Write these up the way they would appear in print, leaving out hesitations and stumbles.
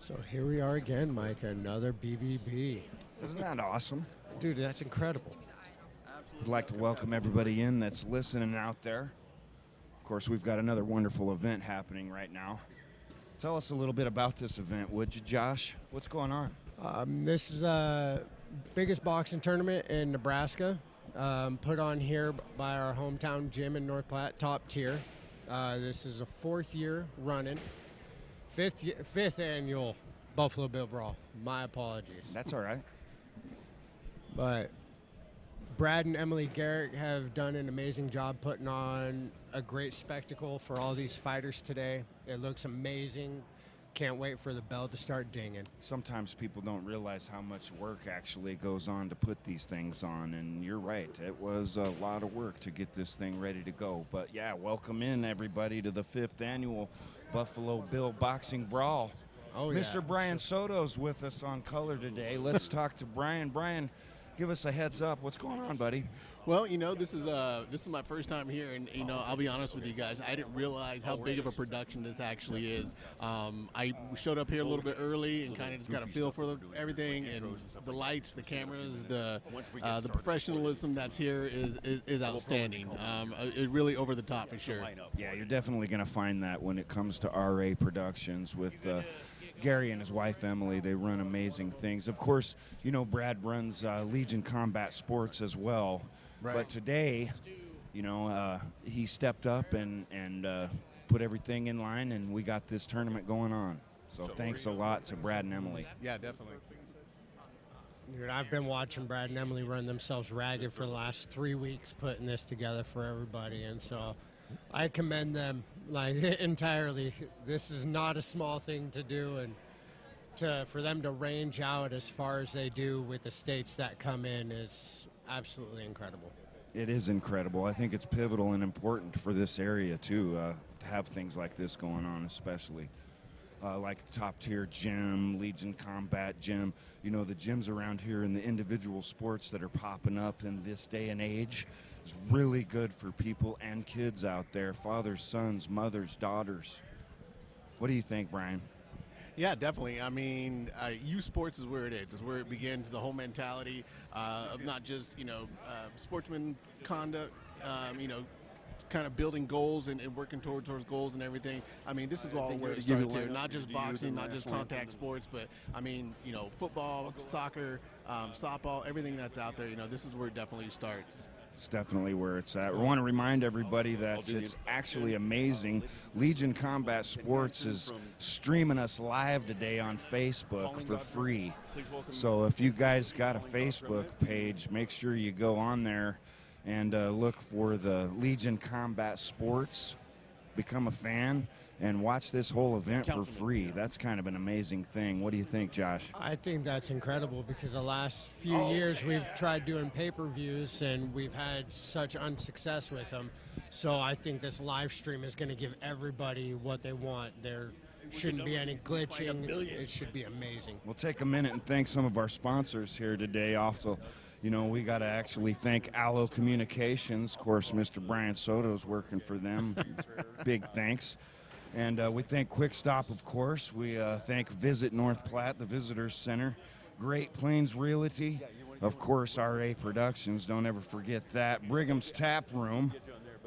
So here we are again, Mike, another BBB. Isn't that awesome? Dude, that's incredible. I'd like to welcome everybody in that's listening out there. Of course, we've got another wonderful event happening right now. Tell us a little bit about this event, would you, Josh? What's going on? This is the biggest boxing tournament in Nebraska, put on here by our hometown gym in North Platte, top tier. This is a fourth year running, fifth annual Buffalo Bill Brawl. My apologies. That's all right. But Brad and Emily Garrett have done an amazing job putting on a great spectacle for all these fighters today. It looks amazing. Can't wait for the bell to start dinging. Sometimes people don't realize how much work actually goes on to put these things on, and you're right. It was a lot of work to get this thing ready to go. But yeah, welcome in everybody to the 5th annual Buffalo Bill Boxing Brawl. Oh, yeah. Mr. Brian Soto's with us on color today. Let's talk to Brian. Brian, give us a heads up. What's going on, buddy? Well, this is my first time here, and I'll be honest with you guys. I didn't realize how big of a production this actually is. I showed up here a little bit early and kind of just got a feel for everything, and the lights, the cameras, the professionalism that's here is outstanding. It really over the top for sure. Yeah, you're definitely going to find that when it comes to RA Productions with Gary and his wife Emily. They run amazing things. Of course, Brad runs Legion Combat Sports as well. Right. But today, he stepped up and put everything in line, and we got this tournament going on. So thanks a lot to Brad and Emily. Yeah, definitely. Dude, I've been watching Brad and Emily run themselves ragged for the last 3 weeks putting this together for everybody, and so I commend them entirely. This is not a small thing to do, and for them to range out as far as they do with the states that come in is absolutely incredible. It is incredible. I think it's pivotal and important for this area too, to have things like this going on, especially like top tier gym, Legion Combat Gym. The gyms around here and the individual sports that are popping up in this day and age is really good for people and kids out there, fathers, sons, mothers, daughters. What do you think, Brian? Yeah, definitely. I mean, youth sports is where it is. It's where it begins, the whole mentality of not just, sportsman conduct, kind of building goals and working towards those goals and everything. I mean, this is all where it starts here. Not just boxing, not just contact sports, but, football, soccer, softball, everything that's out there, this is where it definitely starts. It's definitely where it's at. We want to remind everybody that it's actually amazing. Legion Combat Sports is streaming us live today on Facebook for free. So if you guys got a Facebook page, make sure you go on there and look for the Legion Combat Sports, become a fan, and watch this whole event for free. That's kind of an amazing thing. What do you think, Josh? I think that's incredible because the last few years we've tried doing pay-per-views and we've had such unsuccess with them. So I think this live stream is going to give everybody what they want. There shouldn't be any glitching. It should be amazing. We'll take a minute and thank some of our sponsors here today. Also, we got to actually thank Allo Communications. Of course, Mr. Brian Soto's working for them. Big thanks. And we thank Quick Stop, of course. We thank Visit North Platte, the Visitors Center. Great Plains Realty. Of course, RA Productions. Don't ever forget that. Brigham's Tap Room.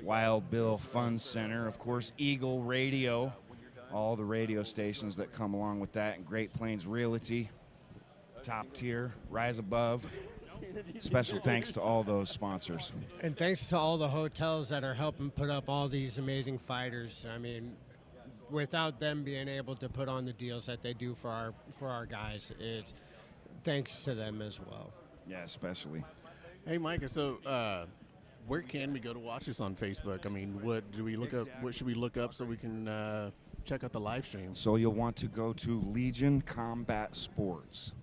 Wild Bill Fun Center. Of course, Eagle Radio. All the radio stations that come along with that. And Great Plains Realty. Top tier. Rise above. Special thanks to all those sponsors. And thanks to all the hotels that are helping put up all these amazing fighters. I mean, without them being able to put on the deals that they do for our guys, it's thanks to them as well. Yeah, especially. Hey, Micah, so where can we go to watch this on Facebook? I mean, what do we look up? What should we look up so we can check out the live stream? So you'll want to go to Legion Combat Sports.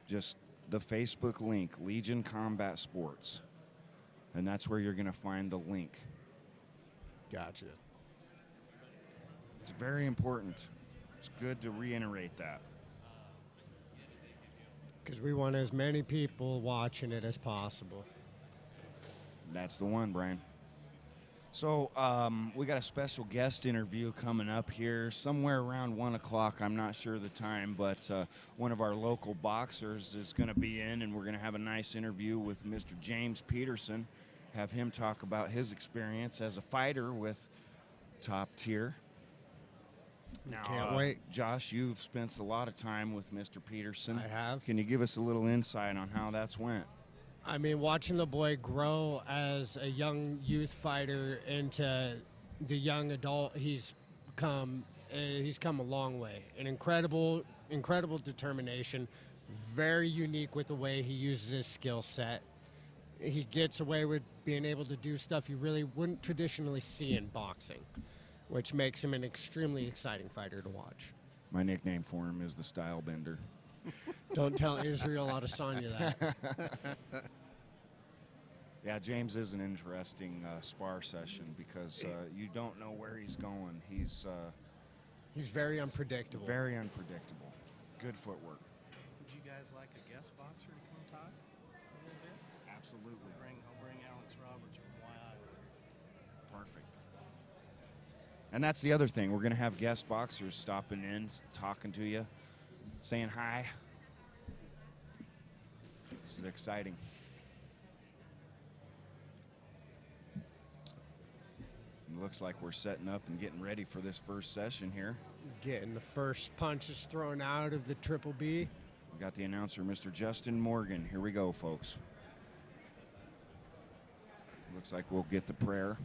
Just the Facebook link, Legion Combat Sports. And that's where you're going to find the link. Gotcha. It's very important. It's good to reiterate that. Because we want as many people watching it as possible. That's the one, Brian. So we got a special guest interview coming up here somewhere around 1 o'clock. I'm not sure the time, but one of our local boxers is going to be in, and we're going to have a nice interview with Mr. James Peterson, have him talk about his experience as a fighter with Top Tier. Now, Can't wait. Josh, you've spent a lot of time with Mr. Peterson. I have. Can you give us a little insight on how that's went? I mean, watching the boy grow as a young youth fighter into the young adult he's come a long way. An incredible determination, very unique with the way he uses his skill set. He gets away with being able to do stuff you really wouldn't traditionally see in boxing, which makes him an extremely exciting fighter to watch. My nickname for him is the Style Bender. Don't tell Israel Adesanya that. Yeah, James is an interesting spar session because you don't know where he's going. He's very unpredictable. very unpredictable. Good footwork. Would you guys like a guest boxer to come talk a little bit? Absolutely. I'll bring Alex Roberts from YI. Perfect. And that's the other thing. We're going to have guest boxers stopping in, talking to you, saying hi. This is exciting. It looks like we're setting up and getting ready for this first session here. Getting the first punches thrown out of the Triple B. We got the announcer, Mr. Justin Morgan. Here we go, folks. Looks like we'll get the prayer.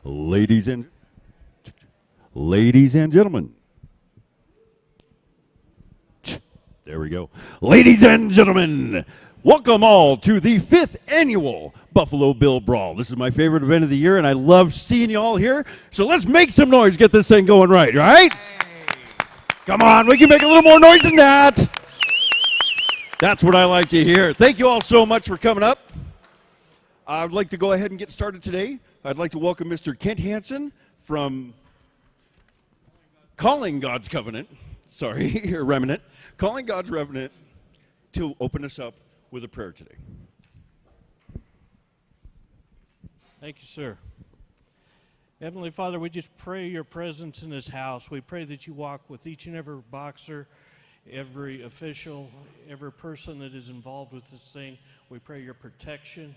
Ladies and gentlemen. There we go. Ladies and gentlemen, welcome all to the 5th annual Buffalo Bill Brawl. This is my favorite event of the year, and I love seeing you all here. So let's make some noise, get this thing going right, right? Hey. Come on, we can make a little more noise than that. That's what I like to hear. Thank you all so much for coming up. I would like to go ahead and get started today. I'd like to welcome Mr. Kent Hansen from Calling God's Covenant, or Remnant, Calling God's Remnant, to open us up with a prayer today. Thank you, sir. Heavenly Father, we just pray your presence in this house. We pray that you walk with each and every boxer, every official, every person that is involved with this thing. We pray your protection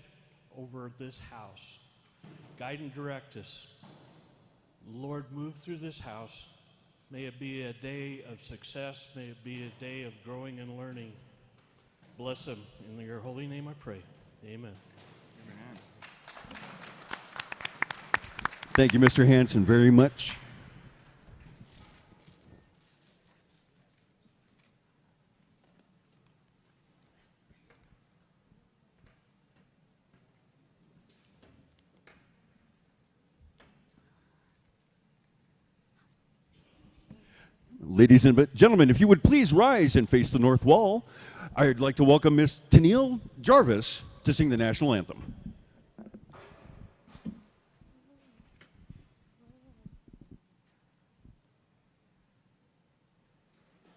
over this house. Guide and direct us. Lord, move through this house. May it be a day of success. May it be a day of growing and learning. Bless them. In your holy name I pray. Amen. Amen. Thank you, Mr. Hansen, very much. Ladies and gentlemen, if you would please rise and face the north wall, I'd like to welcome Miss Tennille Jarvis to sing the national anthem.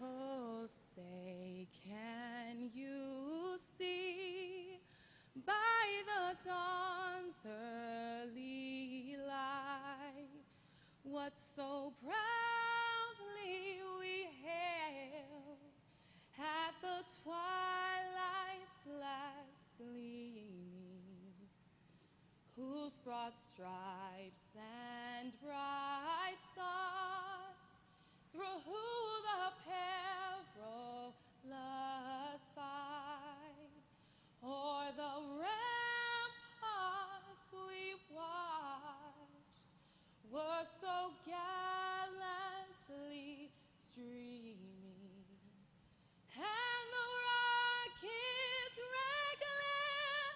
Oh, say, can you see by the dawn's early light what so proudly we hailed at the twilight's last gleaming, whose broad stripes and bright stars through the perilous fight o'er the ramparts we watched were so gallantly streaming, and the rockets regular,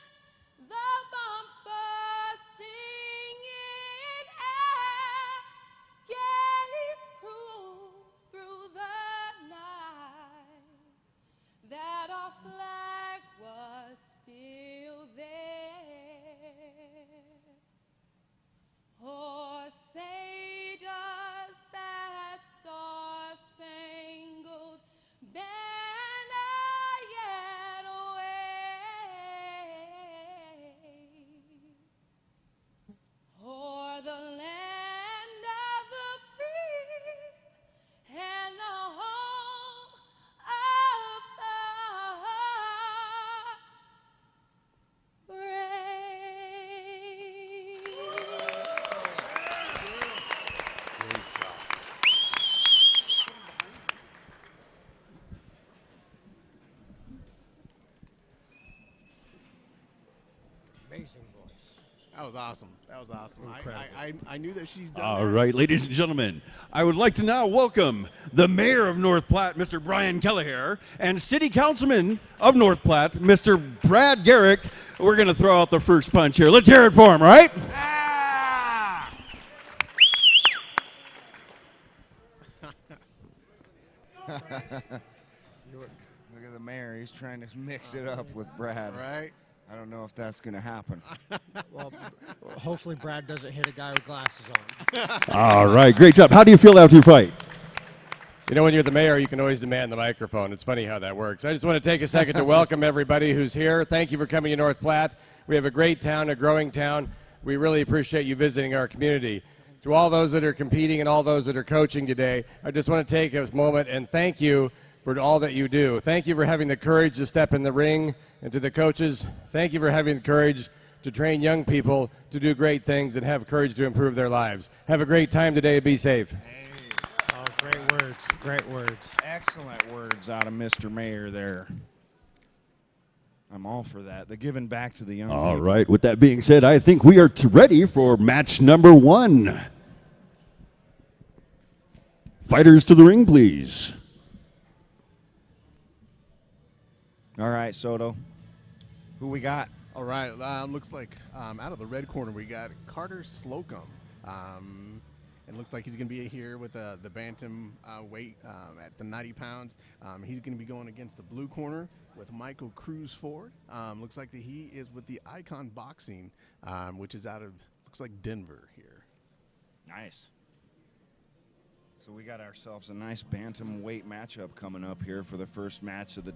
the bombs bursting in air, gave proof through the night Amazing voice. That was awesome. That was awesome. Incredible. I knew that she's done All that. right, ladies and gentlemen, I would like to now welcome the mayor of North Platte, Mr. Brian Kelleher, and city councilman of North Platte, Mr. Brad Garrick. We're going to throw out the first punch here. Let's hear it for him, right? Look at the mayor. He's trying to mix it up with Brad. Right? I don't know if that's going to happen. Well, hopefully Brad doesn't hit a guy with glasses on. All right, great job. How do you feel after your fight? You know, when you're the mayor, you can always demand the microphone. It's funny how that works. I just want to take a second to welcome everybody who's here. Thank you for coming to North Platte. We have a great town, a growing town. We really appreciate you visiting our community. To all those that are competing and all those that are coaching today, I just want to take a moment and thank you for all that you do. Thank you for having the courage to step in the ring. And to the coaches, thank you for having the courage to train young people to do great things and have courage to improve their lives. Have a great time today. Be safe. Oh, great words. Great words. Excellent words out of Mr. Mayor there. I'm all for that. The giving back to the young All people. right, with that being said, I think we are ready for match number 1. Fighters to the ring, please. All right, Soto. Who we got? All right. Looks like out of the red corner we got Carter Slokum. It looks like he's going to be here with the bantam weight at the 90 pounds. He's going to be going against the blue corner with Michael Cruz Ford. Looks like that he is with the Icon Boxing, which is out of, looks like Denver here. Nice. So we got ourselves a nice bantamweight matchup coming up here for the first match of the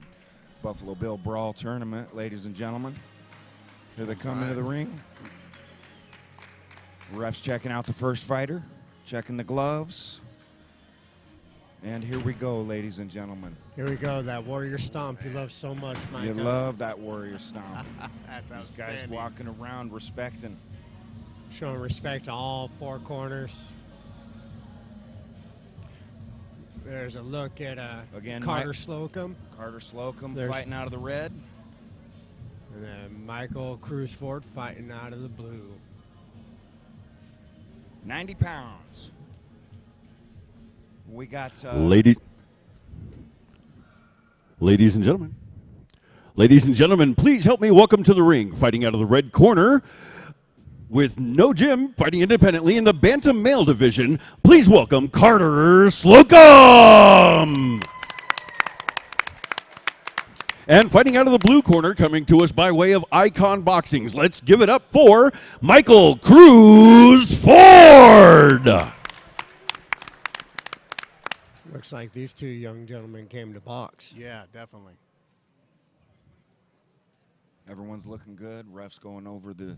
Buffalo Bill Brawl tournament, ladies and gentlemen. Here they come into the ring. Ref's checking out the first fighter, checking the gloves. And here we go, ladies and gentlemen. Here we go. That warrior stomp you love so much, Mike. You love that warrior stomp. That's These guys outstanding. walking around respecting. Showing respect to all 4 corners. There's a look at Again, Carter Mike- Slokum. Carter Slokum There's- fighting out of the red. And then Michael Cruz Ford fighting out of the blue. 90 pounds. We got... Ladies and gentlemen. Ladies and gentlemen, please help me welcome to the ring, fighting out of the red corner, with no gym, fighting independently in the bantam male division. Please welcome Carter Slokum. And fighting out of the blue corner, coming to us by way of Icon Boxings. Let's give it up for Michael Cruz Ford. Looks like these 2 young gentlemen came to box. Yeah, definitely. Everyone's looking good. Ref's going over the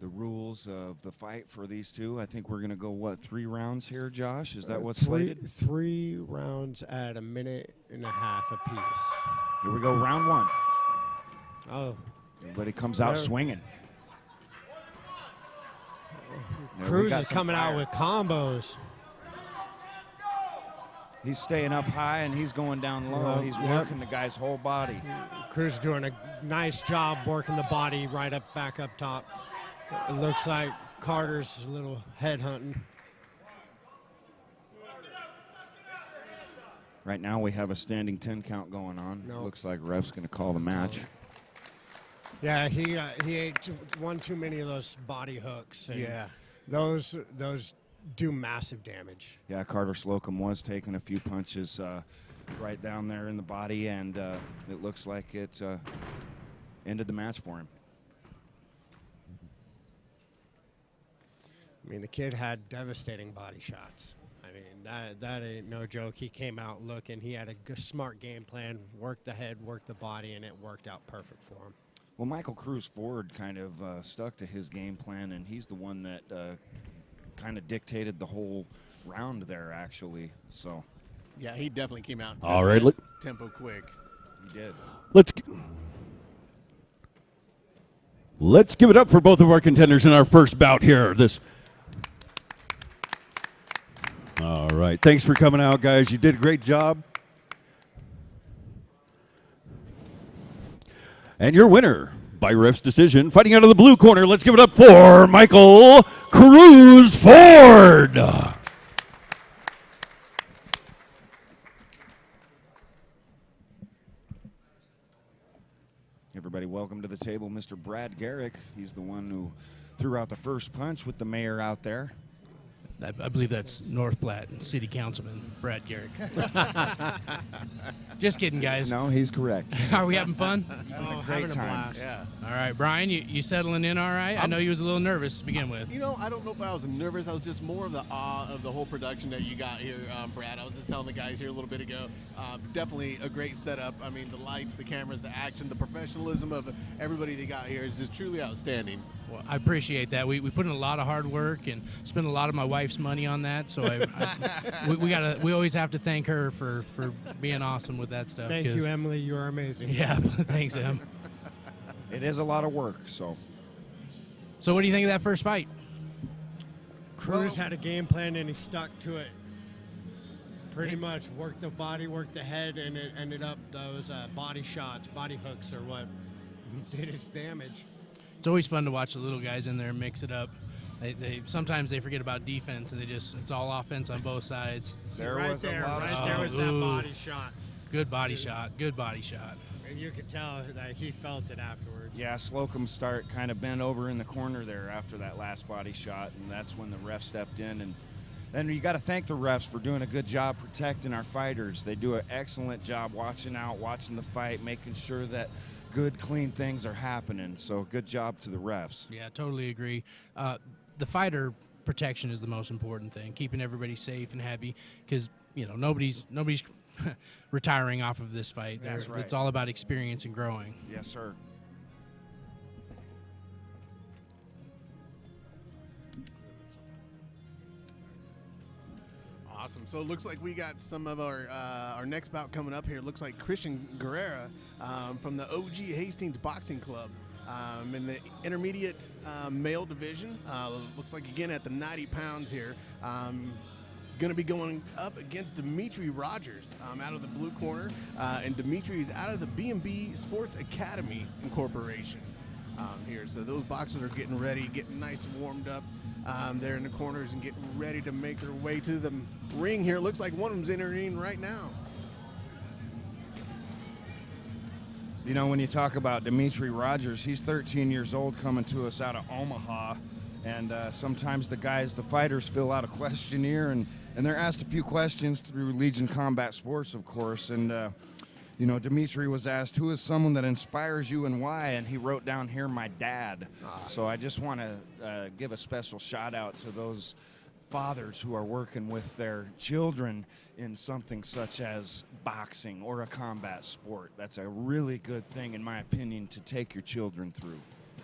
rules of the fight for these 2. I think we're going to go, what, 3 rounds here, Josh? Is that what's slated? 3 rounds at 1.5 minutes apiece. Here we go, round 1. Oh, Everybody comes out Yeah. swinging. There we Cruz got is some coming out fire. with combos. He's staying up high and he's going down low. Yep, He's yep. working the guy's whole body. Cruz doing a nice job working the body right up, back up top. It looks like Carter's a little head hunting. Right now we have a standing 10 count going on. No. Looks like ref's going to call the match. Yeah, he ate one too many of those body hooks. And Yeah. those do massive damage. Yeah, Carter Slokum was taking a few punches right down there in the body, and it looks like it ended the match for him. I mean, the kid had devastating body shots. I mean, that ain't no joke. He came out looking. He had a good, smart game plan, worked the head, worked the body, and it worked out perfect for him. Well, Michael Cruz Ford kind of stuck to his game plan, and he's the one that kind of dictated the whole round there, actually. So Yeah, he definitely came out and All set right, that tempo quick. he did. Let's give it up for both of our contenders in our first bout here. All right. Thanks for coming out, guys. You did a great job. And your winner, by ref's decision. Fighting out of the blue corner, let's give it up for Michael Cruz Ford. Everybody, welcome to the table, Mr. Brad Garrick. He's the one who threw out the first punch with the mayor out there. I believe that's North Platte City Councilman Brad Garrick. Just kidding, guys. No, he's correct. Are we having fun? Great time. Yeah. All right, Brian, you settling in all right? I know you was a little nervous to begin with. You know, I don't know if I was nervous. I was just more of the awe of the whole production that you got here, Brad. I was just telling the guys here a little bit ago. Definitely a great setup. I mean, the lights, the cameras, the action, the professionalism of everybody that got here is just truly outstanding. Well, I appreciate that. We put in a lot of hard work and spent a lot of my wife's money on that. So we always have to thank her for being awesome with that stuff. Thank you, Emily. You are amazing. Yeah, thanks, Em. It is a lot of work, so. So what do you think of that first fight? Cruz had a game plan and he stuck to it. Pretty much worked the body, worked the head, and it ended up those body shots, body hooks, or what did its damage. It's always fun to watch the little guys in there and mix it up. They sometimes they forget about defense and it's all offense on both sides. There right was there, a lot of right there was that Ooh. body shot. Good body shot. Good body shot. And you could tell that he felt it afterwards. Yeah, Slokum kind of bent over in the corner there after that last body shot, and that's when the ref stepped in. And then you got to thank the refs for doing a good job protecting our fighters. They do an excellent job watching the fight, making sure that good, clean things are happening. So good job to the refs. Yeah, totally agree. The fighter protection is the most important thing, keeping everybody safe and happy, because nobody's retiring off of this fight. That's right. It's all about experience and growing. Yes, sir. Awesome. So it looks like we got some of our next bout coming up here. It looks like Christian Guerrera from the OG Hastings Boxing Club in the intermediate male division. Looks like, again, at the 90 pounds here. Going to be going up against Dimitri Rogers out of the blue corner. And Dimitri is out of the B&B Sports Academy Incorporation here. So those boxers are getting ready, getting nice and warmed up. There in the corners and getting ready to make their way to the ring here. Looks like one of them's entering right now. You know, when you talk about Dimitri Rogers, he's 13 years old, coming to us out of Omaha. And sometimes the fighters fill out a questionnaire, and they're asked a few questions through Legion Combat Sports, of course. And, Dimitri was asked, who is someone that inspires you and why? And he wrote down here, my dad. So I just want to give a special shout out to those fathers who are working with their children in something such as boxing or a combat sport. That's a really good thing, in my opinion, to take your children through.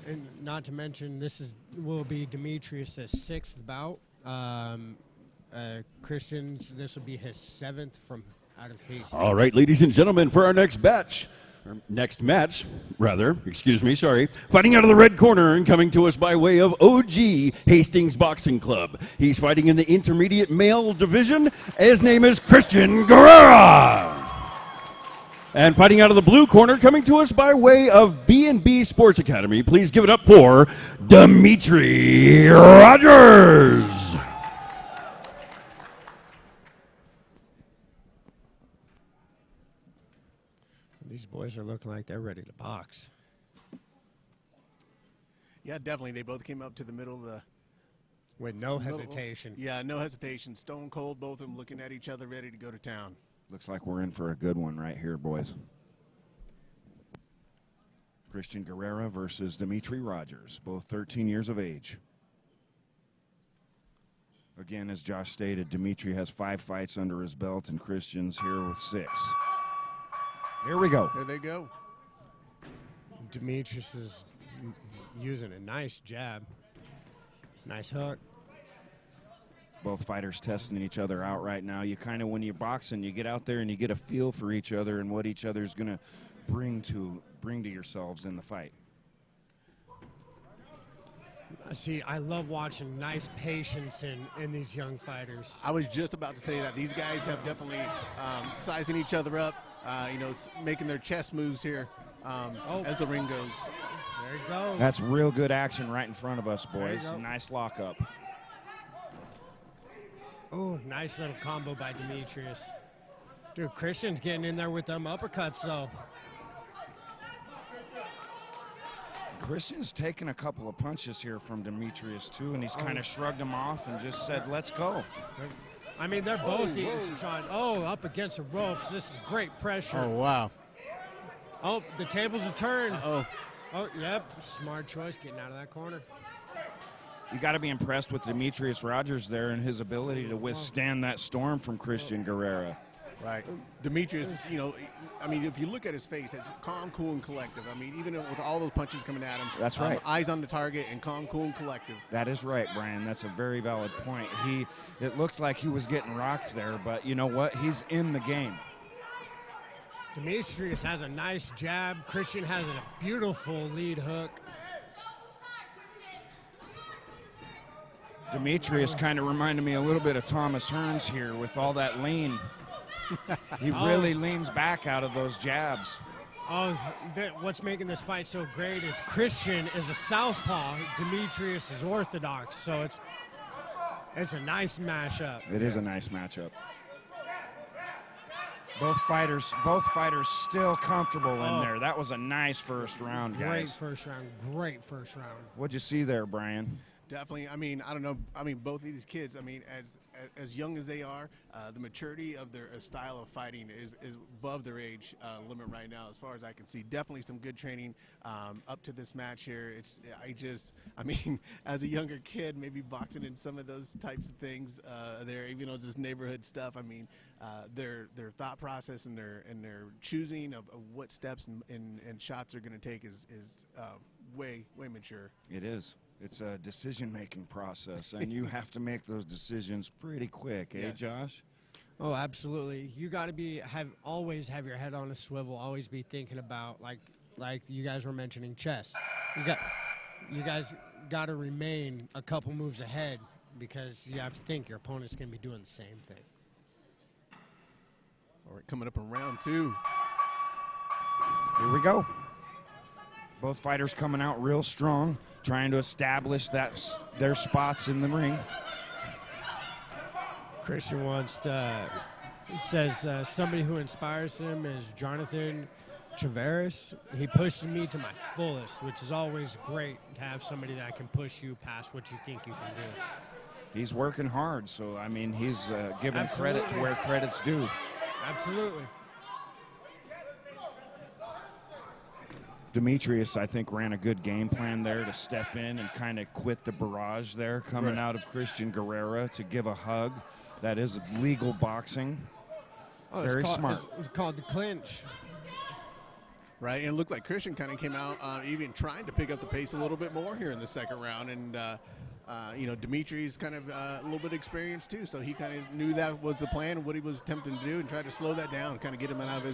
And not to mention, will be Demetrius' sixth bout. Christian's, this will be his seventh from out of Hastings. All right, ladies and gentlemen, for our next match, fighting out of the red corner and coming to us by way of OG Hastings Boxing Club. He's fighting in the intermediate male division. His name is Christian Guerrera. And fighting out of the blue corner, coming to us by way of B&B Sports Academy, please give it up for Dimitri Rogers. These boys are looking like they're ready to box. Yeah, definitely. They both came up to the middle of the... With no hesitation. Yeah, no hesitation. Stone cold, both of them looking at each other, ready to go to town. Looks like we're in for a good one right here, boys. Christian Guerrera versus Dimitri Rogers, both 13 years of age. Again, as Josh stated, Dimitri has 5 fights under his belt, and Christian's here with 6. Here we go. There they go. Demetrius is using a nice jab. Nice hook. Both fighters testing each other out right now. You kind of, when you're boxing, you get out there and you get a feel for each other and what each other's going to bring to yourselves in the fight. See, I love watching nice patience in these young fighters. I was just about to say that. These guys have definitely sizing each other up, making their chess moves here as the ring goes. There he goes. That's real good action right in front of us, There you boys. go. Nice lockup. Oh, nice little combo by Demetrius. Dude, Christian's getting in there with them uppercuts, though. Christian's taken a couple of punches here from Demetrius, too, and he's kind of shrugged him off and just said, let's go. I mean, they're both eating some shots. Oh, up against the ropes. This is great pressure. Oh, wow. Oh, the tables are turned. Uh-oh. Oh, yep. Smart choice getting out of that corner. You got to be impressed with Demetrius Rogers there and his ability to withstand that storm from Christian Guerrera. Right. Demetrius, you know, I mean, if you look at his face, it's calm, cool, and collective. I mean, even with all those punches coming at him. That's right. Eyes on the target and calm, cool, and collective. That is right, Brian. That's a very valid point. It looked like he was getting rocked there, but you know what? He's in the game. Demetrius has a nice jab. Christian has a beautiful lead hook. Demetrius kind of reminded me a little bit of Thomas Hearns here with all that lean. He really leans back out of those jabs. Oh, what's making this fight so great is Christian is a southpaw, Demetrius is orthodox, so it's a nice mashup. It is a nice matchup. Both fighters still comfortable in there. That was a nice first round, guys. Great first round. Great first round. What'd you see there, Brian? Definitely. I mean, I don't know. I mean, both of these kids, I mean, as young as they are, the maturity of their style of fighting is above their age limit right now, as far as I can see. Definitely some good training up to this match here. I mean, as a younger kid, maybe boxing in some of those types of things there, even though it's just neighborhood stuff. I mean, their thought process and their choosing of what steps and shots they're going to take is way mature. It is. It's a decision-making process, and you have to make those decisions pretty quick, eh, Yes. Josh? Oh, absolutely. You got to always have your head on a swivel. Always be thinking about like you guys were mentioning chess. You guys got to remain a couple moves ahead because you have to think your opponent's going to be doing the same thing. All right, coming up in round two. Here we go. Both fighters coming out real strong, trying to establish their spots in the ring. Christian says somebody who inspires him is Jonathan Chaveris. He pushes me to my fullest, which is always great to have somebody that can push you past what you think you can do. He's working hard, so, I mean, he's giving Absolutely. credit to where credit's due. Absolutely. Demetrius, I think, ran a good game plan there to step in and kind of quit the barrage there coming out of Christian Guerrera to give a hug. That is legal boxing. Oh, Very smart. It's called the clinch. Right, and it looked like Christian kind of came out even trying to pick up the pace a little bit more here in the second round. And, you know, Dimitri's kind of a little bit experienced too, so he kind of knew that was the plan, what he was attempting to do, and tried to slow that down, kind of get him out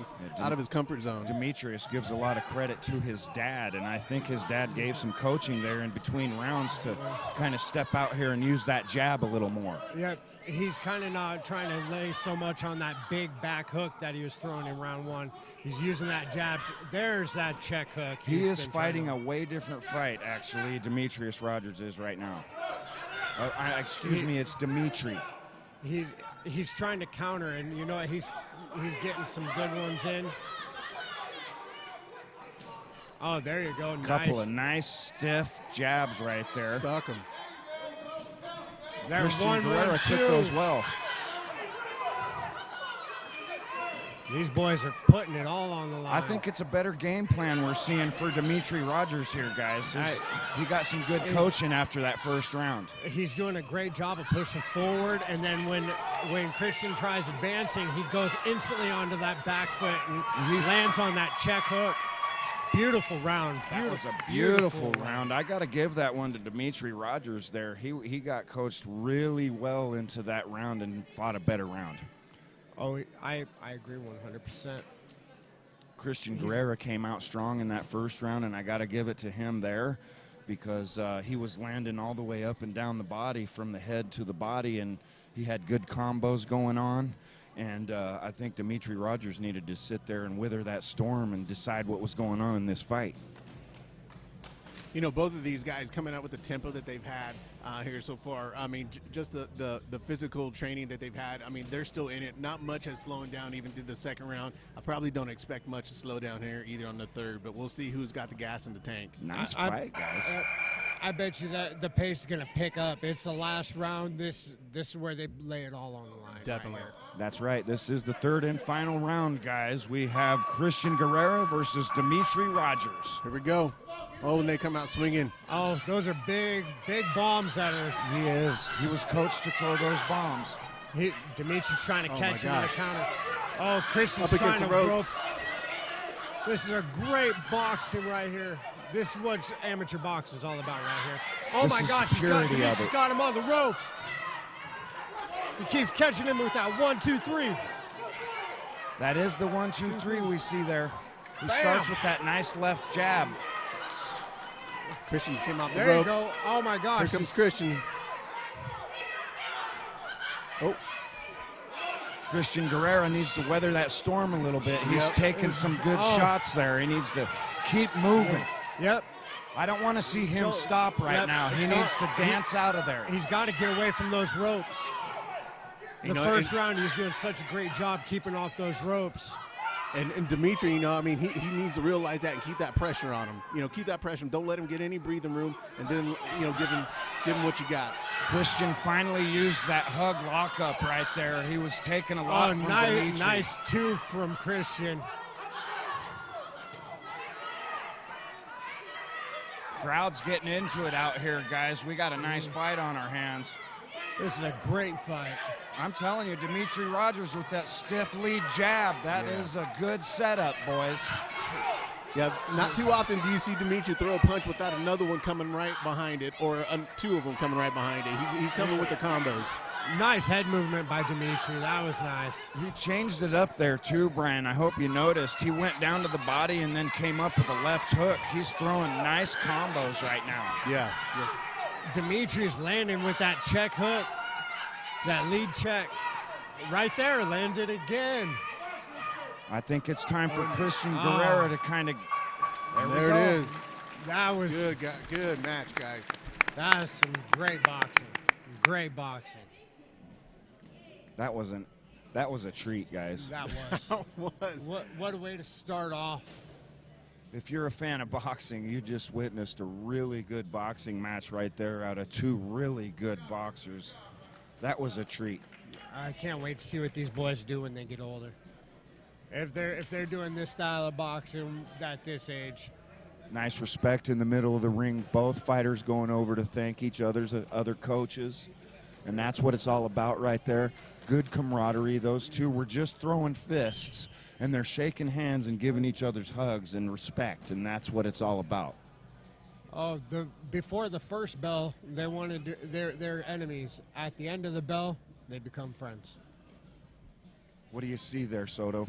of his comfort zone. Demetrius gives a lot of credit to his dad, and I think his dad gave some coaching there in between rounds to kind of step out here and use that jab a little more. Yep, he's kind of not trying to lay so much on that big back hook that he was throwing in round one. He's using that jab. There's that check hook. He is fighting a way different fight, actually, Demetrius Rogers is right now. Excuse me, it's Dimitri. He's trying to counter, and you know what? He's getting some good ones in. Oh, there you go. Couple of nice stiff jabs right there. Stuck him. There's Christian Guerrera took those well. These boys are putting it all on the line. I think it's a better game plan we're seeing for Dimitri Rogers here, guys. He got some good coaching after that first round. He's doing a great job of pushing forward, and then when Christian tries advancing, he goes instantly onto that back foot and lands on that check hook. Beautiful round. That was a beautiful round. I got to give that one to Dimitri Rogers there. He got coached really well into that round and fought a better round. Oh, I agree 100%. Christian Guerrera came out strong in that first round, and I got to give it to him there because he was landing all the way up and down the body from the head to the body, and he had good combos going on. And I think Dimitri Rogers needed to sit there and wither that storm and decide what was going on in this fight. you know, both of these guys coming out with the tempo that they've had here so far. I mean, just the physical training that they've had. I mean, they're still in it. Not much has slowed down even through the second round. I probably don't expect much to slow down here either on the third, but we'll see who's got the gas in the tank. Nice fight, guys. I bet you that the pace is going to pick up. It's the last round. This is where they lay it all on the line. Definitely. Right That's right. This is the third and final round, guys. We have Christian Guerrera versus Dimitri Rogers. Here we go. Oh, and they come out swinging. Oh, those are big bombs that are. He is. He was coached to throw those bombs. Dimitri's trying to Oh, catch my him on the gosh. counter. Oh, Christian's Up trying against to the rope. ropes. This is a great boxing right here. This is what amateur boxing is all about right here. Oh This my is gosh, the purity of Dimitri's it. got him on the ropes. He keeps catching him with that 1, 2, 3. That is the 1, 2, 3 we see there. He Bam. starts with that nice left jab. Christian came out the There you ropes. go. Oh my gosh. Here comes Christian. Oh, Christian Guerrera needs to weather that storm a little bit. He's Yep. taking some good Oh. shots there. He needs to keep moving. Yep. I don't want to see him Don't- stop right yep. now. He Don't- needs to dance out of there. He's got to get away from those ropes. You The know, first round, he's doing such a great job keeping off those ropes. and Dimitri, you know, I mean, he needs to realize that and keep that pressure on him. You know, keep that pressure. Don't let him get any breathing room, and then, you know, give him what you got. Christian finally used that hug lockup right there. He was taking a lot Oh, from nice, Dimitri. nice two from Christian. Crowd's getting into it out here, guys. We got a nice fight on our hands. This is a great fight. I'm telling you, Dimitri Rogers with that stiff lead jab. That is a good setup, boys. Yeah, not too often do you see Dimitri throw a punch without another one coming right behind it, or two of them coming right behind it. He's coming with the combos. Nice head movement by Dimitri. That was nice. He changed it up there too, Brian. I hope you noticed. He went down to the body and then came up with a left hook. He's throwing nice combos right now. Yeah. Yes. Dimitri's landing with that check hook, that lead check. Right there, landed again. I think it's time for Christian Guerrera to kind of. There it is. That was Good match, guys. That is some great boxing. Great boxing. That was a treat, guys. That was. What a way to start off. If you're a fan of boxing, you just witnessed a really good boxing match right there out of two really good boxers. That was a treat. I can't wait to see what these boys do when they get older. If they're doing this style of boxing at this age. Nice respect in the middle of the ring. Both fighters going over to thank each other's other coaches. And that's what it's all about right there. Good camaraderie. Those two were just throwing fists, and they're shaking hands and giving each other's hugs and respect, and that's what it's all about. Oh, before the first bell, they wanted their enemies. At the end of the bell, they become friends. What do you see there, Soto?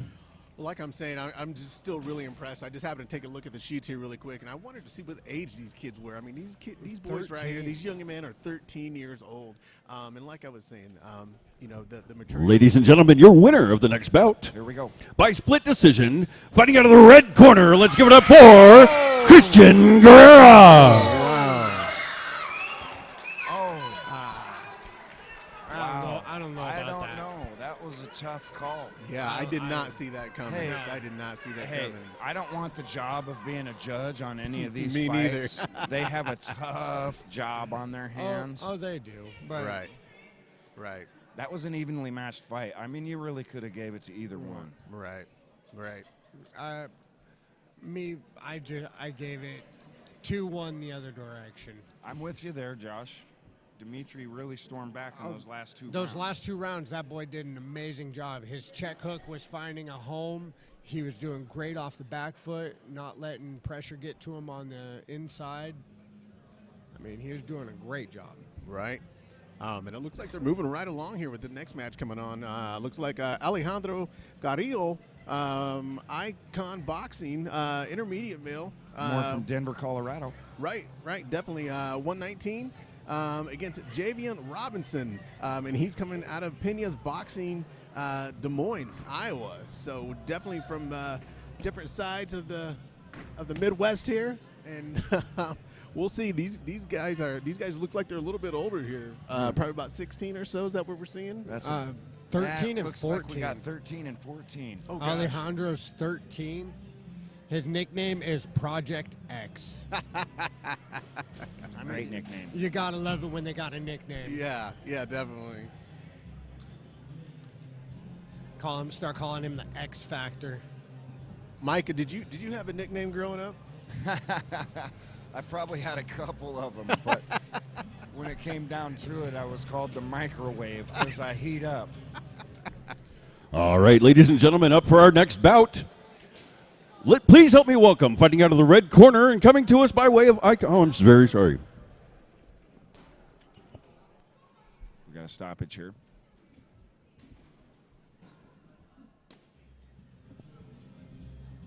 Like I'm saying, I'm just still really impressed. I just happened to take a look at the sheets here really quick, and I wanted to see what age these kids were. I mean, these boys right here, 13. these young men are 13 years old. And like I was saying, you know, the maturity. Ladies and gentlemen, your winner of the next bout Here we go. by split decision, fighting out of the red corner. Let's give it up for Christian Guerrera. Wow. I don't know I about don't that. know. That was a tough call. Yeah, I did not see that coming. Hey, I did not see that Hey, coming. I don't want the job of being a judge on any of these Me neither. fights. They have a tough job on their hands. Oh, they do. But Right. That was an evenly matched fight. I mean, you really could have gave it to either one. Right. I gave it 2-1 the other direction. I'm with you there, Josh. Dimitri really stormed back on those last two Those rounds. last 2 rounds, that boy did an amazing job. His check hook was finding a home. He was doing great off the back foot, not letting pressure get to him on the inside. I mean, he was doing a great job. Right. And it looks like they're moving right along here with the next match coming on. Looks like Alejandro Cario, Icon Boxing, intermediate male. More from Denver, Colorado. Right, definitely. 119 against Javion Robinson, and he's coming out of Pena's Boxing, Des Moines, Iowa. So definitely from different sides of the Midwest here, and We'll see. These guys look like they're a little bit older here. Probably about 16 or so. Is that what we're seeing? That's 13 and looks 14. like we got 13 and 14. Oh, gosh. Alejandro's 13. His nickname is Project X. Great nickname. You gotta love it when they got a nickname. Yeah, definitely. Start calling him the X Factor. Micah, did you have a nickname growing up? I probably had a couple of them, but when it came down to it, I was called the microwave because I heat up. All right, ladies and gentlemen, up for our next bout. Please help me welcome, fighting out of the red corner and coming to us by way of Icon. Oh, I'm very sorry. We got to stop it here.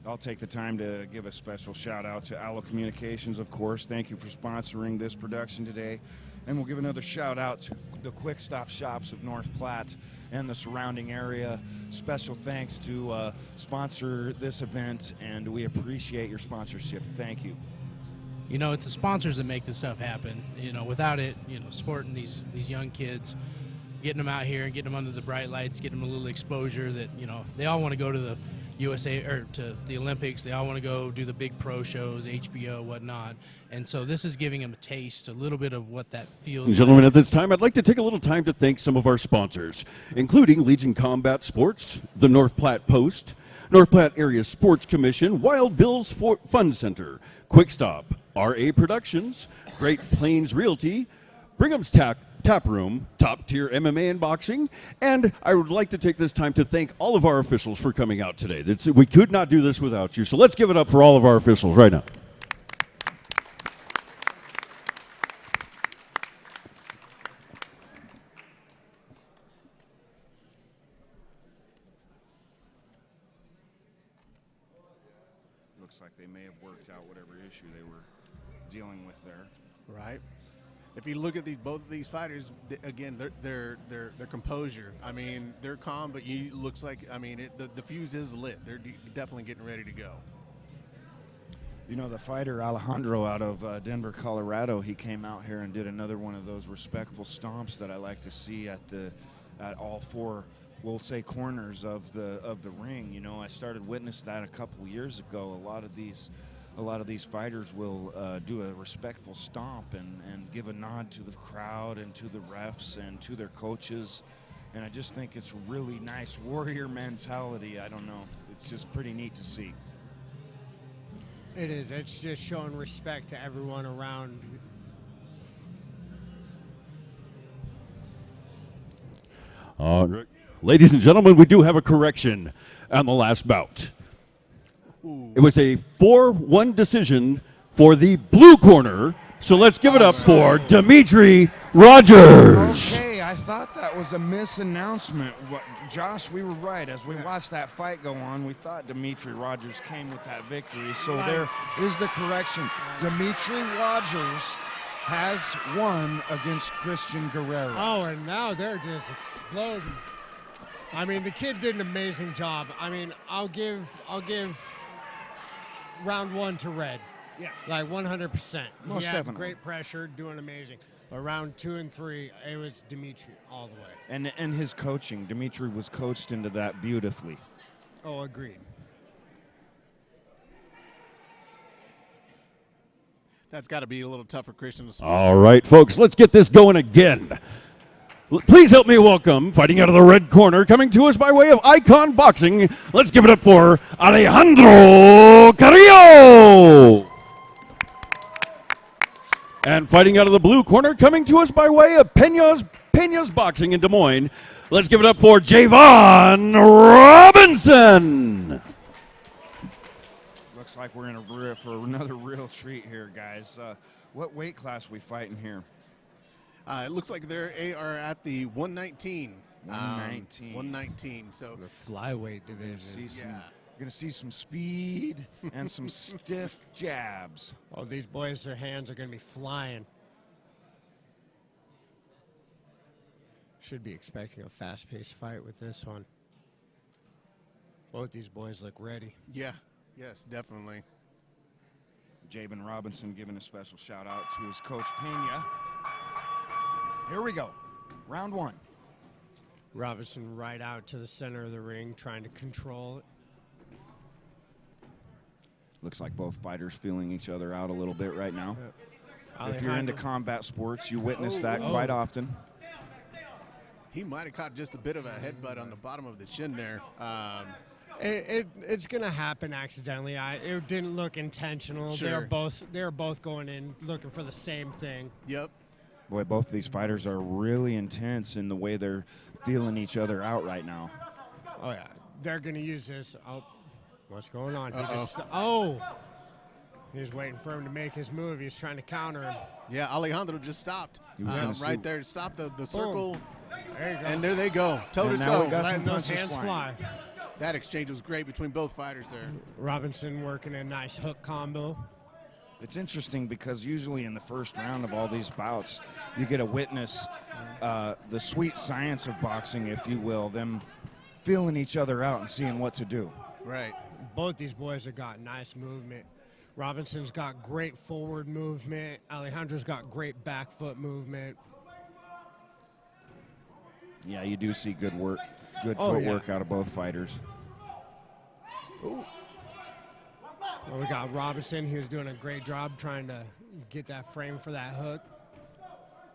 I'll take the time to give a special shout out to Allo Communications, of course. Thank you for sponsoring this production today. And we'll give another shout out to the Quick Stop Shops of North Platte and the surrounding area. Special thanks to sponsor this event, and we appreciate your sponsorship. Thank you. You know, it's the sponsors that make this stuff happen. You know, without it, you know, supporting these young kids, getting them out here and getting them under the bright lights, getting them a little exposure that, you know, they all want to go to the USA or to the Olympics. They all want to go do the big pro shows, HBO, whatnot. And so this is giving them a taste, a little bit of what that feels Ladies and gentlemen, at this time, I'd like to take a little time to thank some of our sponsors, including Legion Combat Sports, the North Platte Post, North Platte Area Sports Commission, Wild Bill's Fun Center, Quick Stop, RA Productions, Great Plains Realty, Brigham's Tap Room, Top Tier MMA and Boxing, and I would like to take this time to thank all of our officials for coming out today. We could not do this without you, so let's give it up for all of our officials right now. Looks like they may have worked out whatever issue they were dealing with there. Right. If you look at both of these fighters, again, their composure. I mean, they're calm, but looks like, I mean, the fuse is lit. They're definitely getting ready to go. You know, the fighter Alejandro out of Denver, Colorado, he came out here and did another one of those respectful stomps that I like to see at all four, we'll say, corners of the ring. You know, I started witnessing that a couple years ago. A lot of these fighters will do a respectful stomp and give a nod to the crowd and to the refs and to their coaches. And I just think it's really nice warrior mentality. I don't know. It's just pretty neat to see. It is. It's just showing respect to everyone around. Ladies and gentlemen, we do have a correction on the last bout. Ooh. It was a 4-1 decision for the blue corner, so let's give it up for Dimitri Rogers. Okay, I thought that was a misannouncement. Josh, we were right. As we watched that fight go on, we thought Dimitri Rogers came with that victory. So there is the correction. Dimitri Rogers has won against Christian Guerrera. Oh, and now they're just exploding. I mean, the kid did an amazing job. I mean, I'll give round one to Red. Yeah. Like 100%. Most He had definitely. great pressure, doing amazing. But round 2 and 3, it was Dimitri all the way. And his coaching. Dimitri was coached into that beautifully. Oh, agreed. That's got to be a little tough for Christian to swallow. All right, folks, let's get this going again. Please help me welcome, fighting out of the red corner, coming to us by way of Icon Boxing. Let's give it up for Alejandro Kario. And fighting out of the blue corner, coming to us by way of Peña's Boxing in Des Moines. Let's give it up for Javon Robinson. Looks like we're in for another real treat here, guys. What weight class are we fighting here? It looks like they are at the 119. 119. 119. So The flyweight division. You're going to see some speed and some stiff jabs. Oh, these boys, their hands are going to be flying. Should be expecting a fast-paced fight with this one. Both these boys look ready. yeah, yes, definitely. Javen Robinson giving a special shout out to his coach Pena. Here we go. Round one. Robinson right out to the center of the ring, trying to control it. Looks like both fighters feeling each other out a little bit right now. Yep. If you're into combat sports, you witness that quite often. He might have caught just a bit of a headbutt on the bottom of the chin there. It's gonna happen accidentally. It didn't look intentional. Sure. They're both going in looking for the same thing. Yep. Boy, both of these fighters are really intense in the way they're feeling each other out right now. Oh yeah, they're gonna use this. Oh, what's going on? Uh-oh. He's waiting for him to make his move. He's trying to counter him. Yeah, Alejandro just stopped. He was gonna see- right there, stopped the circle. There you go. And there they go, toe to And now we toe. got some Letting those punches hands flying. fly. That exchange was great between both fighters there. Robinson working a nice hook combo. It's interesting because usually in the first round of all these bouts, you get to witness the sweet science of boxing, if you will, them feeling each other out and seeing what to do. Right. Both these boys have got nice movement. Robinson's got great forward movement. Alejandro's got great back foot movement. Yeah, you do see good work, good Oh, footwork out of both fighters. Well, we got Robinson. He was doing a great job trying to get that frame for that hook.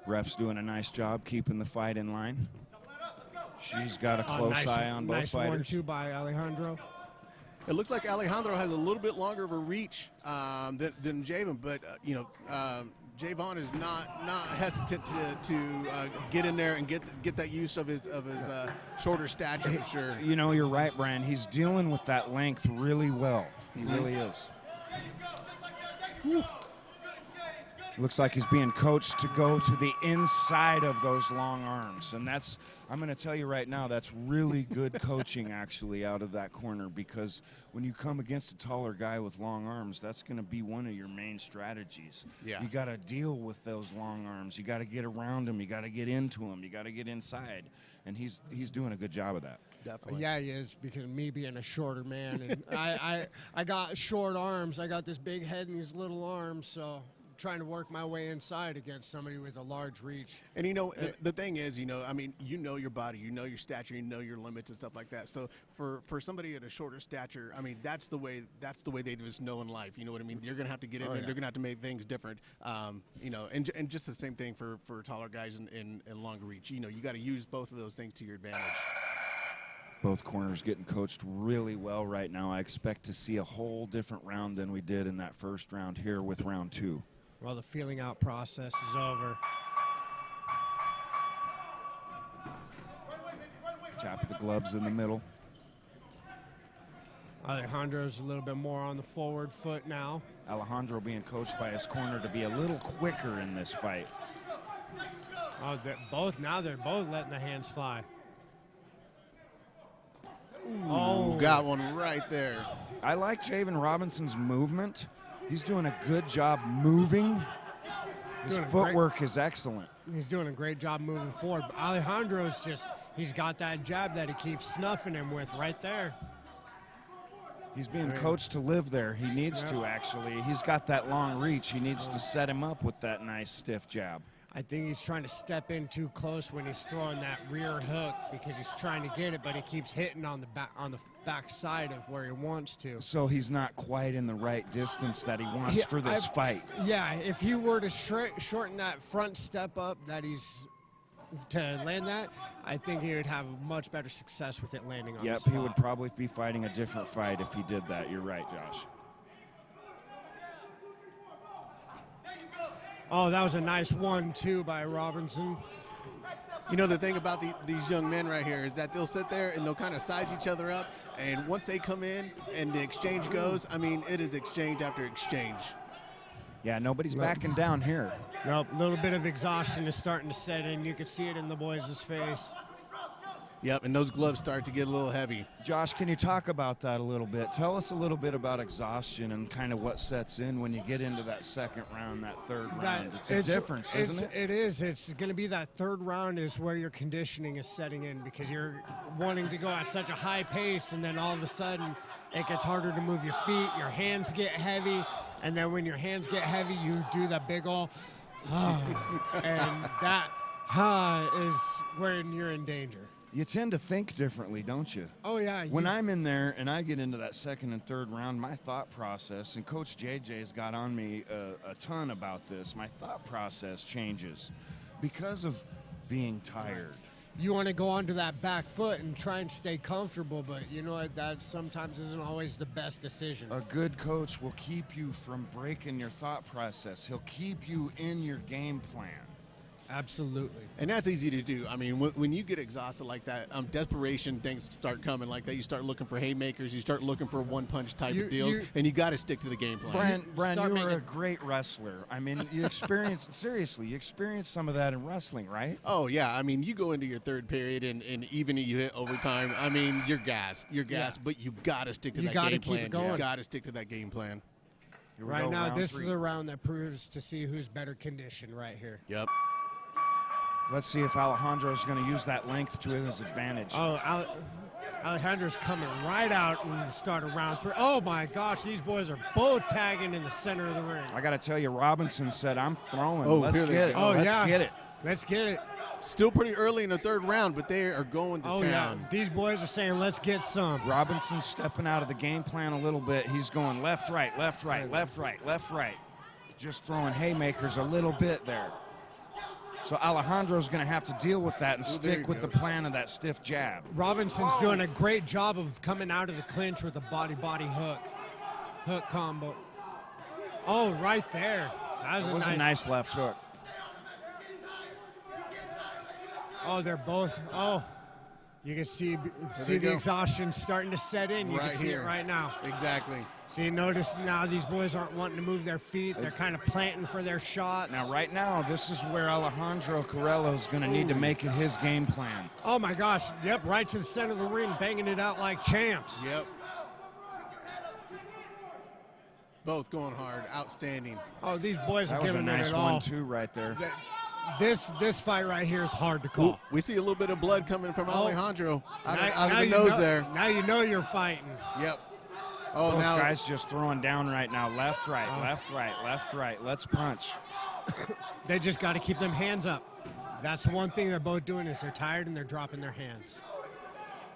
Ref's doing a nice job keeping the fight in line. She's got a close Nice- eye on both nice fighters. 1-2 by Alejandro. It looks like Alejandro has a little bit longer of a reach than Javon, but Javon is not hesitant to get in there and get that use of his shorter stature for sure. You know, you're right, Brian. He's dealing with that length really well. He really is. Looks like he's being coached to go to the inside of those long arms. And that's, I'm going to tell you right now, that's really good coaching actually out of that corner, because when you come against a taller guy with long arms, that's going to be one of your main strategies. Yeah. You got to deal with those long arms. You got to get around him. You got to get into him. You got to get inside. And he's doing a good job of that. Definitely. Yeah, he is, because me being a shorter man, and I got short arms. I got this big head and these little arms, so trying to work my way inside against somebody with a large reach. And the thing is, I mean, you know your body, you know your stature, you know your limits and stuff like that. So for somebody at a shorter stature, I mean, that's the way they just know in life. You know what I mean? You're gonna have to get in there. yeah. They're gonna have to make things different. And just the same thing for taller guys and longer reach. You got to use both of those things to your advantage. Both corners getting coached really well right now. I expect to see a whole different round than we did in that first round here with round two. Well, the feeling out process is over. Tap of the gloves in the middle. Alejandro's a little bit more on the forward foot now. Alejandro being coached by his corner to be a little quicker in this fight. Oh, they're both letting the hands fly. Oh, got one right there. I like Javen Robinson's movement. He's doing a good job moving. His Doing a footwork is excellent. He's doing a great job moving forward. But Alejandro's he's got that jab that he keeps snuffing him with right there. He's being coached to live there. He needs to, actually. He's got that long reach. He needs to set him up with that nice stiff jab. I think he's trying to step in too close when he's throwing that rear hook, because he's trying to get it, but he keeps hitting on the back side of where he wants to. So he's not quite in the right distance that he wants for this fight. Yeah, if he were to shorten that front step up to land that, I think he would have much better success with it landing on the Yep, spot. he would probably be fighting a different fight if he did that. You're right, Josh. Oh, that was a nice 1-2 by Robinson. The thing about these young men right here is that they'll sit there and they'll kind of size each other up, and once they come in and the exchange goes, I mean, it is exchange after exchange. Yeah, nobody's backing down here. Nope, a little bit of exhaustion is starting to set in. You can see it in the boys' face. Yep, and those gloves start to get a little heavy. Josh, can you talk about that a little bit? Tell us a little bit about exhaustion and kind of what sets in when you get into that second round, that third round. It's a difference, isn't it? It is. It's going to be that third round is where your conditioning is setting in, because you're wanting to go at such a high pace, and then all of a sudden it gets harder to move your feet, your hands get heavy, And then when your hands get heavy, you do the big ol' and that is when you're in danger. You tend to think differently, don't you? Oh, yeah. When I'm in there and I get into that second and third round, my thought process, and Coach JJ's got on me a ton about this, my thought process changes because of being tired. You want to go onto that back foot and try and stay comfortable, but you know what? That sometimes isn't always the best decision. A good coach will keep you from breaking your thought process. He'll keep you in your game plan. Absolutely. And that's easy to do. I mean, when you get exhausted like that, desperation things start coming like that. You start looking for haymakers. You start looking for one-punch type of deals, and you got to stick to the game plan. Brian, you were a great wrestler. I mean, you experienced, seriously, you experienced some of that in wrestling, right? Oh, yeah. I mean, you go into your third period, and even if you hit overtime, I mean, you're gassed. You're gassed, but you got to stick to that game plan. Keep it going. You got to stick to that game plan. Right now, this is the round that proves to see who's better conditioned right here. Yep. Let's see if Alejandro's going to use that length to his advantage. Oh, Alejandro's coming right out and start a round 3. Oh, my gosh, these boys are both tagging in the center of the ring. I got to tell you, Robinson said, I'm throwing. Oh, Let's get it. Oh, Let's get it. Let's get it. Still pretty early in the third round, but they are going to town. Yeah. These boys are saying, let's get some. Robinson's stepping out of the game plan a little bit. He's going left, right, left, right, left, right, left, right. Just throwing haymakers a little bit there. So Alejandro's going to have to deal with that and stick with the plan of that stiff jab. Robinson's doing a great job of coming out of the clinch with a body hook combo. Oh, right there. That was a nice left hook. Oh, they're both. Oh, you can see the exhaustion starting to set in. You can see it right now. Exactly. See, notice now these boys aren't wanting to move their feet. They're kind of planting for their shots. Now, right now, this is where Alejandro Carrello's going to need to make it his game plan. Oh, my gosh. Yep, right to the center of the ring, banging it out like champs. Yep. Both going hard. Outstanding. Oh, these boys are giving it all. That was a nice 1-2 right there. This fight right here is hard to call. Ooh, we see a little bit of blood coming from Alejandro out of the nose there. Now you know you're fighting. Yep. Oh, both guys just throwing down right now. Left, right, left, right, left, right. Let's punch. They just got to keep them hands up. That's one thing they're both doing is they're tired and they're dropping their hands.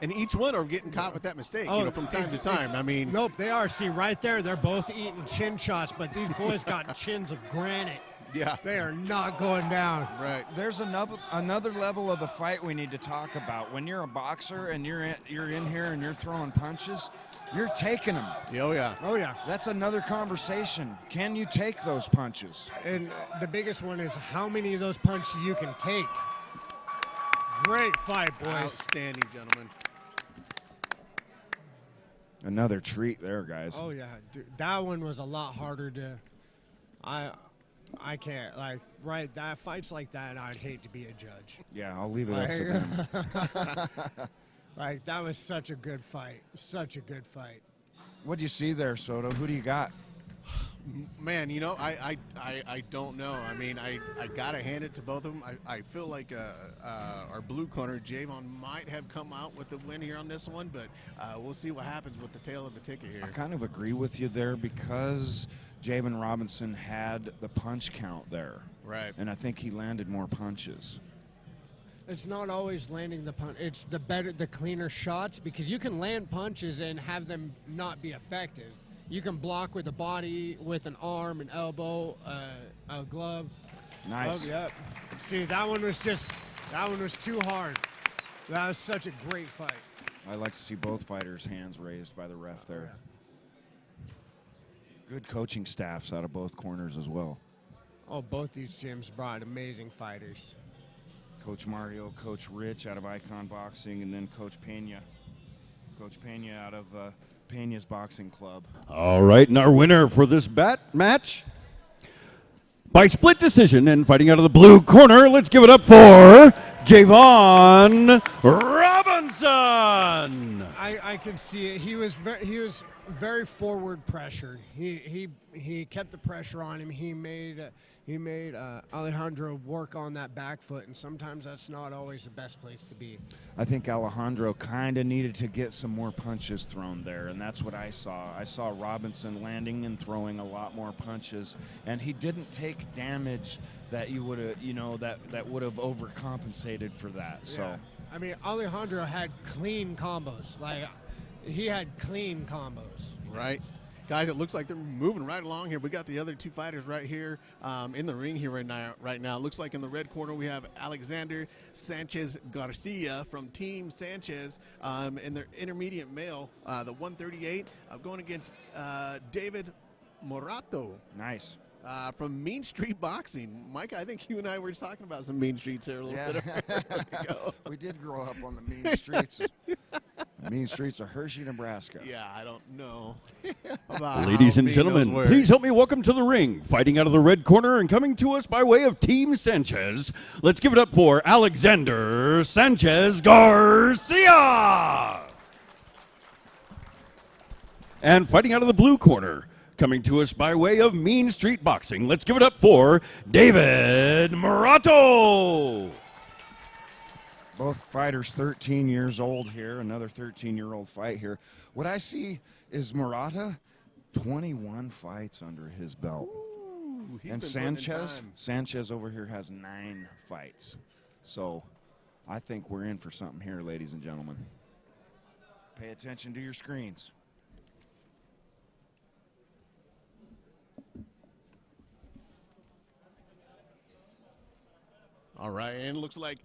And each one are getting caught with that mistake from time to time. I mean. Nope, they are. See, right there, they're both eating chin shots, but these boys got chins of granite. Yeah. They are not going down. Right. There's another level of the fight we need to talk about. When you're a boxer and you're in here and you're throwing punches, you're taking them. Oh, yeah. Oh, yeah. That's another conversation. Can you take those punches? And the biggest one is how many of those punches you can take. Great fight, boys. Outstanding, gentlemen. Another treat there, guys. Oh, yeah. Dude, that one was a lot harder to... I can't, that fights like that, I'd hate to be a judge. Yeah, I'll leave it up to them. That was such a good fight. Such a good fight. What do you see there, Soto? Who do you got? Man, I don't know. I mean, I got to hand it to both of them. I feel like our blue corner, Javon, might have come out with the win here on this one, but we'll see what happens with the tail of the ticket here. I kind of agree with you there because Javon Robinson had the punch count there. Right. And I think he landed more punches. It's not always landing the punch. It's the cleaner shots because you can land punches and have them not be effective. You can block with a body, with an arm, an elbow, a glove. Nice. Oh, yep. See, that one was too hard. That was such a great fight. I like to see both fighters' hands raised by the ref there. Good coaching staffs out of both corners as well. Oh, both these gyms brought amazing fighters. Coach Mario, Coach Rich out of Icon Boxing, and then Coach Pena. Coach Pena out of Pena's Boxing Club. All right, and our winner for this match, by split decision and fighting out of the blue corner, let's give it up for Javon Robinson. I I could see it. He was very forward pressured. He kept the pressure on him. He made Alejandro work on that back foot, and sometimes that's not always the best place to be. I think Alejandro kind of needed to get some more punches thrown there, and that's what I saw. I saw Robinson landing and throwing a lot more punches, and he didn't take damage that you would have, that would have overcompensated for that. So. Yeah. I mean, Alejandro had clean combos. Like, he had clean combos. Right. Guys, it looks like they're moving right along here. We got the other two fighters right here in the ring here right now. It looks like in the red corner we have Alexander Sanchez Garcia from Team Sanchez in their intermediate male, the 138, going against David Morato. Nice. From Mean Street Boxing. Mike, I think you and I were talking about some mean streets here a little bit ago. We did grow up on the mean streets. The mean streets of Hershey, Nebraska. Yeah, I don't know. about Ladies how and mean gentlemen, those were. please help me welcome to the ring, fighting out of the red corner and coming to us by way of Team Sanchez. Let's give it up for Alexander Sanchez Garcia. And fighting out of the blue corner, coming to us by way of Mean Street Boxing, let's give it up for David Morato. Both fighters 13 years old here, another 13-year-old fight here. What I see is Morato, 21 fights under his belt. Ooh, he's And been putting in time. Sanchez over here has 9 fights. So I think we're in for something here, ladies and gentlemen. Pay attention to your screens. All right, and it looks like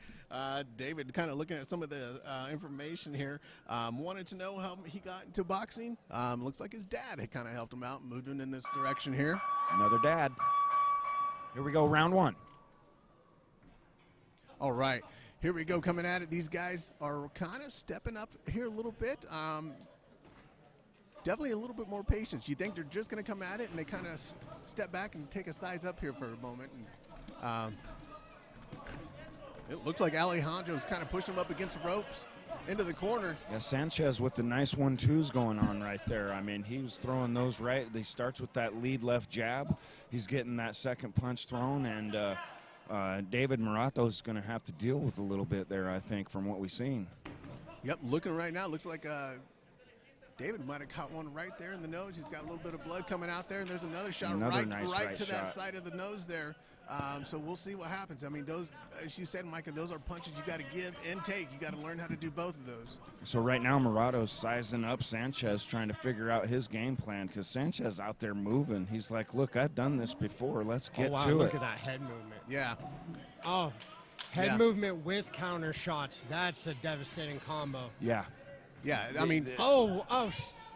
David, kind of looking at some of the information here, wanted to know how he got into boxing. Looks like his dad had kind of helped him out, moving in this direction here. Another dad. Here we go, round 1. All right, here we go, coming at it. These guys are kind of stepping up here a little bit. Definitely a little bit more patience. You think they're just going to come at it, and they kind of step back and take a size up here for a moment. And, it looks like Alejandro's kind of pushing him up against the ropes into the corner. Yeah, Sanchez with the nice 1-2s going on right there. I mean, he was throwing those right. He starts with that lead left jab. He's getting that second punch thrown, and David Morato is going to have to deal with a little bit there, I think, from what we've seen. Yep, looking right now, looks like David might have caught one right there in the nose. He's got a little bit of blood coming out there, and there's another shot right to that side of the nose there. So we'll see what happens. I mean, those, as you said, Micah, those are punches you got to give and take. You got to learn how to do both of those. So right now, Morato's sizing up Sanchez, trying to figure out his game plan, because Sanchez out there moving. He's like, look, I've done this before. Let's get to it. Look at that head movement. Yeah. Oh, head movement with counter shots. That's a devastating combo. Yeah. Yeah, I mean.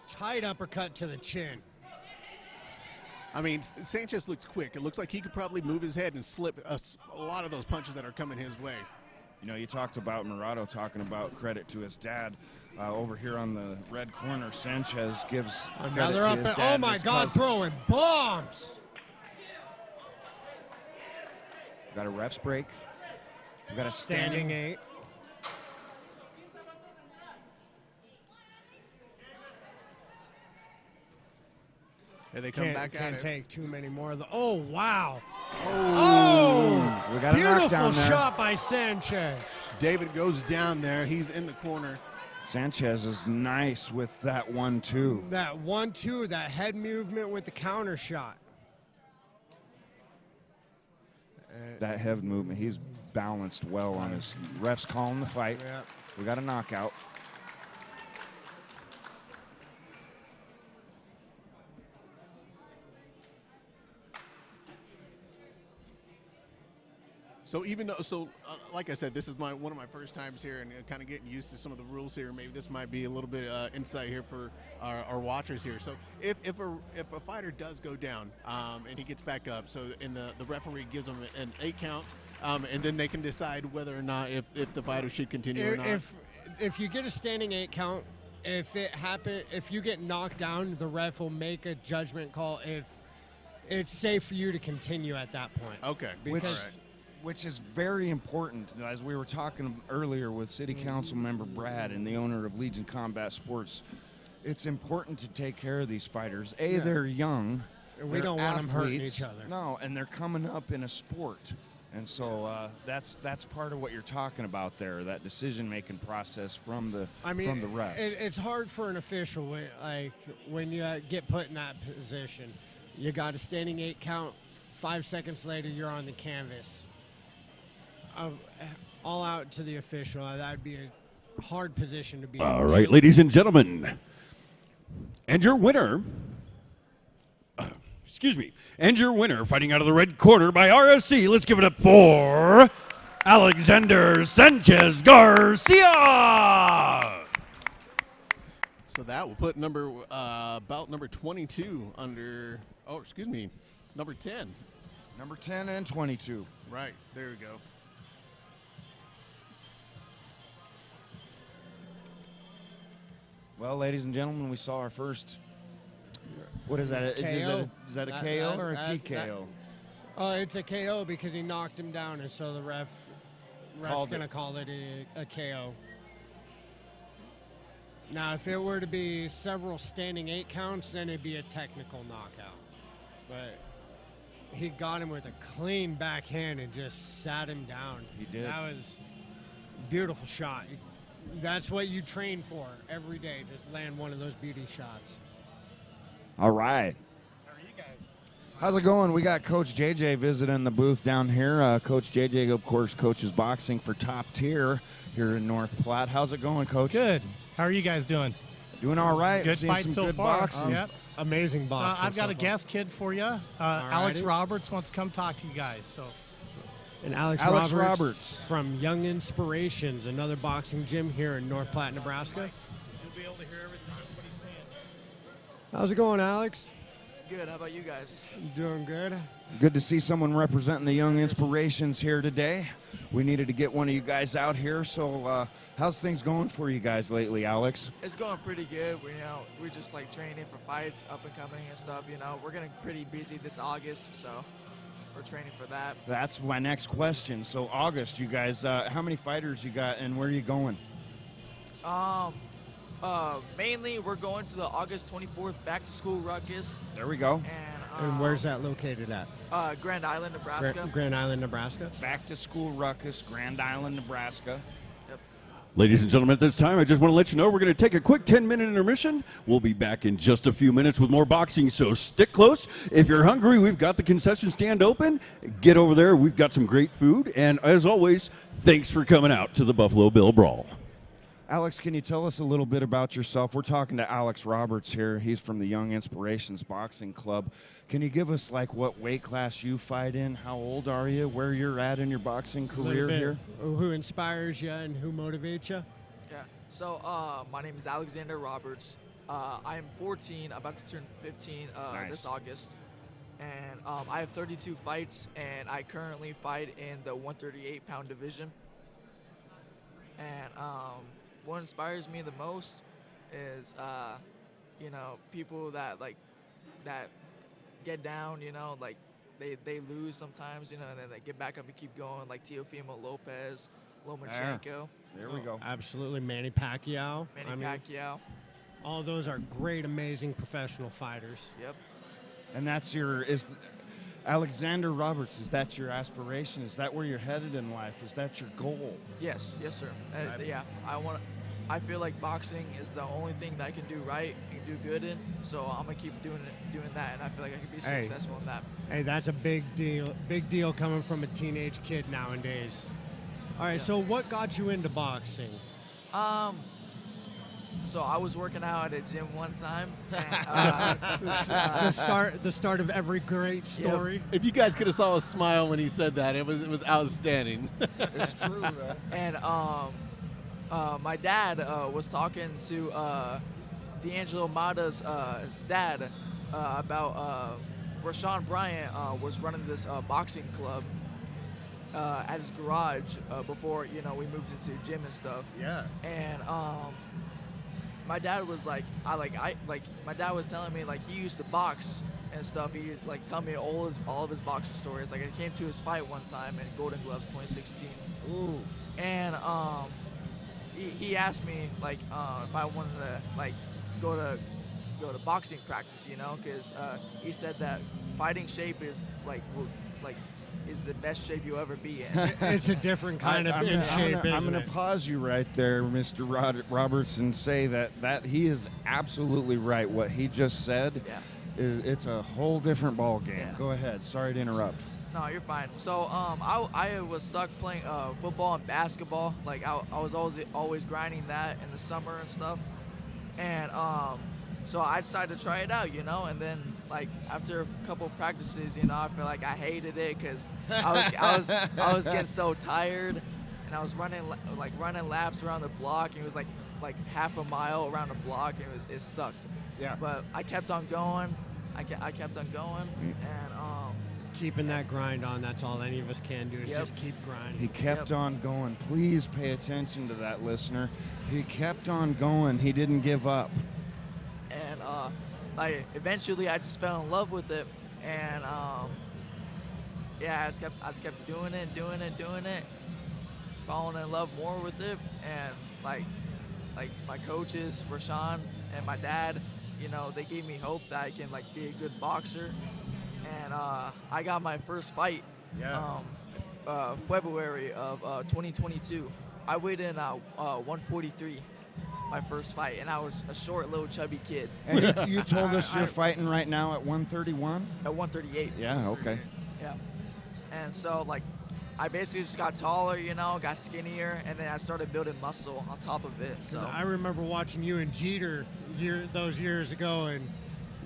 Tight uppercut to the chin. I mean, Sanchez looks quick. It looks like he could probably move his head and slip a lot of those punches that are coming his way. You know, you talked about Morato talking about credit to his dad. Over here on the red corner, Sanchez gives Another credit to up his and dad oh my his God, cousins. throwing bombs. Got a ref's break. We got a Standing 8. Here they come back at Can't it. take too many more of the. Oh, wow. We got a Beautiful knockdown there. shot by Sanchez. David goes down there. He's in the corner. Sanchez is nice with that 1-2. That 1-2, that head movement with the counter shot. That head movement, he's balanced well on his. Ref's calling the fight. Yeah. We got a knockout. So even though, like I said, this is one of my first times here, and kind of getting used to some of the rules here. Maybe this might be a little bit insight here for our watchers here. So if a fighter does go down and he gets back up, so the referee gives him an 8 count, and then they can decide whether or not if the fighter should continue or not. If you get a standing 8 count, if you get knocked down, the ref will make a judgment call if it's safe for you to continue at that point. Okay. Because which is very important. As we were talking earlier with City Council member Brad and the owner of Legion Combat Sports, it's important to take care of these fighters. Yeah. They're young. And we they're don't want them hurting athletes. each other. No, and they're coming up in a sport. And so that's part of what you're talking about there, that decision-making process from the refs. It's hard for an official when you get put in that position. You got a standing 8 count. 5 seconds later, you're on the canvas. All out to the official. That'd be a hard position to be in. All right, ladies and gentlemen. And your winner, fighting out of the red corner by RSC. Let's give it up for Alexander Sanchez Garcia. So that will put bout number 22 under. Oh, excuse me, number 10. Number 10 and 22. Right there we go. Well, ladies and gentlemen, we saw our first. What is that? KO. Is that a KO or a TKO? It's a KO because he knocked him down, and so the ref's going to call it a KO. Now, if it were to be several standing 8 counts, then it'd be a technical knockout. But he got him with a clean backhand and just sat him down. He did. That was a beautiful shot. That's what you train for every day, to land one of those beauty shots. All right. How are you guys? How's it going? We got Coach JJ visiting the booth down here. Coach JJ, of course, coaches boxing for Top Tier here in North Platte. How's it going, Coach? Good. How are you guys doing? Doing all right. Good Seeing fight some so good far. boxing. Yep. Amazing So boxing. I've got so a far. guest kid for you. Alex Roberts wants to come talk to you guys. So And Alex Roberts from Young Inspirations, another boxing gym here in North Platte, Nebraska. you'll be able to hear everything what he's saying. How's it going, Alex? Good. How about you guys? Doing good. Good to see someone representing the Young Inspirations here today. We needed to get one of you guys out here. So how's things going for you guys lately, Alex? It's going pretty good. We're just like training for fights, up and coming and stuff. We're getting pretty busy this August, so we're training for that. That's my next question. So August, you guys, how many fighters you got and where are you going? Mainly we're going to the August 24th back to school ruckus. There we go. And where's that located at? Grand Island, Nebraska. Grand Island, Nebraska. Back to school ruckus, Grand Island, Nebraska. Yep. Ladies and gentlemen, at this time, I just want to let you know we're going to take a quick 10-minute intermission. We'll be back in just a few minutes with more boxing, so stick close. If you're hungry, we've got the concession stand open. Get over there. We've got some great food. And as always, thanks for coming out to the Buffalo Bill Brawl. Alex, can you tell us a little bit about yourself? We're talking to Alex Roberts here. He's from the Young Inspirations Boxing Club. Can you give us, like, what weight class you fight in? How old are you? Where you're at in your boxing career here? Who inspires you and who motivates you? Yeah. So my name is Alexander Roberts. I am 14, about to turn 15 Nice. this August. And I have 32 fights, and I currently fight in the 138-pound division. And what inspires me the most is, people that get down, they lose sometimes, and then they get back up and keep going, like Teofimo Lopez, Lomachenko, There we go. Absolutely, Manny Pacquiao. Manny Pacquiao. All those are great, amazing professional fighters. Yep. And that's Alexander Roberts, is that your aspiration? Is that where you're headed in life? Is that your goal? Yes, sir. Yeah, I feel like boxing is the only thing that I can do right and do good in. So I'm gonna keep doing that, and I feel like I can be successful in that. Hey, that's a big deal coming from a teenage kid nowadays. All right, so what got you into boxing? So I was working out at a gym one time. The start of every great story. If you guys could have saw a smile when he said that, it was outstanding. It's true, though. And my dad was talking to D'Angelo Mata's dad about where Sean Bryant was running this boxing club at his garage before we moved into the gym and stuff. Yeah. And my dad was like, my dad was telling me like he used to box and stuff. He like tell me all of his boxing stories. Like I came to his fight one time in Golden Gloves 2016. Ooh. And he asked me like if I wanted to like go to boxing practice, you know, because he said that fighting shape is is the best shape you'll ever be in. It's a different kind of in shape. I'm going to pause you right there, Mr. Roberts, and say that he is absolutely right. What he just said, it's a whole different ball game. Yeah. Go ahead. Sorry to interrupt. No, you're fine. So I was stuck playing football and basketball. Like I was always grinding that in the summer and stuff. And so I decided to try it out, you know. And then like after a couple practices, you know, I feel like I hated it because I was getting so tired, and I was running laps around the block. And it was like half a mile around the block, and it sucked. Yeah. But I kept on going. I kept on going, and keeping that grind on, that's all any of us can do is Yep. just keep grinding. He kept on going. Please pay attention to that, listener. He kept on going. He didn't give up. And like eventually I just fell in love with it, and I just kept doing it, falling in love more with it. And like my coaches, Rashawn and my dad, you know, they gave me hope that I can like be a good boxer. And I got my first fight February of 2022. I weighed in 143, my first fight, and I was a short, little, chubby kid. And you told us you're fighting right now at 131? At 138. Yeah, okay. Yeah. And so, like, I basically just got taller, you know, got skinnier, and then I started building muscle on top of it. So I remember watching you and Jeter those years ago, and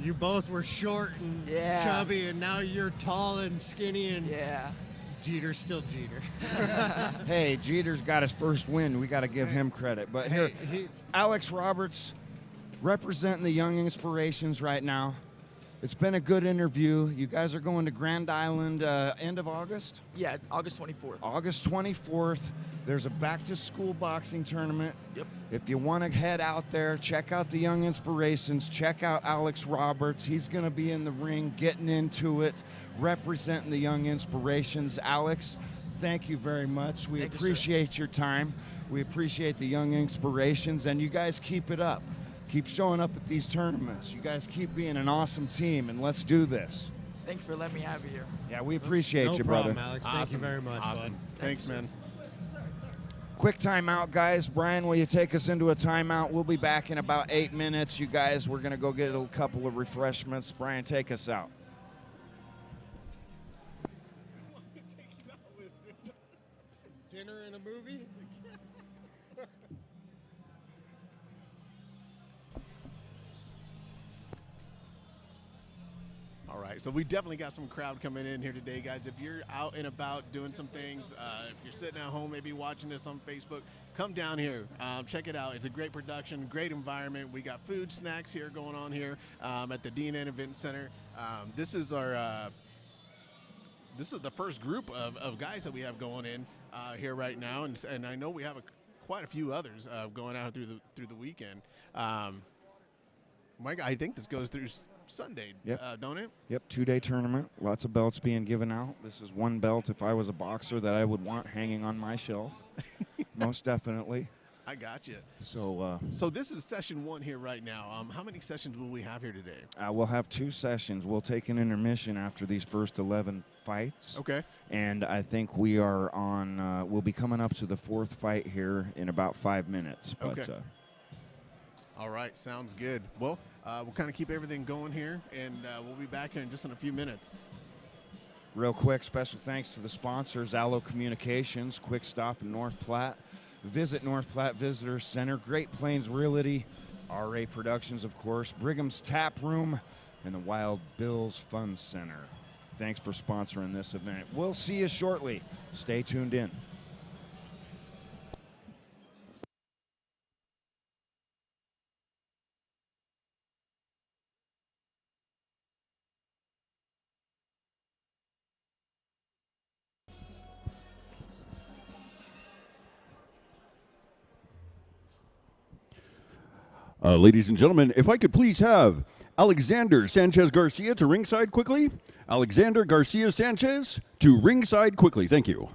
you both were short and chubby, and now you're tall and skinny, and Jeter's still Jeter. Hey, Jeter's got his first win. We got to give him credit. But here, Alex Roberts representing the Young Inspirations right now. It's been a good interview. You guys are going to Grand Island end of August? Yeah, August 24th. August 24th. There's a back-to-school boxing tournament. Yep. If you want to head out there, check out the Young Inspirations. Check out Alex Roberts. He's going to be in the ring, getting into it, representing the Young Inspirations. Alex, thank you very much. We appreciate your time. We appreciate the Young Inspirations, and you guys keep it up. Keep showing up at these tournaments. You guys keep being an awesome team, and let's do this. Thank you for letting me have you here. Yeah, we appreciate you, brother. No problem, Alex. Thank you very much, bud. Thanks, man. Quick timeout, guys. Brian, will you take us into a timeout? We'll be back in about 8 minutes. You guys, we're going to go get a couple of refreshments. Brian, take us out. Dinner and a movie? All right, so we definitely got some crowd coming in here today, guys. If you're out and about doing some things, if you're sitting at home, maybe watching this on Facebook, come down here. Check it out. It's a great production, great environment. We got food, snacks here going on here at the D&N Event Center. This is the first group of guys that we have going in here right now, and I know we have quite a few others going out through the weekend. Mike, I think this goes through Sunday, don't it? Yep, 2-day tournament. Lots of belts being given out. This is one belt, if I was a boxer, that I would want hanging on my shelf. Most definitely. I got you. So this is session 1 here right now. How many sessions will we have here today? We'll have 2 sessions. We'll take an intermission after these first 11 fights. Okay. And I think we are on, we'll be coming up to the 4th fight here in about 5 minutes. But, okay. All right, sounds good. Well, we'll kind of keep everything going here, and we'll be back here in just a few minutes. Real quick, special thanks to the sponsors, Allo Communications, Quick Stop in North Platte. Visit North Platte Visitor Center, Great Plains Realty, RA Productions, of course, Brigham's Tap Room, and the Wild Bills Fun Center. Thanks for sponsoring this event. We'll see you shortly. Stay tuned in. Ladies and gentlemen, if I could please have Alexander Sanchez Garcia to ringside quickly. Alexander Garcia Sanchez to ringside quickly. Thank you.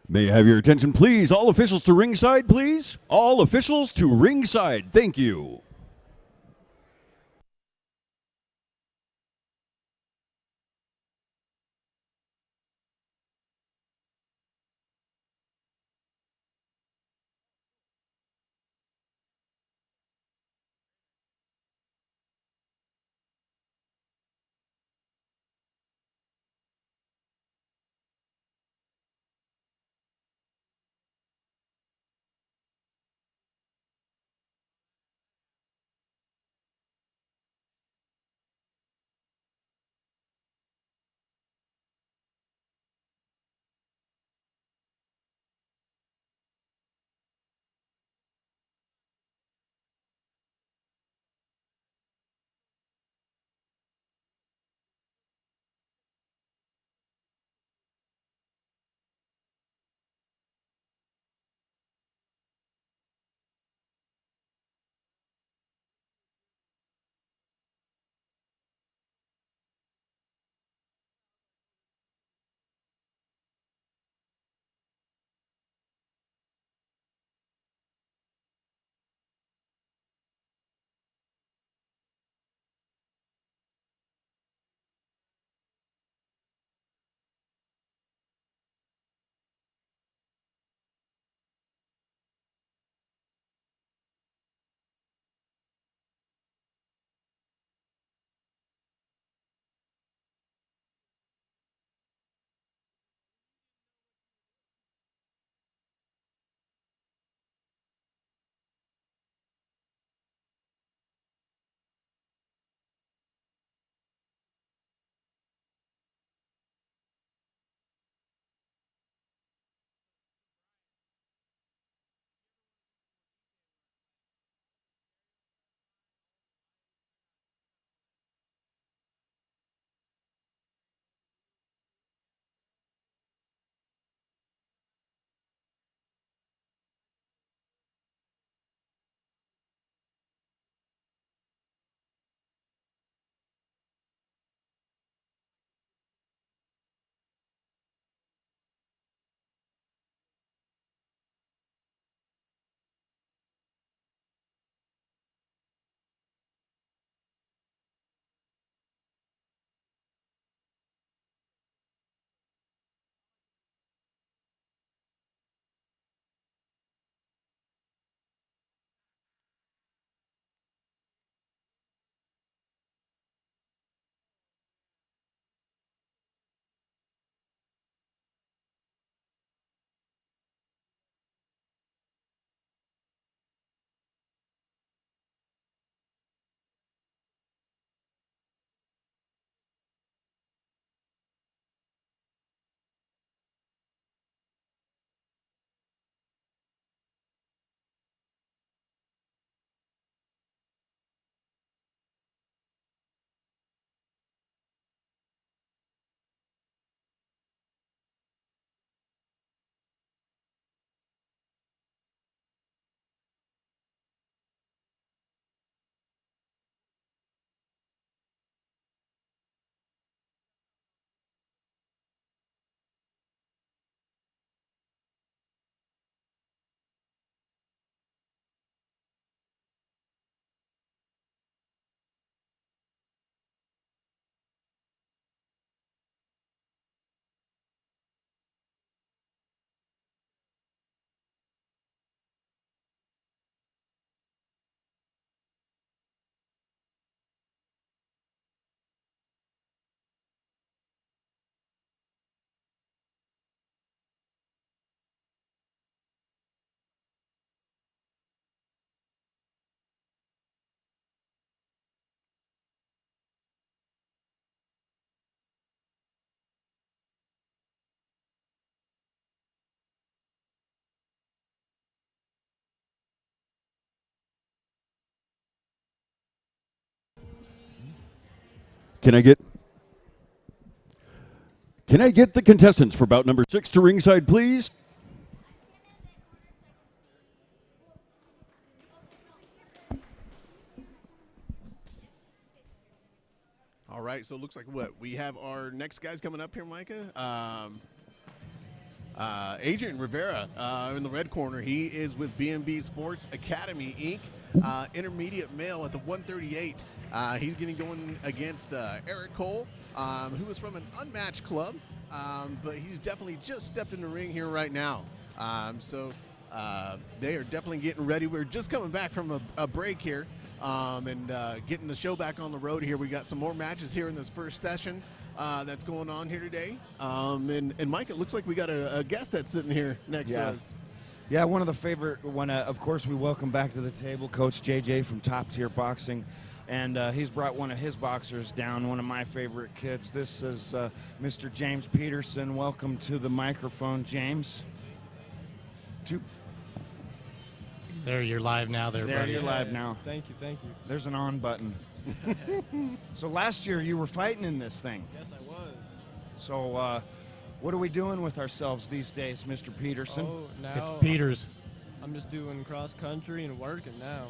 May I have your attention, please? All officials to ringside, please. All officials to ringside. Thank you. Can I get the contestants for bout number 6 to ringside, please? All right, so it looks like what we have our next guys coming up here, Micah. Adrian Rivera in the red corner. He is with B&B Sports Academy, Inc. Intermediate male at the 138. He's going against Eric Cole, who is from an unmatched club, but he's definitely just stepped in the ring here right now. So they are definitely getting ready. We're just coming back from a break here and getting the show back on the road here. We got some more matches here in this first session that's going on here today. And Mike, it looks like we got a guest that's sitting here next to us. Yeah, one of the favorite one. Of course, we welcome back to the table Coach JJ from Top Tier Boxing. And he's brought one of his boxers down, one of my favorite kids. This is Mr. James Peterson. Welcome to the microphone, James. There, you're live now. There, buddy. You're live now. Thank you, thank you. There's an on button. So last year you were fighting in this thing. Yes, I was. So what are we doing with ourselves these days, Mr. Peterson? Oh, now It's Peters. I'm just doing cross country and working now.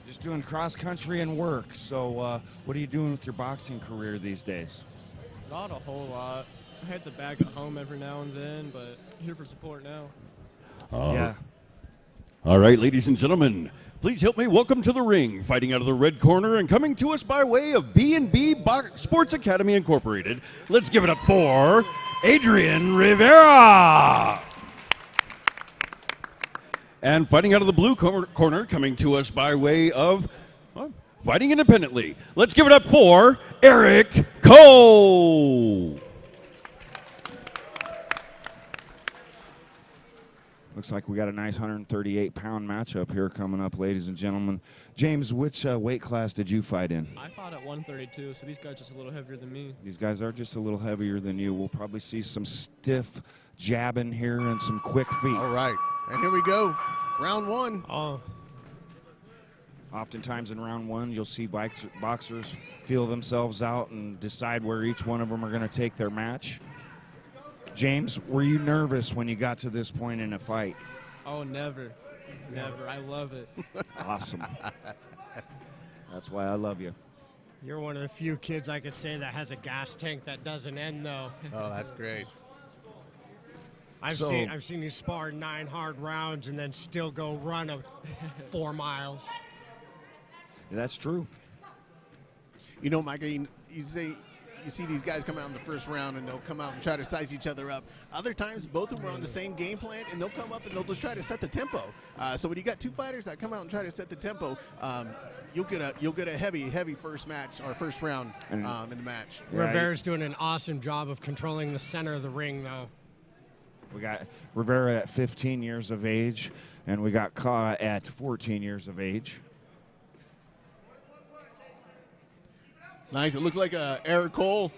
Just doing cross country and work. So what are you doing with your boxing career these days? Not a whole lot. I hit the back at home every now and then, but here for support now. Yeah. All right, ladies and gentlemen, please help me welcome to the ring, fighting out of the red corner and coming to us by way of B&B Sports Academy Incorporated. Let's give it up for Adrian Rivera. And fighting out of the blue corner, coming to us by way of fighting independently. Let's give it up for Eric Cole. Looks like we got a nice 138-pound matchup here coming up, ladies and gentlemen. James, which weight class did you fight in? I fought at 132, so these guys are just a little heavier than me. These guys are just a little heavier than you. We'll probably see some stiff jabbing here and some quick feet. All right. And here we go. Round one. Oftentimes in round one, you'll see boxers feel themselves out and decide where each one of them are going to take their match. James, were you nervous when you got to this point in a fight? Oh, never. Never. I love it. Awesome. That's why I love you. You're one of the few kids I could say that has a gas tank that doesn't end, though. Oh, that's great. I've seen you spar 9 hard rounds and then still go run 4 miles. Yeah, that's true. You know, Micah, you see these guys come out in the first round and they'll come out and try to size each other up. Other times, both of them are on the same game plan and they'll come up and they'll just try to set the tempo. So when you got two fighters that come out and try to set the tempo, you'll get a heavy first round in the match. Yeah, Rivera's doing an awesome job of controlling the center of the ring, though. We got Rivera at 15 years of age, and we got Ka at 14 years of age. Nice. It looks like Eric Cole,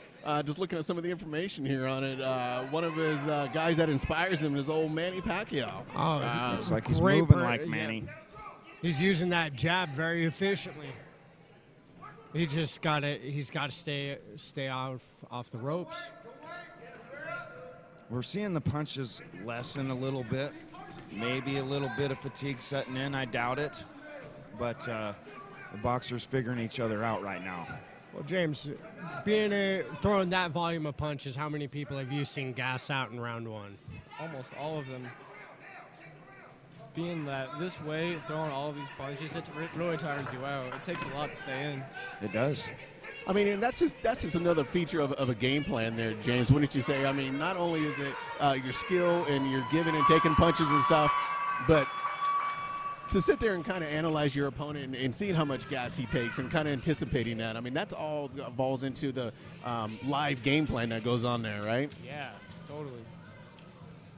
just looking at some of the information here on it, one of his guys that inspires him is old Manny Pacquiao. Oh, looks like he's moving like Manny. Yeah. He's using that jab very efficiently. He's got to stay off the ropes. We're seeing the punches lessen a little bit. Maybe a little bit of fatigue setting in. I doubt it. But the boxers figuring each other out right now. Well, James, throwing that volume of punches, how many people have you seen gas out in round one? Almost all of them. Being that this way, throwing all of these punches, it really tires you out. It takes a lot to stay in. It does. I mean, and that's just another feature of a game plan there, James. Wouldn't you say? I mean, not only is it your skill and you're giving and taking punches and stuff, but to sit there and kind of analyze your opponent and seeing how much gas he takes and kind of anticipating that. I mean, that's all falls into the live game plan that goes on there, right? Yeah, totally.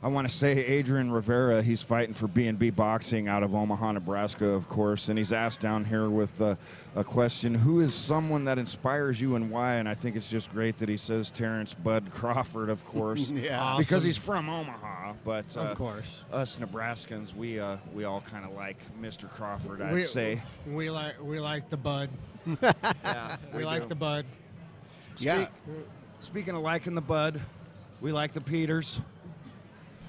I want to say Adrian Rivera, he's fighting for B&B Boxing out of Omaha, Nebraska, of course, and he's asked down here with a question, who is someone that inspires you and why? And I think it's just great that he says Terrence Bud Crawford, of course, yeah, awesome. Because he's from Omaha, but of course, us Nebraskans, we all kind of like Mr. Crawford, I'd say. We like the Bud. Yeah, we like the Bud. Yeah. Speaking of liking the Bud, we like the Peters.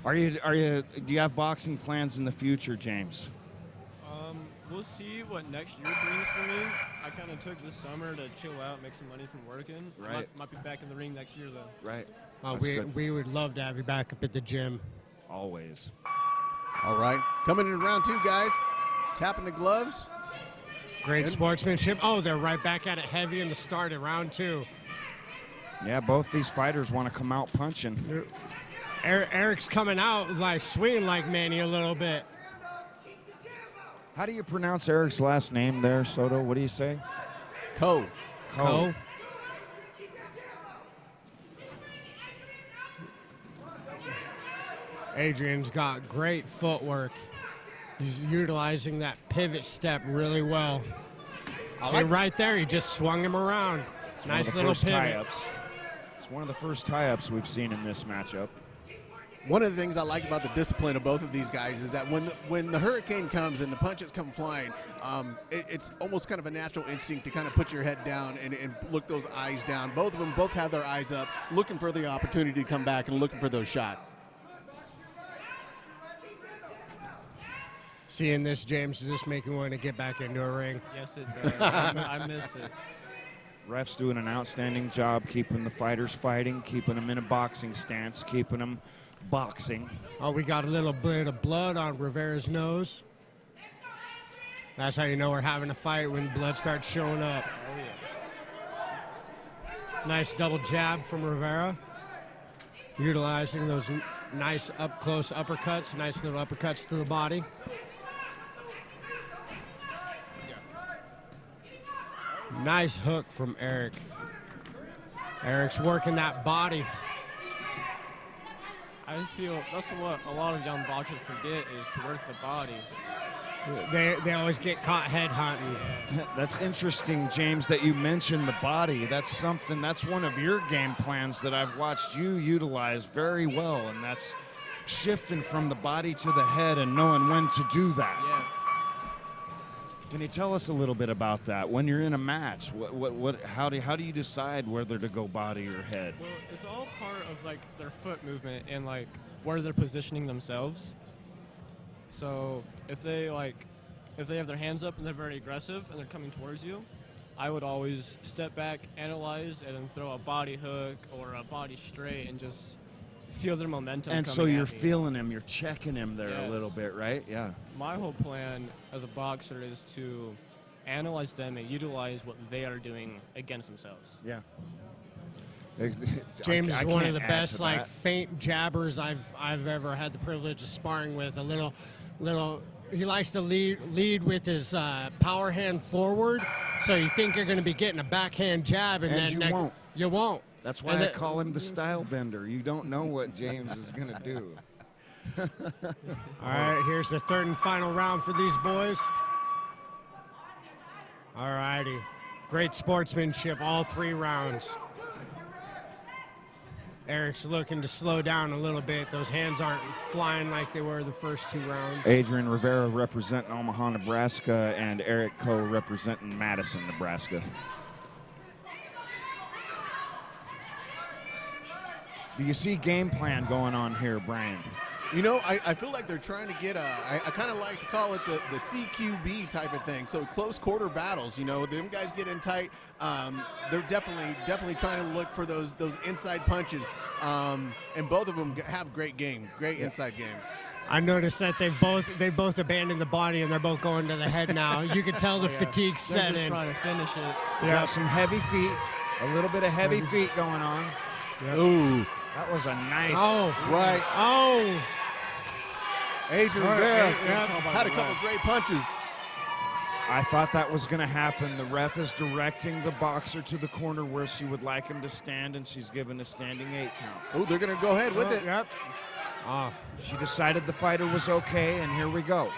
Do you have boxing plans in the future, James? We'll see what next year brings for me. I kind of took this summer to chill out, make some money from working. Right. Might be back in the ring next year, though. Right. We would love to have you back up at the gym. Always. All right. Coming in round 2, guys. Tapping the gloves. Great sportsmanship. Oh, they're right back at it heavy in the start of round 2. Yeah, both these fighters want to come out punching. Eric's coming out like swinging like Manny a little bit. How do you pronounce Eric's last name there, Soto? What do you say? Ko. Adrian's got great footwork. He's utilizing that pivot step really well. Right there, he just swung him around. Nice little pivot. Tie-ups. It's one of the first tie-ups we've seen in this matchup. One of the things I like about the discipline of both of these guys is that when the hurricane comes and the punches come flying, it's almost kind of a natural instinct to kind of put your head down and look those eyes down. Both of them have their eyes up, looking for the opportunity to come back and looking for those shots. Seeing this, James, does this make you want to get back into a ring? Yes, it does. I miss it. Ref's doing an outstanding job keeping the fighters fighting, keeping them in a boxing stance, keeping them boxing. Oh, we got a little bit of blood on Rivera's nose. That's how you know we're having a fight, when blood starts showing up. Oh, yeah. Nice double jab from Rivera. Utilizing those nice up-close uppercuts, nice little uppercuts to the body. Nice hook from Eric. Eric's working that body. I feel that's what a lot of young boxers forget is to work the body. They always get caught head hunting. That's interesting, James, that you mentioned the body. That's one of your game plans that I've watched you utilize very well, and that's shifting from the body to the head and knowing when to do that. Yes. Can you tell us a little bit about that? When you're in a match, how do you decide whether to go body or head? Well, it's all part of like their foot movement and like where they're positioning themselves. So if they have their hands up and they're very aggressive and they're coming towards you, I would always step back, analyze, and then throw a body hook or a body straight and just feel their momentum. And so you're feeling him, you're checking him there a little bit, right? Yeah. My whole plan as a boxer is to analyze them and utilize what they are doing against themselves. Yeah. James is one of the best feint jabbers I've ever had the privilege of sparring with. He likes to lead with his power hand forward, so you think you're going to be getting a backhand jab, and then you won't. That's why I call him the style bender. You don't know what James is going to do. All right, here's the third and final round for these boys. All righty. Great sportsmanship all 3 rounds. Eric's looking to slow down a little bit. Those hands aren't flying like they were the first 2 rounds. Adrian Rivera representing Omaha, Nebraska, and Eric Coe representing Madison, Nebraska. Do you see game plan going on here, Brian? You know, I feel like they're trying to get I kind of like to call it the CQB type of thing. So close quarter battles, you know, them guys get in tight. They're definitely trying to look for those inside punches. And both of them have great inside game. I noticed that they both abandoned the body and they're both going to the head now. You can tell the fatigue set in. They're just trying to finish it. Yeah, got some heavy feet, a little bit of heavy feet going on. Yep. Ooh, that was a nice. Oh, right. Oh. Adrian Rivera had a couple great punches. I thought that was going to happen. The ref is directing the boxer to the corner where she would like him to stand, and she's given a standing 8 count. Oh, they're going to go ahead with it. Yep. She decided the fighter was okay, and here we go.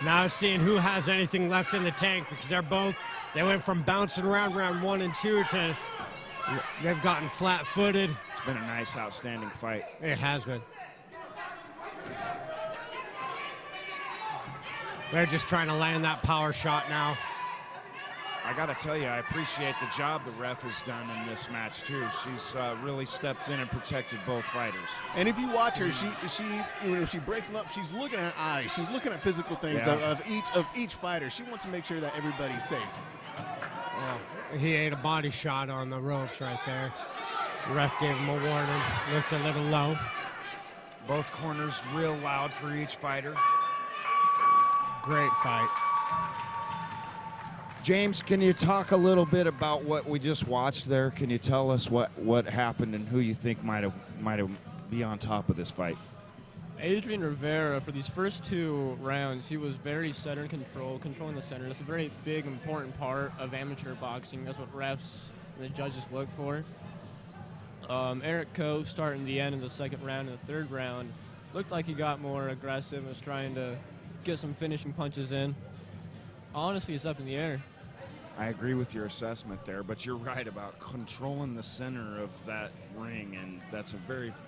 Now seeing who has anything left in the tank, because they went from bouncing around round 1 and 2 to they've gotten flat-footed. It's been a nice, outstanding fight. It has been. They're just trying to land that power shot now. I got to tell you, I appreciate the job the ref has done in this match, too. She's really stepped in and protected both fighters. And if you watch her, she breaks them up, she's looking at eyes. She's looking at physical things of each fighter. She wants to make sure that everybody's safe. Well, he ate a body shot on the ropes right there. Ref gave him a warning. Looked a little low. Both corners real loud for each fighter. Great fight. James, can you talk a little bit about what we just watched there? Can you tell us what happened and who you think might have be on top of this fight? Adrian Rivera, for these first 2 rounds, he was very center controlling the center. That's a very big, important part of amateur boxing. That's what refs and the judges look for. Eric Coe, starting the end of the 2nd round and the 3rd round, looked like he got more aggressive and was trying to get some finishing punches in. Honestly, it's up in the air. I agree with your assessment there, but you're right about controlling the center of that ring, and that's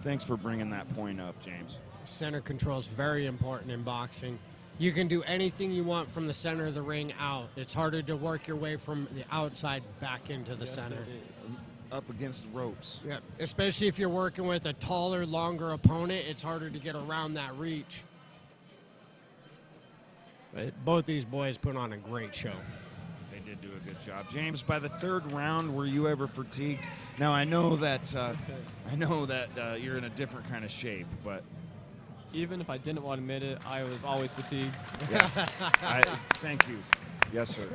thanks for bringing that point up, James. Center control is very important in boxing. You can do anything you want from the center of the ring out. It's harder to work your way from the outside back into the center. Up against the ropes. Yeah, especially if you're working with a taller, longer opponent, it's harder to get around that reach. But both these boys put on a great show. They did do a good job. James, by the 3rd round, were you ever fatigued? Now, I know that you're in a different kind of shape, but Even if I didn't want to admit it, I was always fatigued. Yeah. Thank you. Yes, sir.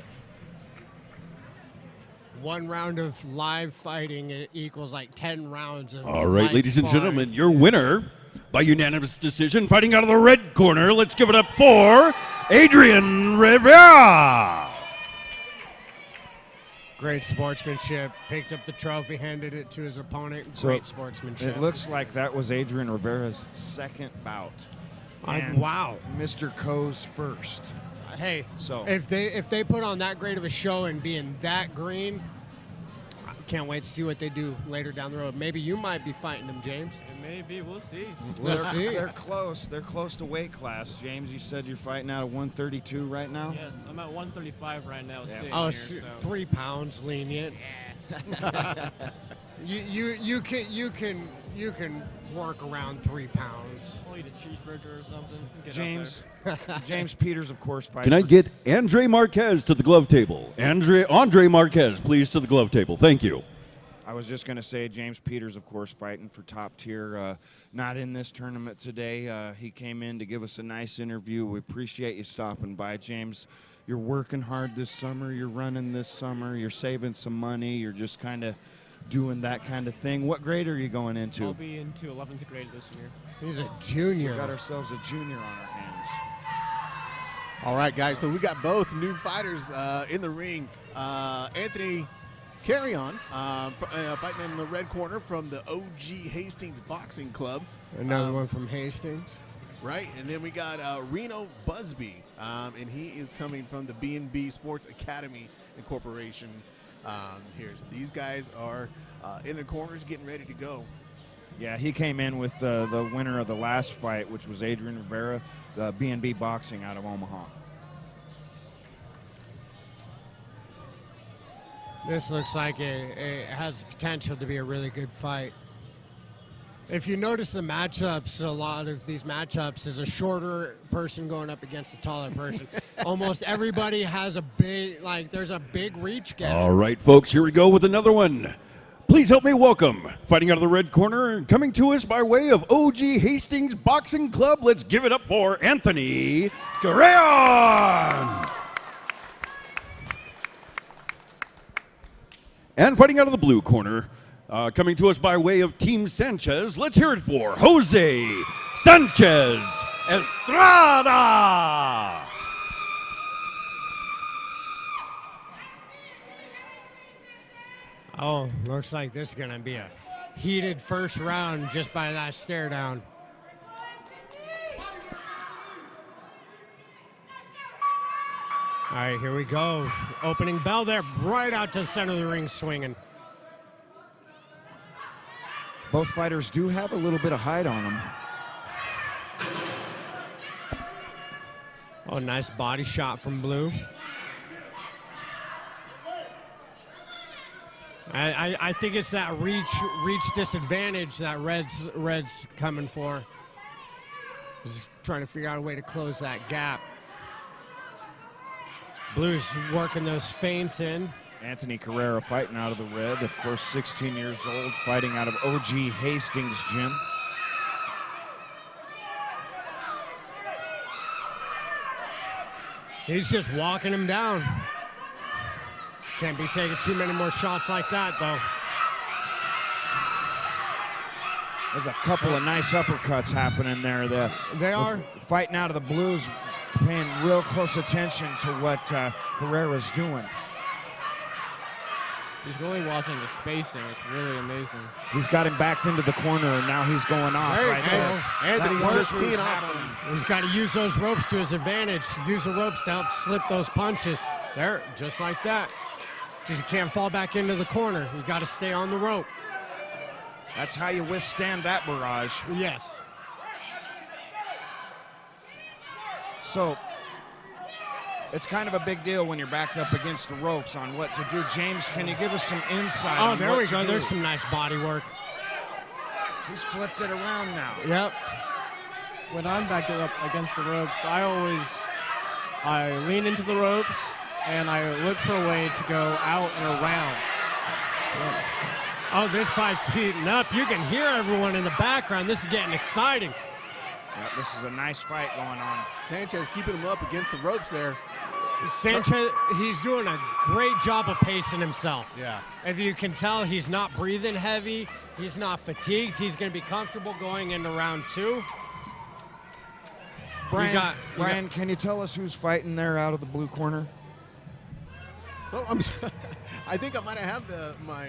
1 round of live fighting equals like 10 rounds of All right, live ladies and sparring. gentlemen, your winner by unanimous decision, fighting out of the red corner. Let's give it up for Adrian Rivera. Great sportsmanship. Picked up the trophy, handed it to his opponent. Great sportsmanship. It looks like that was Adrian Rivera's 2nd bout. And wow. Mr. Coe's 1st. Hey, so if they put on that great of a show and being that green, I can't wait to see what they do later down the road. Maybe you might be fighting them, James. It may be. We'll see. We'll see. They're close. They're close to weight class. James, you said you're fighting out of 132 right now? Yes, I'm at 135 right now. Yeah. Sitting Oh, here, 3 pounds lenient. Yeah. you can work around 3 pounds. I'll eat a cheeseburger or something. Get James James Peters, of course, fights. Can I get Andre Marquez to the glove table? Andre Marquez, please, to the glove table. Thank you. I was just going to say James Peters, of course, fighting for top tier. Not in this tournament today. He came in to give us a nice interview. We appreciate you stopping by, James. You're working hard this summer. You're running this summer. You're saving some money. You're just kind of doing that kind of thing. What grade are you going into? I'll be into 11th grade this year. He's a junior. We got ourselves a junior on our hands. All right, guys. So we got both new fighters in the ring. Anthony Kario, fighting in the red corner from the OG Hastings Boxing Club. Another one from Hastings. Right, and then we got Reno Busby, and he is coming from the B&B Sports Academy Incorporation. Here, so these guys are in the corners getting ready to go. Yeah, he came in with the winner of the last fight, which was Adrian Rivera, the B&B Boxing out of Omaha. This looks like it has potential to be a really good fight. If you notice the matchups, a lot of these matchups is a shorter person going up against a taller person. Almost everybody has a big, there's a big reach gap. All right, folks, here we go with another one. Please help me welcome, fighting out of the red corner and coming to us by way of OG Hastings Boxing Club. Let's give it up for Anthony Guerrera. And fighting out of the blue corner, coming to us by way of Team Sanchez, let's hear it for Jose Sanchez Estrada. Oh, looks like this is going to be a heated first round just by that stare down. All right, here we go. Opening bell there, right out to the center of the ring swinging. Both fighters do have a little bit of height on them. Oh, nice body shot from Blue. I think it's that reach disadvantage that Red's coming for. He's trying to figure out a way to close that gap. Blue's working those feints in. Anthony Carrera fighting out of the red. Of course, 16 years old, fighting out of OG Hastings Gym. He's just walking him down. Can't be taking too many more shots like that, though. There's a couple of nice uppercuts happening there. They are fighting out of the blues, paying real close attention to what Guerrera's doing. He's really watching the spacing. It's really amazing. He's got him backed into the corner, and now he's going off right there. Anthony just teeing off. He's got to use those ropes to his advantage. Use the ropes to help slip those punches. There, just like that. Just you can't fall back into the corner. You got to stay on the rope. That's how you withstand that barrage. Yes. So it's kind of a big deal when you're backed up against the ropes on what to do. James, can you give us some insight on there what we to go. do? There's some nice body work. He's flipped it around now. Yep. When I'm backed up against the ropes, I lean into the ropes and I look for a way to go out and around. Oh, this fight's heating up. You can hear everyone in the background. This is getting exciting. Yeah, this is a nice fight going on. Sanchez keeping him up against the ropes there. Sanchez, he's doing a great job of pacing himself. Yeah. If you can tell, he's not breathing heavy. He's not fatigued. He's going to be comfortable going into round 2. Brian, can you tell us who's fighting there out of the blue corner? So I think I might have my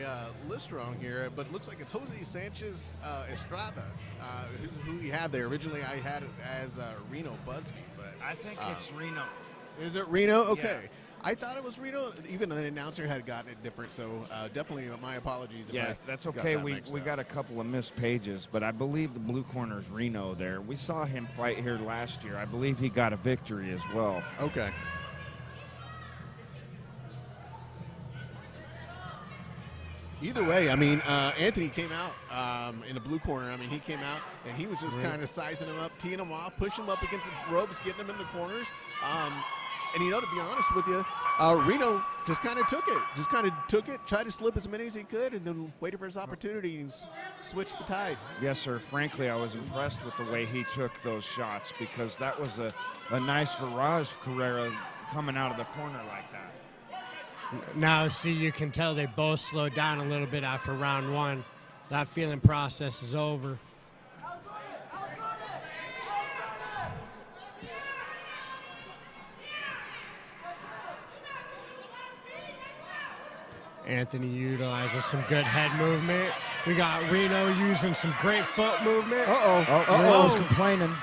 list wrong here, but it looks like it's Jose Sanchez Estrada, who we have there. Originally, I had it as Reno Busby, but I think it's Reno. Is it Reno? Okay. Yeah. I thought it was Reno. Even the announcer had gotten it different, so definitely my apologies. Yeah, that's okay. We got a couple of missed pages, but I believe the blue corner is Reno there. We saw him fight here last year. I believe he got a victory as well. Okay. Either way, I mean, Anthony came out in the blue corner. I mean, he came out, and he was just kind of sizing him up, teeing him off, pushing him up against the ropes, getting him in the corners. And, you know, to be honest with you, Reno just kind of took it, tried to slip as many as he could, and then waited for his opportunity and switched the tides. Yes, sir. Frankly, I was impressed with the way he took those shots because that was a nice barrage of Carrera coming out of the corner like that. Now, see, you can tell they both slowed down a little bit after round 1. That feeling process is over. Anthony utilizing some good head movement. We got Reno using some great foot movement. Reno's complaining.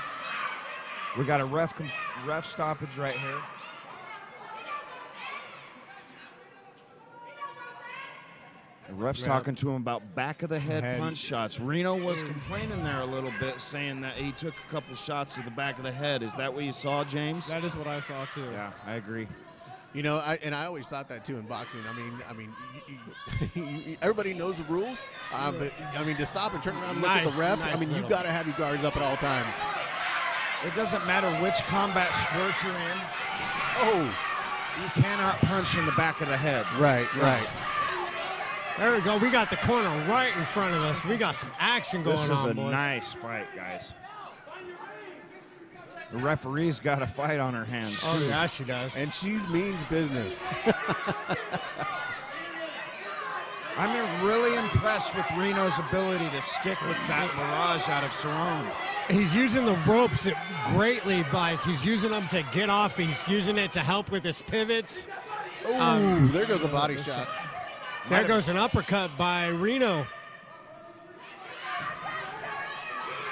We got a ref stoppage right here. The ref's talking to him about back of the head punch shots. Reno was complaining there a little bit, saying that he took a couple shots to the back of the head. Is that what you saw, James? That is what I saw too. Yeah, I agree. You know, I always thought that too in boxing. I mean, everybody knows the rules, but I mean, to stop and turn around and look at the ref, I mean, you've got to have your guards up at all times. It doesn't matter which combat sport you're in. Oh, you cannot punch in the back of the head. Right. There we go. We got the corner right in front of us. We got some action going on, This is a boys. nice fight, guys. The referee's got a fight on her hands. Oh, yeah, she does. And she means business. I'm really impressed with Reno's ability to stick with that barrage out of Cerrone. He's using the ropes greatly, Mike. He's using them to get off. He's using it to help with his pivots. Ooh, there goes a body shot. There goes an uppercut by Reno.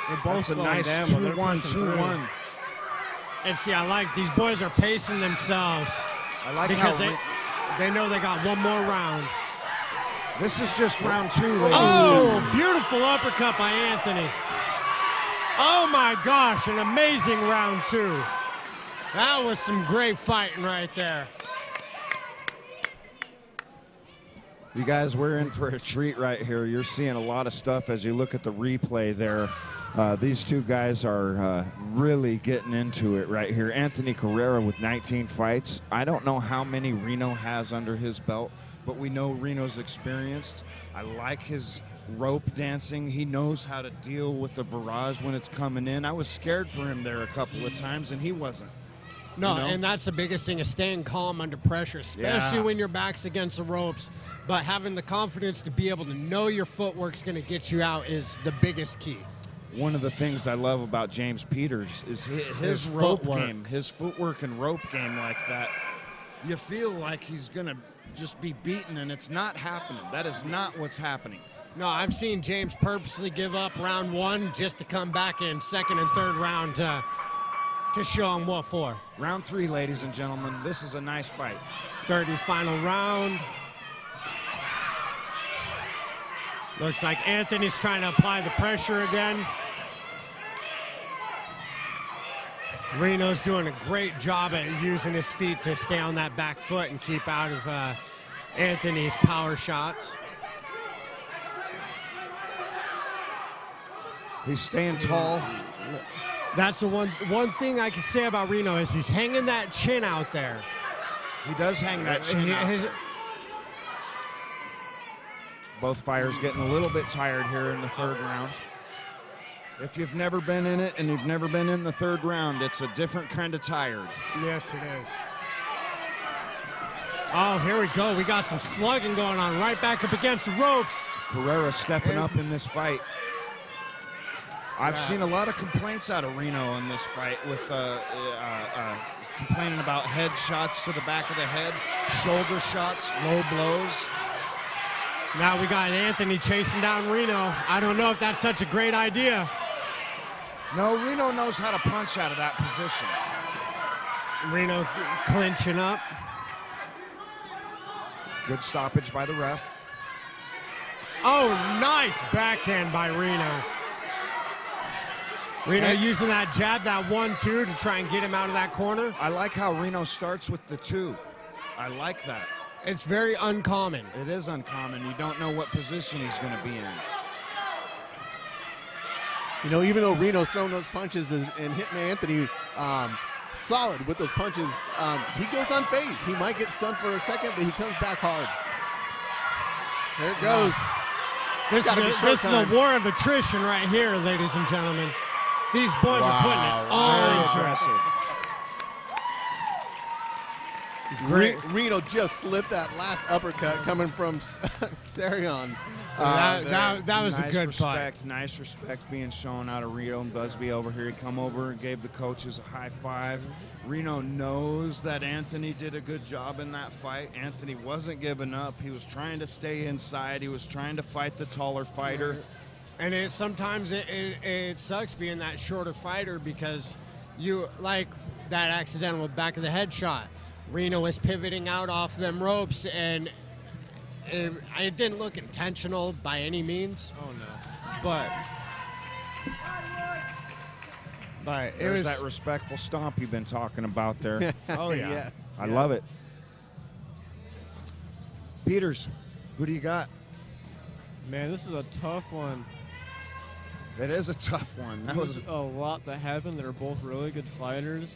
They're both That's a nice 2-1, 2-1. And see, I like these boys are pacing themselves. I like because how they know they got one more round. This is just round 2, ladies. Oh, beautiful uppercut by Anthony. Oh my gosh, an amazing round 2. That was some great fighting right there. You guys, we're in for a treat right here. You're seeing a lot of stuff as you look at the replay there. These two guys are really getting into it right here. Anthony Carrera with 19 fights. I don't know how many Reno has under his belt, but we know Reno's experienced. I like his rope dancing. He knows how to deal with the barrage when it's coming in. I was scared for him there a couple of times, and he wasn't. No, you know? and that's the biggest thing is staying calm under pressure, especially when your back's against the ropes. But having the confidence to be able to know your footwork's going to get you out is the biggest key. One of the things I love about James Peters is his rope game, his footwork and rope game like that. You feel like he's going to just be beaten, and it's not happening. That is not what's happening. No, I've seen James purposely give up round 1 just to come back in second and third round to show him what for. Round 3, ladies and gentlemen. This is a nice fight. Third and final round. Looks like Anthony's trying to apply the pressure again. Reno's doing a great job at using his feet to stay on that back foot and keep out of Anthony's power shots. He's staying tall. That's the one thing I can say about Reno is he's hanging that chin out there. He does hang that chin out. Both fighters getting a little bit tired here in the third round. If you've never been in it and you've never been in the third round, it's a different kind of tired. Yes, it is. Oh, here we go. We got some slugging going on right back up against the ropes. Carrera stepping up in this fight. I've seen a lot of complaints out of Reno in this fight with complaining about head shots to the back of the head, shoulder shots, low blows. Now we got Anthony chasing down Reno. I don't know if that's such a great idea. No, Reno knows how to punch out of that position. Reno clinching up. Good stoppage by the ref. Oh, nice backhand by Reno. Reno using that jab, that 1-2 to try and get him out of that corner. I like how Reno starts with the 2. I like that. It's very uncommon. It is uncommon. You don't know what position he's going to be in. You know, even though Reno's throwing those punches and hitting Anthony solid with those punches, he goes unfazed. He might get stunned for a second, but he comes back hard. There it goes. This is a war of attrition right here, ladies and gentlemen. These boys are putting it all into it. Reno just slipped that last uppercut coming from Sarion. That was a good respect, fight. Nice respect being shown out of Reno and Busby over here. He come over and gave the coaches a high five. Reno knows that Anthony did a good job in that fight. Anthony wasn't giving up. He was trying to stay inside. He was trying to fight the taller fighter. And sometimes it sucks being that shorter fighter because you like that accidental back of the head shot. Reno was pivoting out off them ropes, and it didn't look intentional by any means. Oh no! But it There's was that respectful stomp you've been talking about there. Oh yeah, Yes. I love it. Peters, who do you got? Man, this is a tough one. It is a tough one. That was a lot that happened. They're both really good fighters.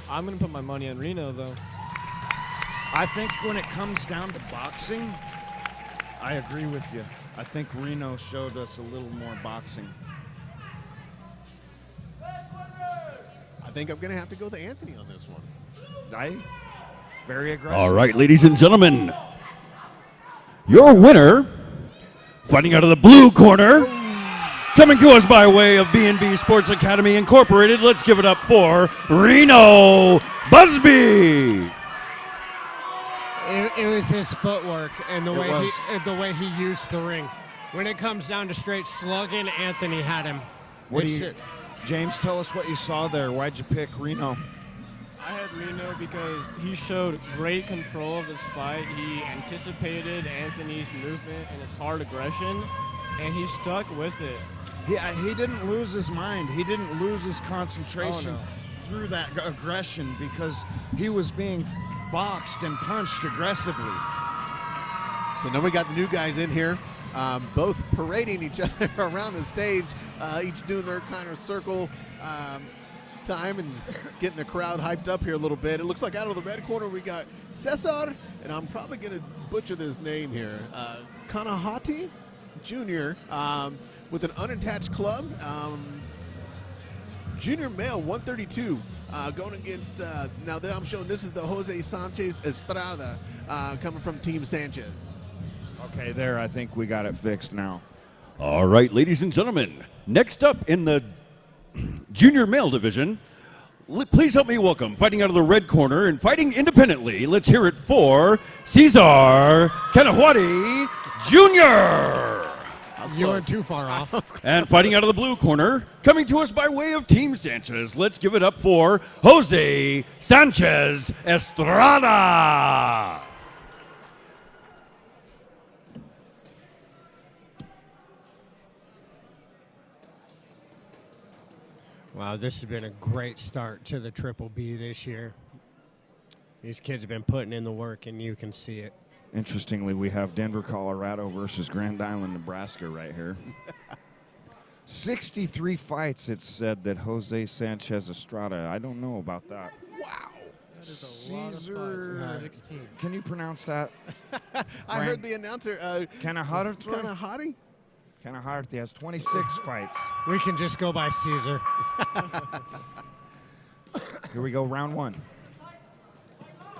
I'm going to put my money on Reno, though. I think when it comes down to boxing, I agree with you. I think Reno showed us a little more boxing. I think I'm going to have to go with Anthony on this one. Very aggressive. All right, ladies and gentlemen, your winner, fighting out of the blue corner, coming to us by way of B&B Sports Academy Incorporated, let's give it up for Reno Busby. it was his footwork and the way he used the ring. When it comes down to straight slugging, Anthony had him. James, tell us what you saw there. Why'd you pick Reno? I had Reno because he showed great control of his fight. He anticipated Anthony's movement and his hard aggression, and he stuck with it. Yeah, he didn't lose his mind. He didn't lose his concentration through that aggression because he was being boxed and punched aggressively. So now we got the new guys in here, both parading each other around the stage, each doing their kind of circle. time and getting the crowd hyped up here a little bit. It looks like out of the red corner we got Cesar, and I'm probably going to butcher this name here, Kanahati Jr. With an unattached club. Junior male, 132, going against, now that I'm showing this is the Jose Sanchez Estrada coming from Team Sanchez. Okay, there, I think we got it fixed now. All right, ladies and gentlemen, next up in the junior male division, please help me welcome, fighting out of the red corner and fighting independently, let's hear it for Cesar Canahuati Jr. You weren't too far off. And fighting out of the blue corner, coming to us by way of Team Sanchez, let's give it up for Jose Sanchez Estrada. Wow, this has been a great start to the Triple B this year. These kids have been putting in the work, and you can see it. Interestingly, we have Denver, Colorado versus Grand Island, Nebraska right here. 63 fights, it's said that Jose Sanchez Estrada. I don't know about that. Wow. That is a Caesar, lot of fights. 16. Can you pronounce that? I heard the announcer. Kanahati? Kanahati has 26 fights. We can just go by Caesar. Here we go, round one.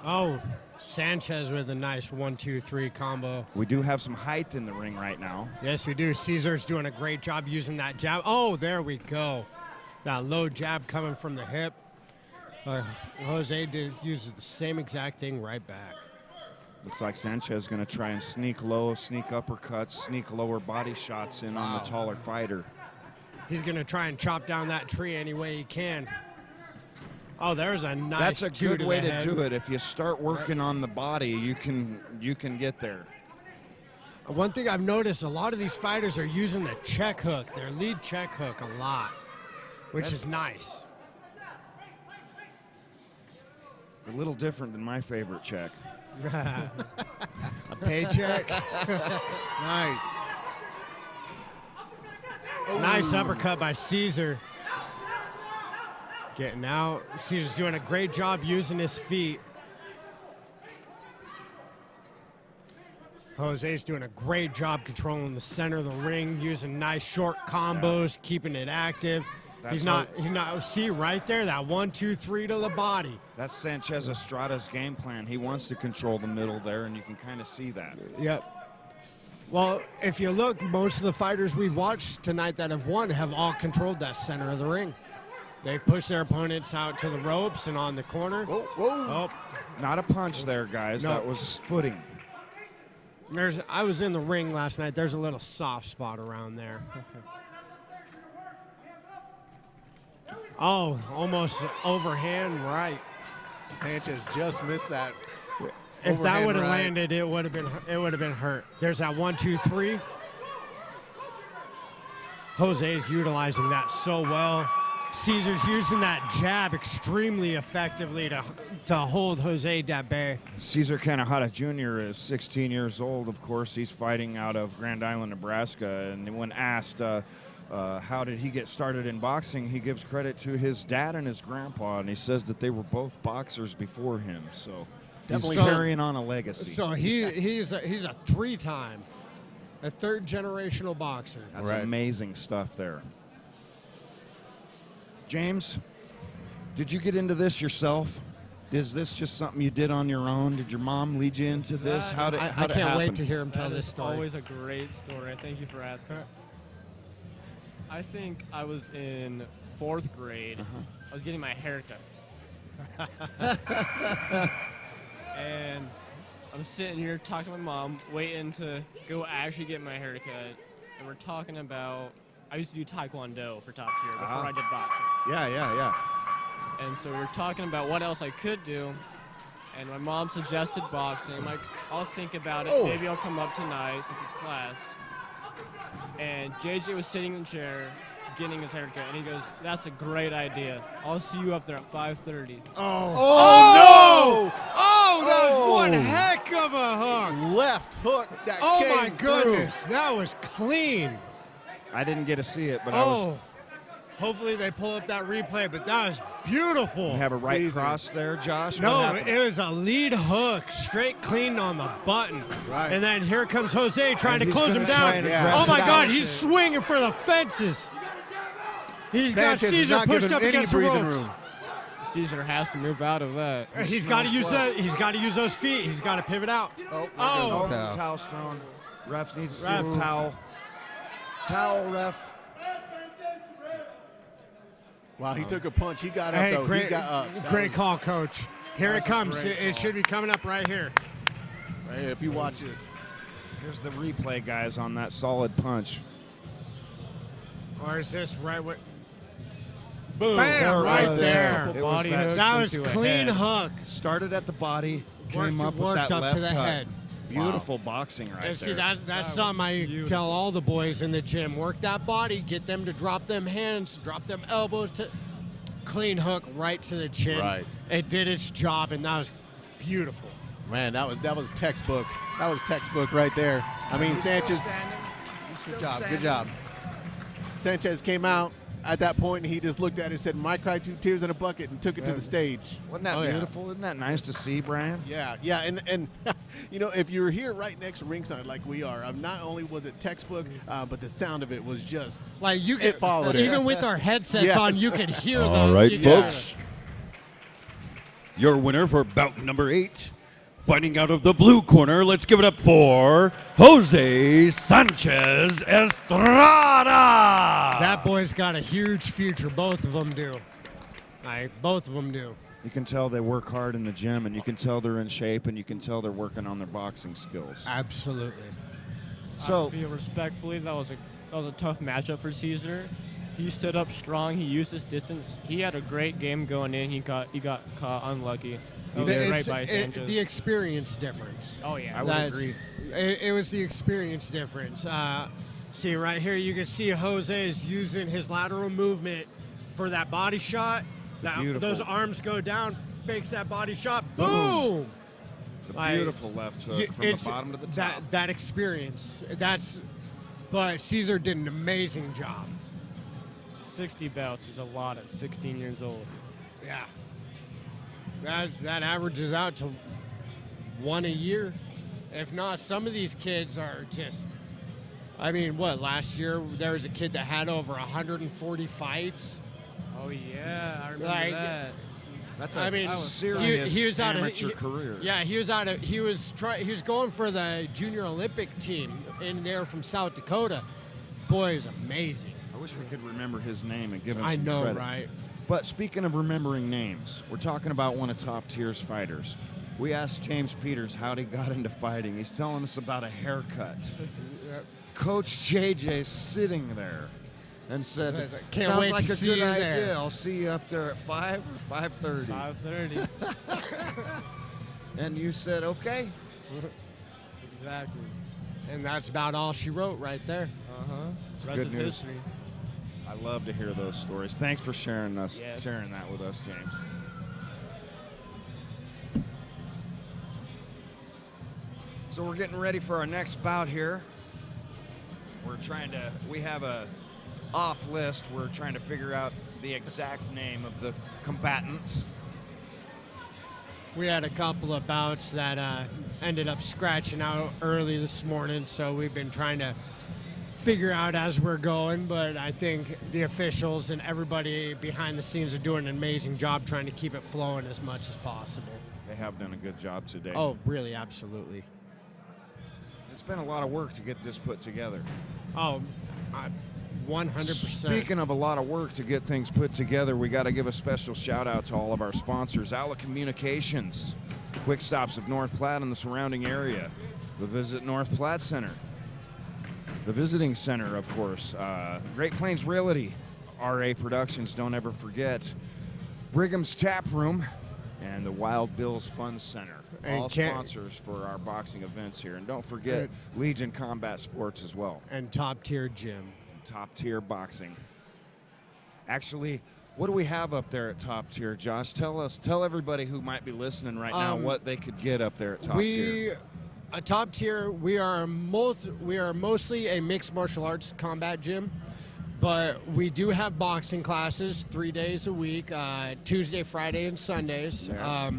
Oh, Sanchez with a nice 1-2-3 combo. We do have some height in the ring right now. Yes, we do. Caesar's doing a great job using that jab. Oh, there we go. That low jab coming from the hip. Jose uses the same exact thing right back. Looks like Sanchez is going to try and sneak low, sneak uppercuts, sneak lower body shots in on the taller fighter. He's going to try and chop down that tree any way he can. Oh, there's a nice. That's a good way to do it. If you start working on the body, you can get there. One thing I've noticed, a lot of these fighters are using the check hook, their lead check hook a lot, which is nice. A little different than my favorite check. A paycheck. Nice. Nice uppercut by Caesar. Getting out. Caesar's doing a great job using his feet. Jose's doing a great job controlling the center of the ring, using nice short combos, keeping it active. He's not, see right there, that 1-2-3 to the body. That's Sanchez Estrada's game plan. He wants to control the middle there, and you can kind of see that. Yep. Well, if you look, most of the fighters we've watched tonight that have won have all controlled that center of the ring. They push their opponents out to the ropes and on the corner. Whoa, whoa. Oh. Not a punch there, guys. No. That was footing. I was in the ring last night. There's a little soft spot around there. Oh, almost overhand right. Sanchez just missed that. If that would have right. landed, it would have been hurt. There's that 1-2-3. Jose's utilizing that so well. Caesar's using that jab extremely effectively to hold Jose at bay. Cesar Kanahata Jr. is 16 years old, of course. He's fighting out of Grand Island, Nebraska. And when asked how did he get started in boxing, he gives credit to his dad and his grandpa, and he says that they were both boxers before him. So definitely carrying on a legacy. So he's a three-time, a third-generational boxer. That's amazing stuff there. James, did you get into this yourself? Is this just something you did on your own? Did your mom lead you into this? How did it happen? I can't wait to hear him tell this story. Always a great story. Thank you for asking. I think I was in 4th grade. I was getting my hair cut. And I'm sitting here talking to my mom, waiting to go actually get my hair cut. And we're talking about, I used to do Taekwondo for top tier before I did boxing. Yeah. And so we were talking about what else I could do. And my mom suggested boxing. I'm like, I'll think about it. Maybe I'll come up tonight since it's class. And JJ was sitting in the chair, getting his haircut, and he goes, "That's a great idea. I'll see you up there at 5:30. Oh, no! Oh, that was one heck of a hook. Left hook. That Oh, came my through. goodness. That was clean. I didn't get to see it, but Hopefully they pull up that replay, but that was beautiful. You have a right cross there, Josh? What No, happened? it was a lead hook, straight clean on the button. Right. And then here comes Jose trying to He's close him gonna try down. and address Oh my it God, out. he's swinging for the fences. He's got Sanchez is Caesar not pushed giving up any against the breathing ropes. room. Caesar has to move out of that. He's got to use that. He's got to use those feet. He's got to pivot out. Oh, Oh. there goes the towel. Towel's thrown. Ref needs to see Ref. the towel. Towel, ref. Wow, he took a punch. He got up, Hey, though. great, He got up. That great was- call, Coach. Here that it was a comes. great It call. should be coming up right here. Right here, if you watch this. Here's the replay, guys, on that solid punch. Or is this right what? Boom. Bam, There it right was. there. It was Body that hooks That was into a clean head. hook. Started at the body, came Worked- up with worked that up left to the hook. head. Beautiful boxing right And see, there. that's something I tell all the boys in the gym. Work that body, get them to drop them hands, drop them elbows, to clean hook right to the chin. Right. It did its job, and that was beautiful. Man, that was textbook. That was textbook right there. I mean, Sanchez. Good job. Good job. Sanchez came out at that point, and he just looked at it and said, "My cry 2 tears in a bucket," and took it to the stage. Wasn't that Oh, yeah. beautiful? Isn't that nice to see, Brian? Yeah, yeah, and you know, if you're here right next to ringside like we are, not only was it textbook, but the sound of it was just Like you It could, followed it. even with our headsets Yes. on, you could hear them. All right, You could- folks. Your winner for bout number 8. Fighting out of the blue corner, let's give it up for Jose Sanchez Estrada. That boy's got a huge future. Both of them do. Both of them do. You can tell they work hard in the gym, and you can tell they're in shape, and you can tell they're working on their boxing skills. Absolutely. So, I feel respectfully that was a tough matchup for Caesar. He stood up strong. He used his distance. He had a great game going in. He got caught unlucky. That was right It's- by Sanchez. the experience difference. Oh yeah. I would agree. It was the experience difference. See, right here, you can see Jose is using his lateral movement for that body shot. Beautiful. Those arms go down, fakes that body shot, boom! the Like, beautiful left hook from the bottom to the top. That experience, but Caesar did an amazing job. 60 bouts is a lot at 16 years old. Yeah. That averages out to 1 a year. If not, some of these kids are just, I mean, last year there was a kid that had over 140 fights. Oh yeah, I remember Like, that. That's I mean, serious he was out amateur of, career. Yeah, he was going for the junior Olympic team in there from South Dakota. Boy, is amazing. I wish we could remember his name and give him I some know, credit. right? But speaking of remembering names, we're talking about one of top tier's fighters. We asked James Peters how he got into fighting. He's telling us about a haircut. Coach JJ's sitting there and said, Can't "Sounds wait like to a see good you idea. there." I'll see you up there at 5 or 5:30." 5:30. And you said, "Okay." Exactly. And that's about all she wrote right there. Rest good is news. history. I love to hear those stories. Thanks for sharing Yes. that with us, James. So we're getting ready for our next bout here. We have a off list. We're trying to figure out the exact name of the combatants. We had a couple of bouts that ended up scratching out early this morning, so we've been trying to figure out as we're going, but I think the officials and everybody behind the scenes are doing an amazing job trying to keep it flowing as much as possible. They have done a good job today. Oh, really, absolutely. It's been a lot of work to get this put together. Oh, 100%. Speaking of a lot of work to get things put together, we got to give a special shout out to all of our sponsors. Ala Communications, quick stops of North Platte and the surrounding area. The Visit North Platte Center. The Visiting Center, of course. Great Plains Realty, RA Productions, don't ever forget. Brigham's Tap Room, and the Wild Bills Fun Center. And All sponsors for our boxing events here. And don't forget Legion Combat Sports as well. And Top Tier Gym. Top Tier Boxing. Actually, what do we have up there at Top Tier, Josh? Tell everybody who might be listening right now what they could get up there at Top Tier. At Top Tier, we are mostly a mixed martial arts combat gym, But we do have boxing classes 3 days a week, Tuesday, Friday, and Sundays. Yeah.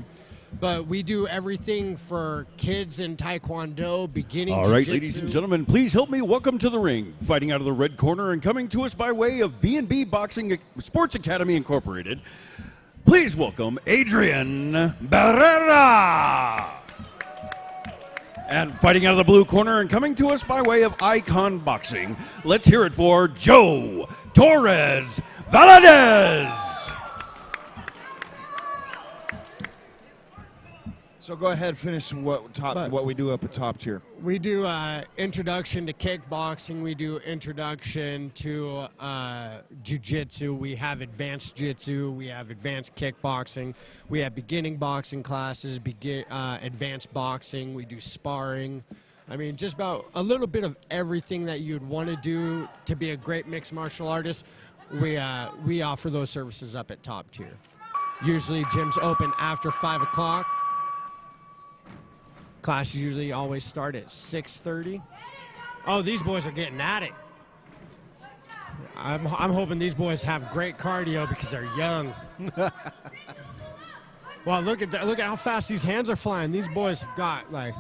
But we do everything for kids in Taekwondo, beginning All right, jiu-jitsu. ladies and gentlemen, please help me welcome to the ring, fighting out of the red corner and coming to us by way of B&B Boxing Sports Academy Incorporated. Please welcome Adrian Barrera. And fighting out of the blue corner and coming to us by way of Icon Boxing, let's hear it for Joe Torres Valdez. So go ahead, finish what we do up at top tier. We do introduction to kickboxing. We do introduction to jiu-jitsu. We have advanced jiu-jitsu. We have advanced kickboxing. We have beginning boxing classes, advanced boxing. We do sparring. I mean, just about a little bit of everything that you'd want to do to be a great mixed martial artist. We offer those services up at top tier. Usually gyms open after 5 o'clock. Classes usually always start at 6:30. Oh, these boys are getting at it. I'm hoping these boys have great cardio because they're young. Well, look at that! Look at how fast these hands are flying. These boys have got like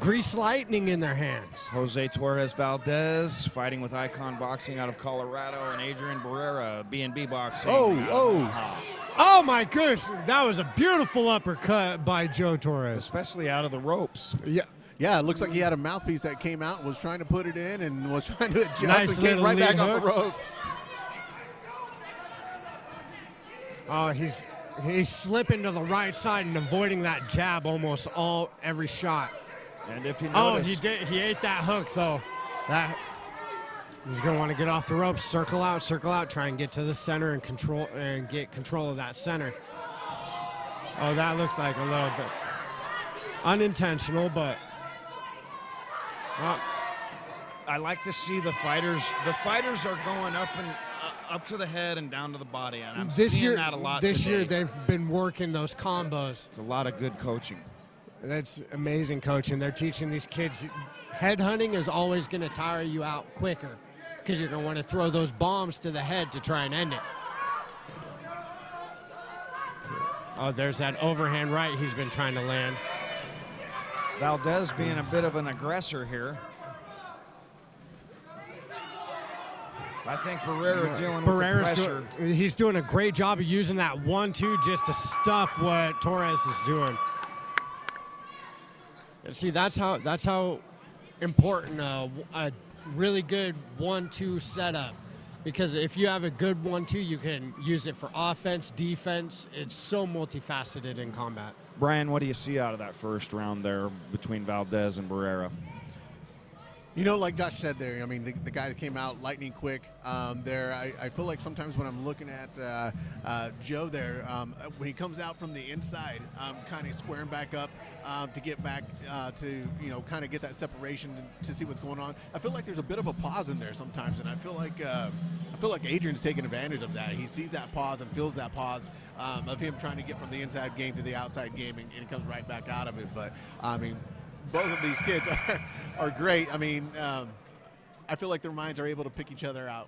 grease lightning in their hands. Jose Torres Valdez fighting with Icon Boxing out of Colorado, and Adrian Barrera, B&B Boxing. Oh my gosh, that was a beautiful uppercut by Joe Torres. Especially out of the ropes. Yeah, it looks like he had a mouthpiece that came out and was trying to put it in and was trying to adjust Nice and came little right back lead off the hook. ropes. Oh, he's slipping to the right side and avoiding that jab almost every shot. And if you Oh, notice, he ate that hook though. He's gonna want to get off the ropes, circle out, try and get to the center and get control of that center. Oh, that looked like a little bit unintentional, but I like to see the fighters. The fighters are going up and up to the head and down to the body, and I'm seeing that a lot This today. year they've been working those combos. It's a lot of good coaching. That's amazing coaching. They're teaching these kids. Headhunting is always going to tire you out quicker because you're going to want to throw those bombs to the head to try and end it. Oh, there's that overhand right he's been trying to land. Valdez being a bit of an aggressor here. I think Barrera dealing with the pressure. He's doing a great job of using that 1-2 just to stuff what Torres is doing. And see, that's how important a really good 1-2 setup. Because if you have a good 1-2, you can use it for offense, defense. It's so multifaceted in combat. Brian, what do you see out of that first round there between Valdez and Barrera? You know, like Josh said there, I mean, the guy that came out lightning quick there. I feel like sometimes when I'm looking at Joe there, when he comes out from the inside, kind of squaring back up to get back to, kind of get that separation to see what's going on. I feel like there's a bit of a pause in there sometimes, and I feel like Adrian's taking advantage of that. He sees that pause and feels that pause of him trying to get from the inside game to the outside game, and he comes right back out of it. But, I mean, both of these kids are great. I mean, I feel like their minds are able to pick each other out.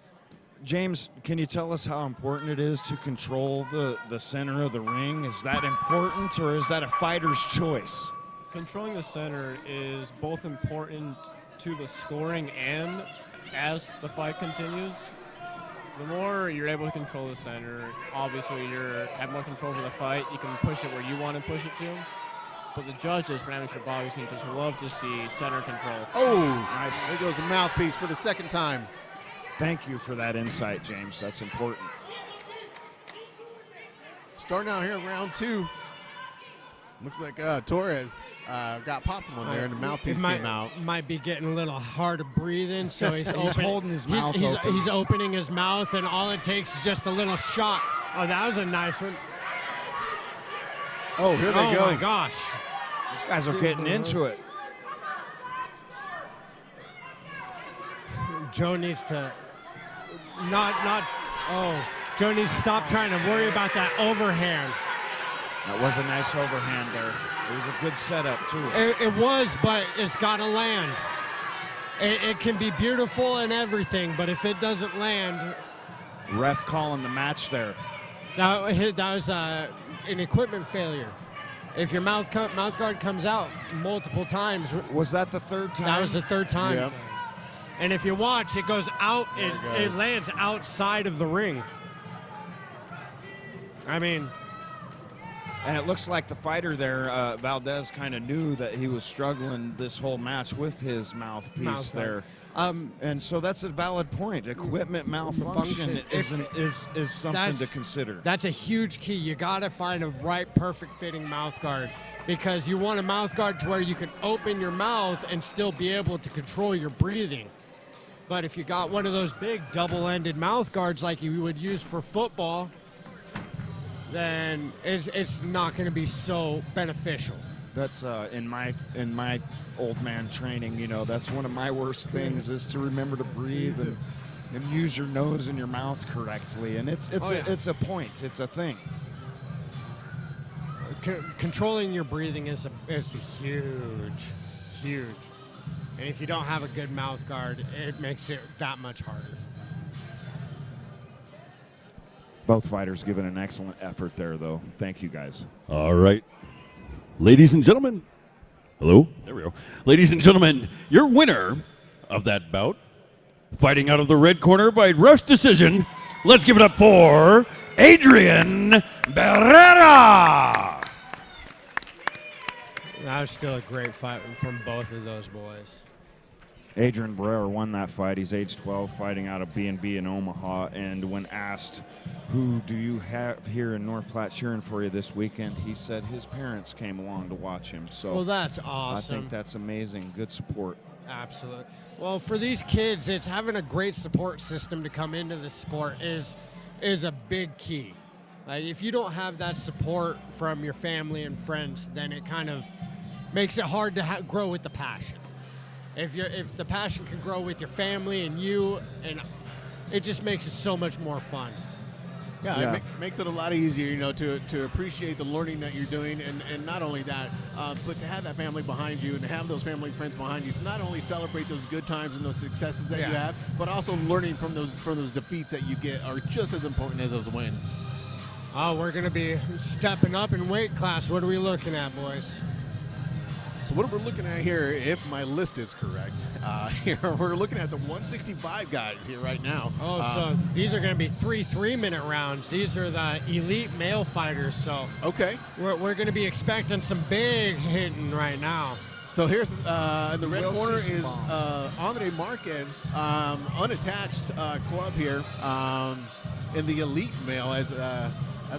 James, can you tell us how important it is to control the center of the ring? Is that important, or is that a fighter's choice? Controlling the center is both important to the scoring and as the fight continues. The more you're able to control the center, obviously you have more control over the fight. You can push it where you want to push it to. But the judges for amateur boxing just love to see center control. Oh, nice. There goes the mouthpiece for the second time. Thank you for that insight, James. That's important. Starting out here in round 2. Looks like Torres got popped one there, and the mouthpiece came out. Might be getting a little hard to breathe in, so he's holding his mouth open. He's opening his mouth, and all it takes is just a little shot. Oh, that was a nice one. Oh, here they go. Oh, my gosh. These guys are getting into it. Joe needs to Joe needs to stop trying to worry about that overhand. That was a nice overhand there. It was a good setup, too. It was, but it's got to land. it can be beautiful and everything, but if it doesn't land, Ref calling the match there. that was an equipment failure. If your mouth guard comes out multiple times, Was that the third time? that was the third time. Yep. And if you watch, it goes out. There it It goes. lands outside of the ring. I mean, And it looks like the fighter there, Valdez, kind of knew that he was struggling this whole match with his mouthpiece Mouth there. guard. And so that's a valid point. Equipment malfunction Function. is something That's- to consider. That's a huge key. You got to find a right, perfect fitting mouth guard because you want a mouth guard to where you can open your mouth and still be able to control your breathing. But if you got one of those big double-ended mouth guards like you would use for football, then it's not going to be so beneficial. That's in my old man training. You know, that's one of my worst things is to remember to breathe and use your nose and your mouth correctly. And it's a point. It's a thing. Controlling your breathing is huge. And if you don't have a good mouth guard, it makes it that much harder. Both fighters giving an excellent effort there, though. Thank you, guys. All right. Ladies and gentlemen. Hello? There we go. Ladies and gentlemen, your winner of that bout, fighting out of the red corner by ref's decision, let's give it up for Adrian Barrera. That was still a great fight from both of those boys. Adrian Barrera won that fight. He's age 12, fighting out of B&B in Omaha. And when asked, who do you have here in North Platte cheering for you this weekend, he said his parents came along to watch him. So Well, that's awesome. I think that's amazing. Good support. Absolutely. Well, for these kids, it's having a great support system to come into the sport is a big key. Like if you don't have that support from your family and friends, then it kind of makes it hard to grow with the passion. If the passion can grow with your family and you, and it just makes it so much more fun. Yeah, it makes it a lot easier, you know, to appreciate the learning that you're doing, and not only that, but to have that family behind you and to have those family and friends behind you to not only celebrate those good times and those successes that you have, but also learning from those defeats that you get are just as important as those wins. Oh, we're going to be stepping up in weight class. What are we looking at, boys? So what we're looking at here, if my list is correct, here we're looking at the 165 guys here right now. Oh, so these are going to be 3 3-minute rounds. These are the elite male fighters. So okay, we're going to be expecting some big hitting right now. So here's in the red We'll corner see is some bombs. Andre Marquez, unattached club here in the elite male, as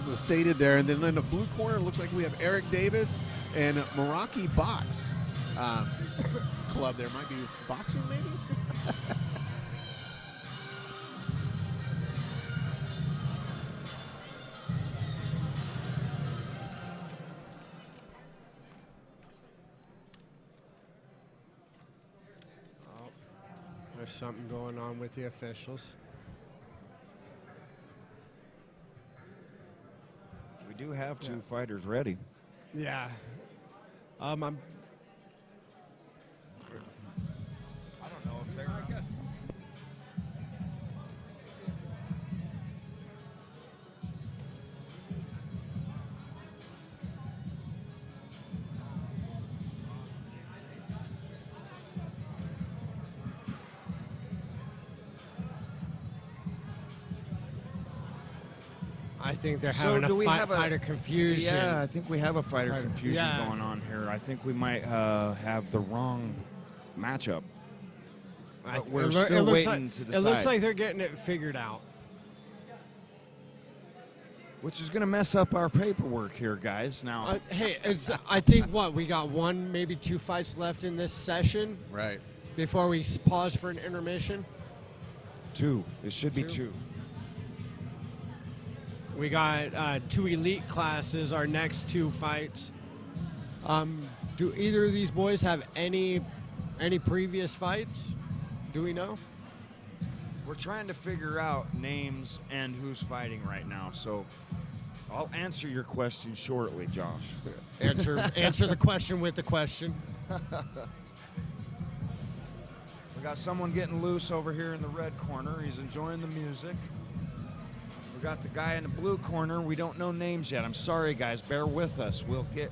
was stated there. And then in the blue corner, it looks like we have Eric Davis and Meraki Box club. There might be boxing, maybe. There's something going on with the officials. We do have two fighters ready. Yeah. I don't know if they're good. I think they're having a fighter confusion. Yeah, I think we have a fighter confusion Yeah. going on here. I think we might have the wrong matchup. But we're still waiting to decide. It looks like they're getting it figured out. Which is going to mess up our paperwork here, guys. Now, Hey, I think we got 1, maybe 2 fights left in this session. Right. Before we pause for an intermission. 2. It should be 2. We got 2 elite classes, our next 2 fights. Do either of these boys have any previous fights? Do we know? We're trying to figure out names and who's fighting right now. So I'll answer your question shortly, Josh. Answer the question with the question. We're got someone getting loose over here in the red corner. He's enjoying the music. We got the guy in the blue corner. We don't know names yet. I'm sorry, guys. Bear with us. We'll get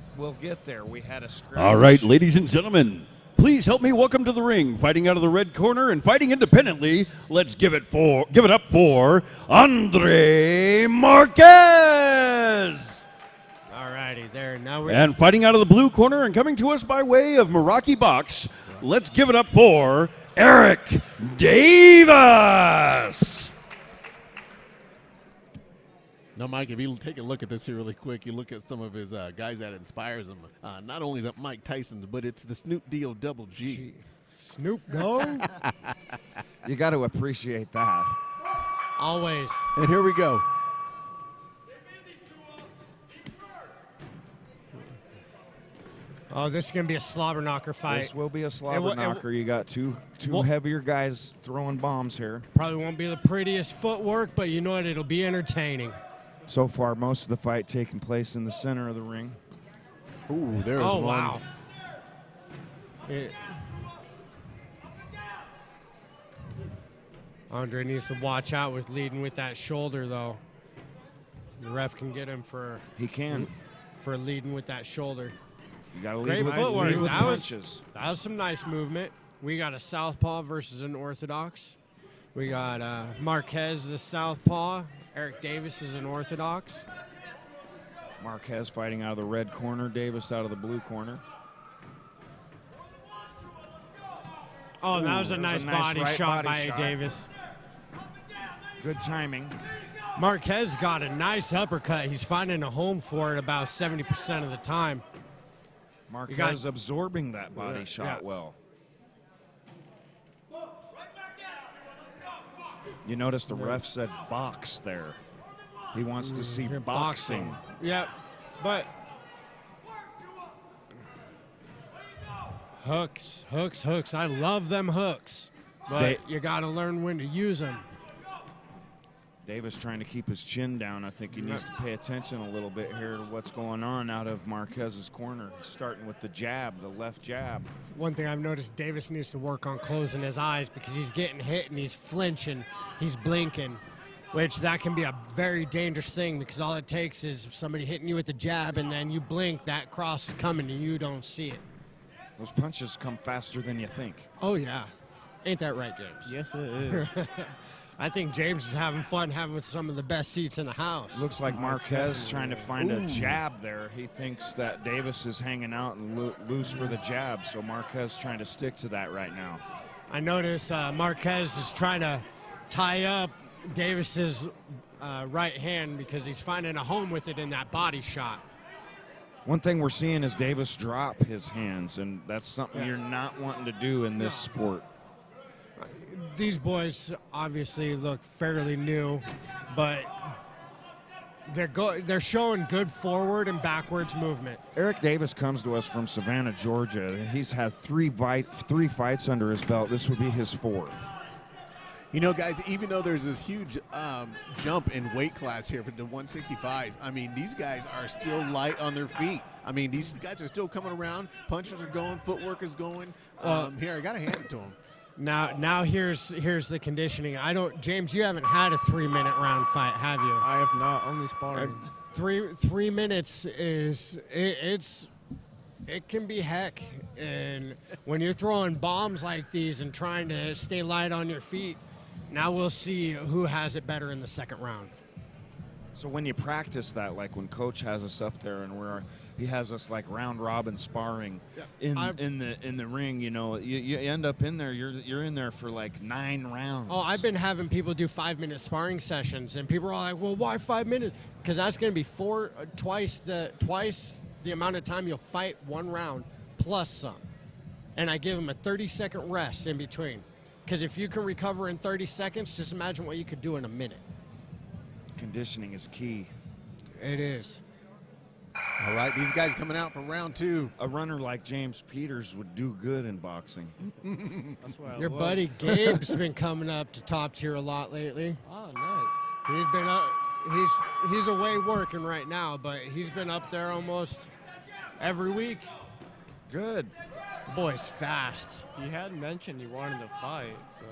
there. We had a scratch. All right, ladies and gentlemen, please help me welcome to the ring, fighting out of the red corner and fighting independently. Let's give it up for Andre Marquez. Alrighty, there. Now we're And fighting out of the blue corner and coming to us by way of Meraki Box, let's give it up for Eric Davis. Now, Mike, if you take a look at this here really quick, you look at some of his guys that inspires him. Not only is it Mike Tyson, but it's the Snoop D-O double G. Snoop Dogg. You got to appreciate that. Always. And here we go. Oh, this is going to be a slobber knocker fight. This will be a slobber knocker. You got two heavier guys throwing bombs here. Probably won't be the prettiest footwork, but you know what? It'll be entertaining. So far, most of the fight taking place in the center of the ring. Ooh, there's one. Oh, wow. Andre needs to watch out with leading with that shoulder, though. The ref can get him for leading with that shoulder. You got to lead Great with, footwork. lead with That punches. was some nice movement. We got a southpaw versus an orthodox. We got Marquez the southpaw. Eric Davis is an orthodox. Marquez fighting out of the red corner. Davis out of the blue corner. Oh, that was a nice body right shot body by shot. Davis. Good timing. Marquez got a nice uppercut. He's finding a home for it about 70% of the time. Marquez absorbing that body shot well. You notice the ref said box there. He wants to see boxing. Yep, but hooks. I love them hooks, but you got to learn when to use them. Davis trying to keep his chin down. I think he needs to pay attention a little bit here to what's going on out of Marquez's corner, starting with the jab, the left jab. One thing I've noticed, Davis needs to work on closing his eyes because he's getting hit and he's flinching, he's blinking, which that can be a very dangerous thing because all it takes is somebody hitting you with the jab and then you blink, that cross is coming and you don't see it. Those punches come faster than you think. Oh, yeah. Ain't that right, James? Yes, it is. I think James is having fun having some of the best seats in the house. Looks like Marquez trying to find a jab there. He thinks that Davis is hanging out and loose for the jab, so Marquez trying to stick to that right now. I notice Marquez is trying to tie up Davis's right hand because he's finding a home with it in that body shot. One thing we're seeing is Davis drop his hands, and that's something you're not wanting to do in this sport. These boys obviously look fairly new, but they're showing good forward and backwards movement. Eric Davis comes to us from Savannah, Georgia. He's had three fights under his belt. This would be his fourth. You know, guys, even though there's this huge jump in weight class here for the 165s, I mean, these guys are still light on their feet. I mean, these guys are still coming around. Punches are going. Footwork is going. Here, I got to hand it to them. Now here's the conditioning. James, you haven't had a 3-minute round fight, have you? I have not, only sparring. 3 minutes it can be heck, and when you're throwing bombs like these and trying to stay light on your feet, now we'll see who has it better in the second round. So when you practice that, like when Coach has us up there and he has us like round robin sparring in the ring, you know, you end up in there. You're in there for like 9 rounds. Oh, I've been having people do 5-minute sparring sessions, and people are like, "Well, why 5 minutes?" Because that's going to be twice the amount of time you'll fight one round plus some, and I give them a 30-second rest in between. Because if you can recover in 30 seconds, just imagine what you could do in a minute. Conditioning is key. It is. All right, these guys coming out for round 2. A runner like James Peters would do good in boxing. That's what Your buddy Gabe's been coming up to top tier a lot lately. Oh, nice. He's been up. He's away working right now, but he's been up there almost every week. Good. Boy's fast. He had mentioned he wanted to fight, so.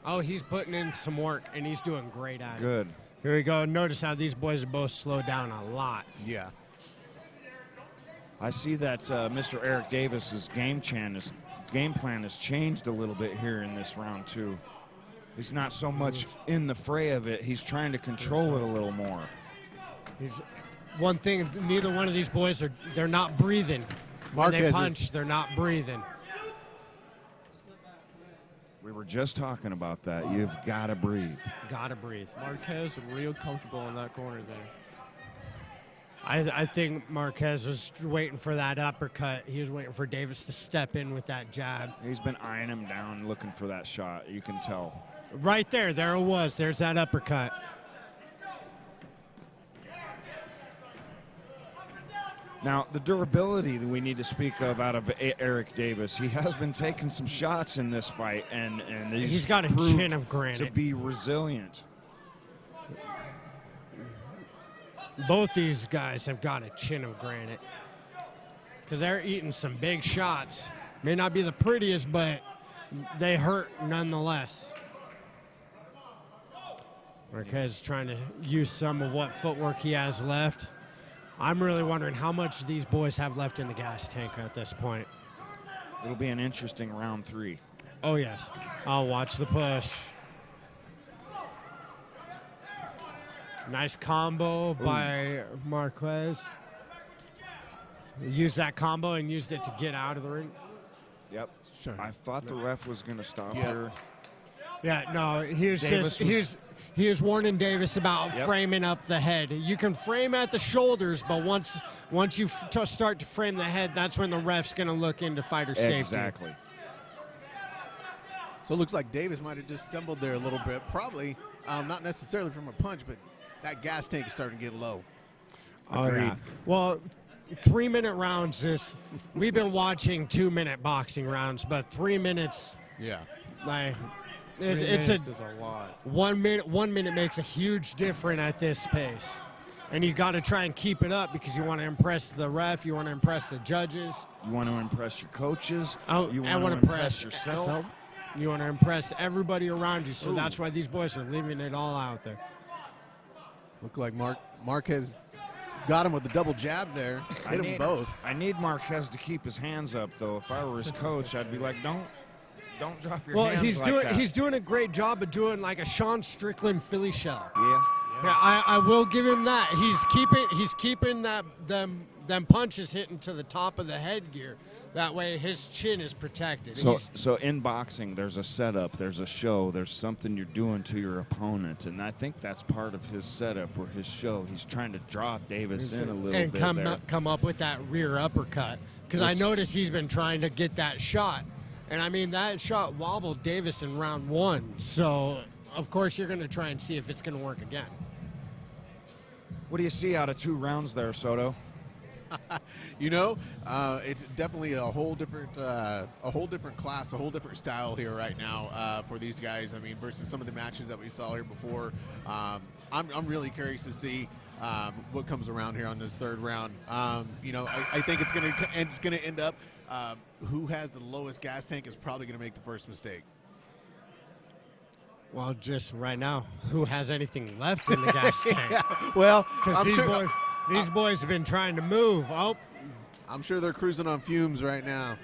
Oh, he's putting in some work, and he's doing great at it. Good. Here we go. Notice how these boys are both slowed down a lot. Yeah. I see that Mr. Eric Davis's game plan has changed a little bit here in this round, too. He's not so much in the fray of it. He's trying to control it a little more. One thing, neither one of these boys they're not breathing. When they punch, they're not breathing. We were just talking about that. You've got to breathe. Got to breathe. Marquez real comfortable in that corner there. I think Marquez was waiting for that uppercut. He was waiting for Davis to step in with that jab. He's been eyeing him down, looking for that shot. You can tell. Right there. There it was. There's that uppercut. Now, the durability that we need to speak of out of Eric Davis, he has been taking some shots in this fight, and he's got a chin of granite. To be resilient. Both these guys have got a chin of granite because they're eating some big shots. May not be the prettiest, but they hurt nonetheless. Marquez trying to use some of what footwork he has left. I'm really wondering how much these boys have left in the gas tank at this point. It'll be an interesting round 3. Oh, yes. I'll watch the push. Nice combo by Marquez. Used that combo and used it to get out of the ring. Yep. Sure. I thought the ref was going to stop her. Yeah, no, he was warning Davis about framing up the head. You can frame at the shoulders, but once you start to frame the head, that's when the ref's going to look into fighter safety. Exactly. So it looks like Davis might have just stumbled there a little bit. Probably not necessarily from a punch, but that gas tank is starting to get low. Agreed. Yeah. Well, 3-minute rounds is, we've been watching 2-minute boxing rounds, but 3 minutes. Yeah. Like, it's a lot. 1 minute makes a huge difference at this pace. And you got to try and keep it up because you want to impress the ref, you want to impress the judges. You want to impress your coaches. You want to impress yourself. You want to impress everybody around you. So that's why these boys are leaving it all out there. Look like Marquez got him with the double jab there. Hit them both. I need Marquez to keep his hands up, though. If I were his coach, I'd be like, don't drop your hands like that. He's doing a great job of doing like a Sean Strickland Philly shell. Yeah. I will give him that. He's keeping them punches hitting to the top of the headgear. That way his chin is protected. So in boxing, there's a setup, there's a show, there's something you're doing to your opponent, and I think that's part of his setup or his show. He's trying to draw Davis in a little bit and come up with that rear uppercut. Because I noticed he's been trying to get that shot. And, I mean, that shot wobbled Davis in round 1. So, of course, you're going to try and see if it's going to work again. What do you see out of 2 rounds there, Soto? It's definitely a whole different class, a whole different style here right now for these guys. I mean, versus some of the matches that we saw here before. I'm really curious to see what comes around here on this 3rd round. I think it's going to end up who has the lowest gas tank is probably going to make the first mistake. Well, just right now, who has anything left in the gas tank? Yeah, well, because these boys have been trying to move. Oh, I'm sure they're cruising on fumes right now.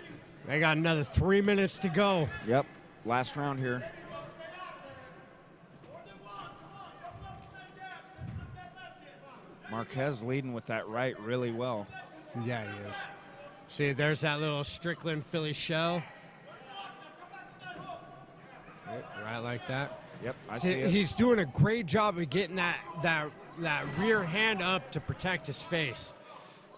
They got another 3 minutes to go. Yep, last round here. Marquez leading with that right really well. Yeah, he is. See, there's that little Strickland Philly shell. Right like that. Yep, I see it. He's doing a great job of getting that rear hand up to protect his face.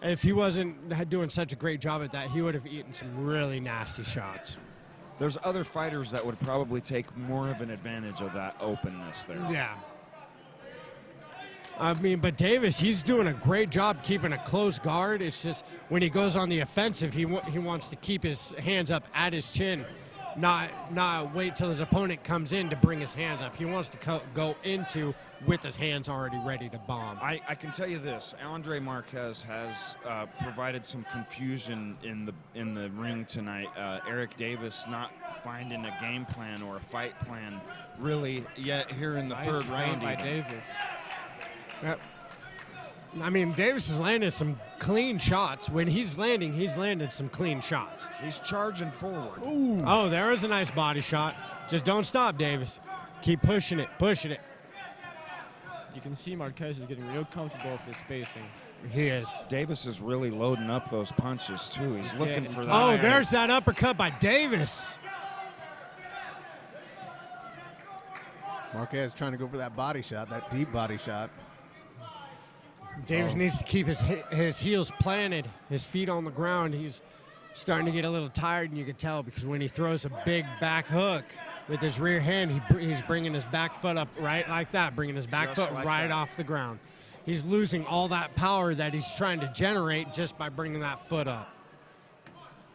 If he wasn't doing such a great job at that, he would have eaten some really nasty shots. There's other fighters that would probably take more of an advantage of that openness there. Yeah. I mean, but Davis, he's doing a great job keeping a close guard. It's just when he goes on the offensive, he wants to keep his hands up at his chin. not wait till his opponent comes in to bring his hands up. He wants to go into with his hands already ready to bomb. I can tell you this: Andre Marquez has provided some confusion in the ring tonight. Eric Davis not finding a game plan or a fight plan really yet here in the third round. By Davis. I mean, Davis is landing some clean shots. When he's landed some clean shots. He's charging forward. Ooh. Oh, there is a nice body shot. Just don't stop, Davis. Keep pushing it. You can see Marquez is getting real comfortable with his spacing. He is. Davis is really loading up those punches, too. He's looking for that. Oh, there's that uppercut by Davis. Marquez trying to go for that body shot, that deep body shot. Davis needs to keep his heels planted, his feet on the ground. He's starting to get a little tired, and you can tell because when he throws a big back hook with his rear hand, he's bringing his back foot up right like that, bringing his back foot like right off the ground. He's losing all that power that he's trying to generate just by bringing that foot up.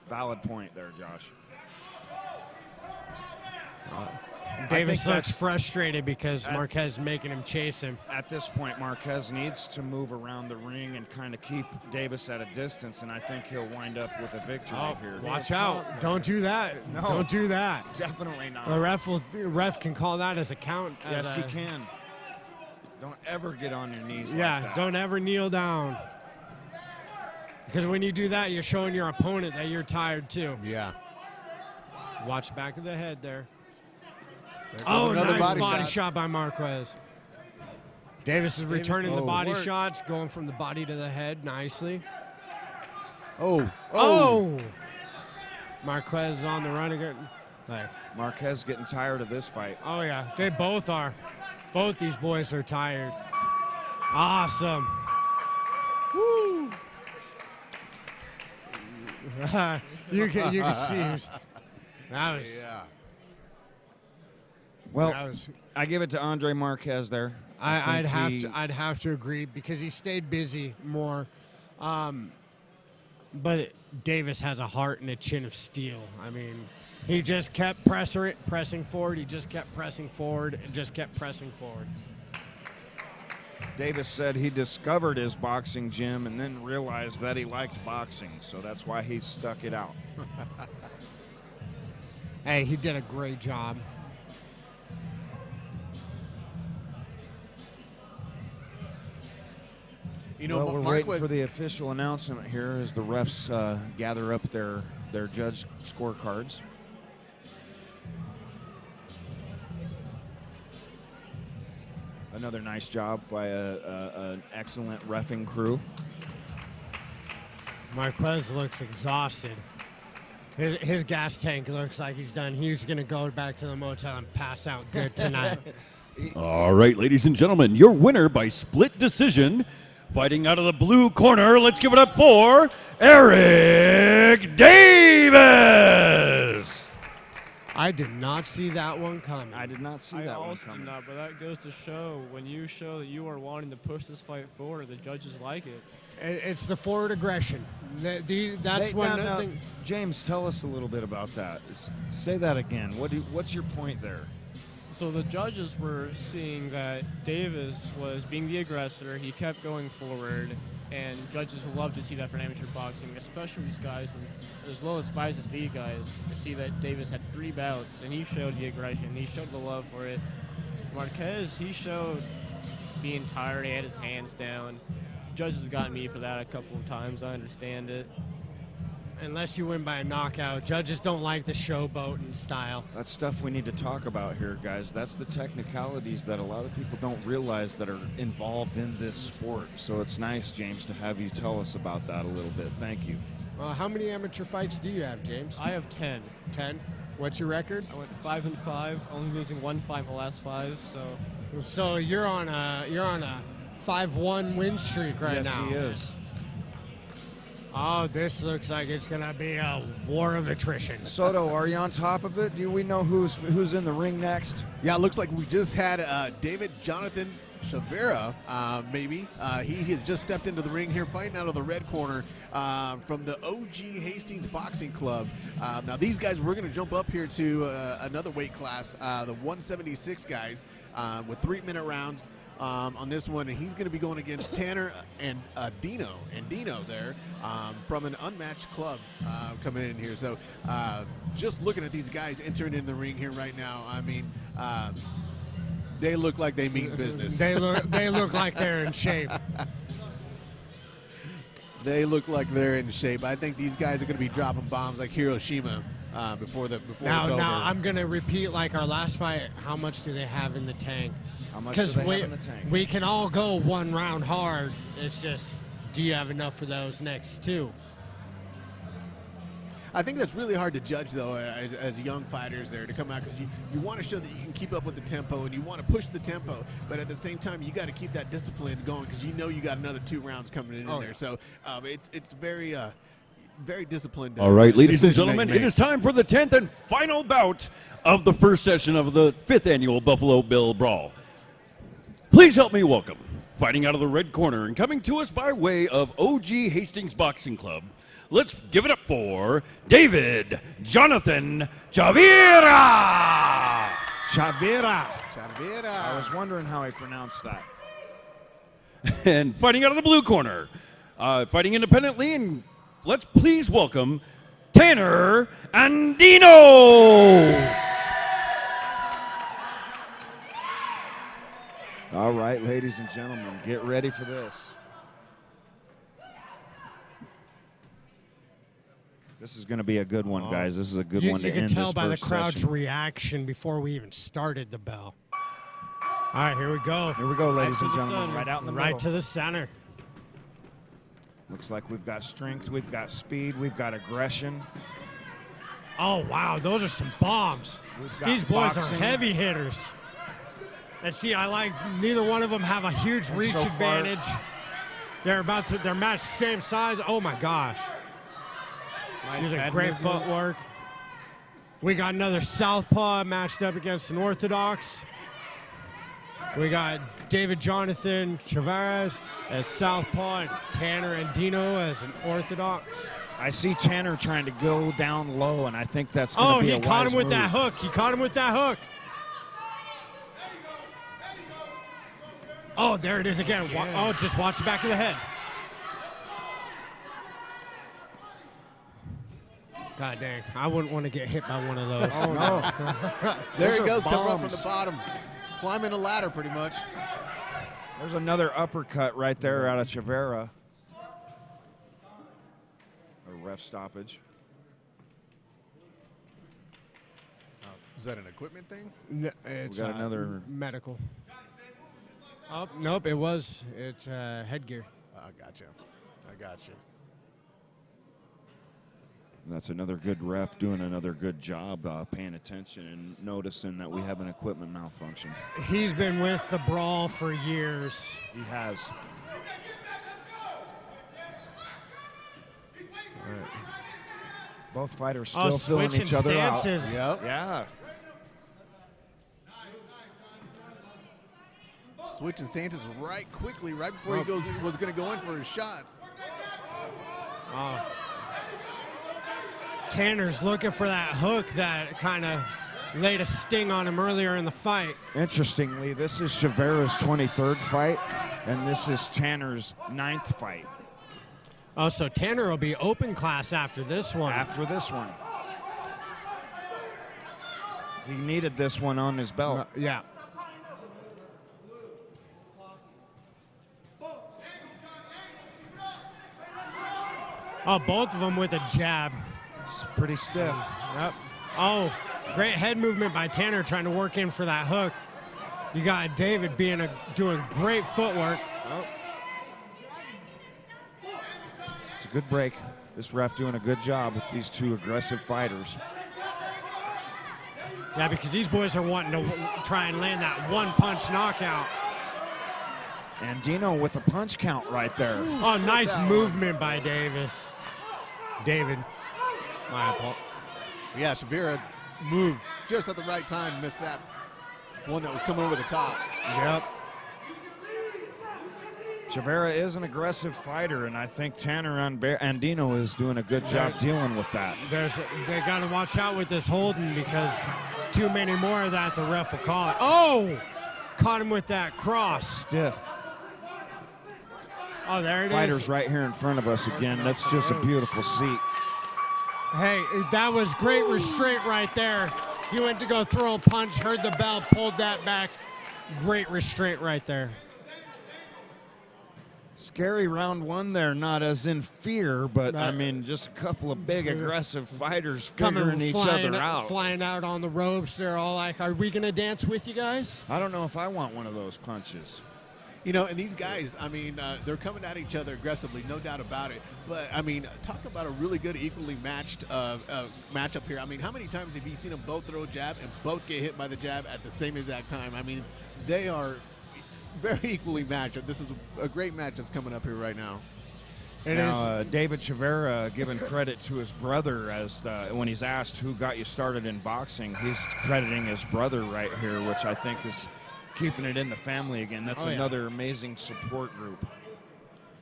Valid point there, Josh. Davis looks frustrated because Marquez is making him chase him. At this point, Marquez needs to move around the ring and kind of keep Davis at a distance, and I think he'll wind up with a victory here. Watch out. Don't do that. No. Don't do that. Definitely not. The ref can call that as a count. Yes, he can. Don't ever get on your knees like Yeah, that. don't ever kneel down. Because when you do that, you're showing your opponent that you're tired too. Yeah. Watch back of the head there. Oh, nice body shot by Marquez. Davis is returning the body shots, going from the body to the head nicely. Oh. Marquez is on the run again. Marquez getting tired of this fight. Oh, yeah. They both are. Both these boys are tired. Awesome. Woo. you can see who's. That was. Yeah. Well, I give it to Andre Marquez there. I'd have to agree because he stayed busy more. But Davis has a heart and a chin of steel. I mean, he just kept pressing forward. He just kept pressing forward and just kept pressing forward. Davis said he discovered his boxing gym and then realized that he liked boxing, so that's why he stuck it out. Hey, he did a great job. You know, we're waiting for the official announcement here as the refs gather up their judge scorecards. Another nice job by an excellent reffing crew. Marquez looks exhausted. His gas tank looks like he's done. He's going to go back to the motel and pass out good tonight. All right, ladies and gentlemen, your winner by split decision, fighting out of the blue corner, let's give it up for Eric Davis. I did not see that one coming. I did not see that one coming. Did not, but that goes to show when you show that you are wanting to push this fight forward, the judges like it. It's the forward aggression. That's one thing. James, tell us a little bit about that. Say that again. What's your point there? So the judges were seeing that Davis was being the aggressor. He kept going forward, and judges love to see that for amateur boxing, especially these guys with as low as fives as these guys, to see that Davis had 3 bouts, and he showed the aggression. He showed the love for it. Marquez, he showed being tired. He had his hands down. Judges have gotten me for that a couple of times. I understand it. Unless you win by a knockout, judges don't like the showboating style. That's stuff we need to talk about here, guys. That's the technicalities that a lot of people don't realize that are involved in this sport. So it's nice, James, to have you tell us about that a little bit. Thank you. How many amateur fights do you have, James? I have 10. 10? What's your record? I went 5-5, only losing 1 fight in the last 5. So you're on a 5-1 win streak right now. Yes, he is. Oh, this looks like it's going to be a war of attrition. Soto, are you on top of it? Do we know who's in the ring next? Yeah, it looks like we just had David Jonathan Rivera, maybe. He had just stepped into the ring here, fighting out of the red corner from the OG Hastings Boxing Club. Now, these guys, we're going to jump up here to another weight class, the 176 guys, with 3-minute rounds on this one. And he's going to be going against Tanner and Andino there from an unmatched club coming in here. So just looking at these guys entering in the ring here right now, I mean, they look like they mean business. They look like they're in shape. They look like they're in shape. I think these guys are going to be dropping bombs like Hiroshima before it's over. Now I'm going to repeat like our last fight. How much do they have in the tank? How much do they have in the tank? We can all go one round hard. It's just, do you have enough for those next two? I think that's really hard to judge, though, as young fighters there to come out, because you want to show that you can keep up with the tempo and you want to push the tempo, but at the same time you got to keep that discipline going because you know you got another 2 rounds coming in there. So it's very very disciplined. All right, ladies and gentlemen, it is time for the 10th and final bout of the first session of the 5th annual Buffalo Bill Brawl. Please help me welcome, fighting out of the red corner and coming to us by way of OG Hastings Boxing Club. Let's give it up for David Jonathan Chavira. Chavira. I was wondering how I pronounced that. And fighting out of the blue corner, fighting independently, and let's please welcome Tanner Andino. All right, ladies and gentlemen, get ready for this. This is going to be a good one, guys. This is a good one to end this first session. You can tell by the crowd's reaction before we even started the bell. All right, here we go. Here we go, ladies and gentlemen. Right out in the middle. Right to the center. Looks like we've got strength, we've got speed, we've got aggression. Oh, wow, those are some bombs. These boys boxing. are heavy hitters. And see, I like neither one of them have a huge reach advantage. They're matched same size. Oh, my gosh. Nice Using head great movement. footwork. We got another southpaw matched up against an orthodox. We got David Jonathan Chavarez as southpaw and Tanner Andino as an orthodox. I see Tanner trying to go down low, and I think that's going to be a wise he caught him with move. that hook. He caught him with that hook. Oh, there it is again. Oh, just watch the back of the head. God dang, I wouldn't want to get hit by one of those. Oh, no. There Those he are goes, coming up from bombs. the bottom. Climbing a ladder, pretty much. There's another uppercut right there out of Chavera. A ref stoppage. Is that an equipment thing? It's We got another. medical. Oh, nope, it's headgear. I gotcha. That's another good ref doing another good job paying attention and noticing that we have an equipment malfunction. He's been with the Brawl for years. He has. Both fighters still filling switching each other stances. out. Yep. Yeah. Switching stances right quickly, right before he was going to go in for his shots. Tanner's looking for that hook that kind of laid a sting on him earlier in the fight. Interestingly, this is Chavera's 23rd fight, and this is Tanner's 9th fight. Oh, so Tanner will be open class after this one. After this one. He needed this one on his belt. Yeah. Oh, both of them with a jab. It's pretty stiff. Yep. Oh, great head movement by Tanner trying to work in for that hook. You got David doing great footwork. Oh. It's a good break. This ref doing a good job with these two aggressive fighters. Yeah, because these boys are wanting to try and land that one-punch knockout. Andino with a punch count right there. Oh, nice movement by David. My fault. Yeah, Rivera moved just at the right time, missed that one that was coming over the top. Yep. Guerrera is an aggressive fighter, and I think Tanner Andino is doing a good job dealing with that. They got to watch out with this holding because too many more of that, the ref will call it. Oh! Caught him with that cross. Stiff. Oh, there it Fighters is. right here in front of us again. That's just a beautiful seat. Hey, that was great restraint right there. He went to go throw a punch, heard the bell, pulled that back. Great restraint right there. Scary round one there, not as in fear, but I mean, just a couple of big aggressive fighters figuring each other out. Flying out on the ropes. They're all like, are we going to dance with you guys? I don't know if I want one of those punches. You know, and these guys, I mean, they're coming at each other aggressively, no doubt about it. But, I mean, talk about a really good, equally matched matchup here. I mean, how many times have you seen them both throw a jab and both get hit by the jab at the same exact time? I mean, they are very equally matched. This is a great match that's coming up here right now. David Rivera giving credit to his brother as when he's asked who got you started in boxing, he's crediting his brother right here, which I think is keeping it in the family again. That's another amazing support group.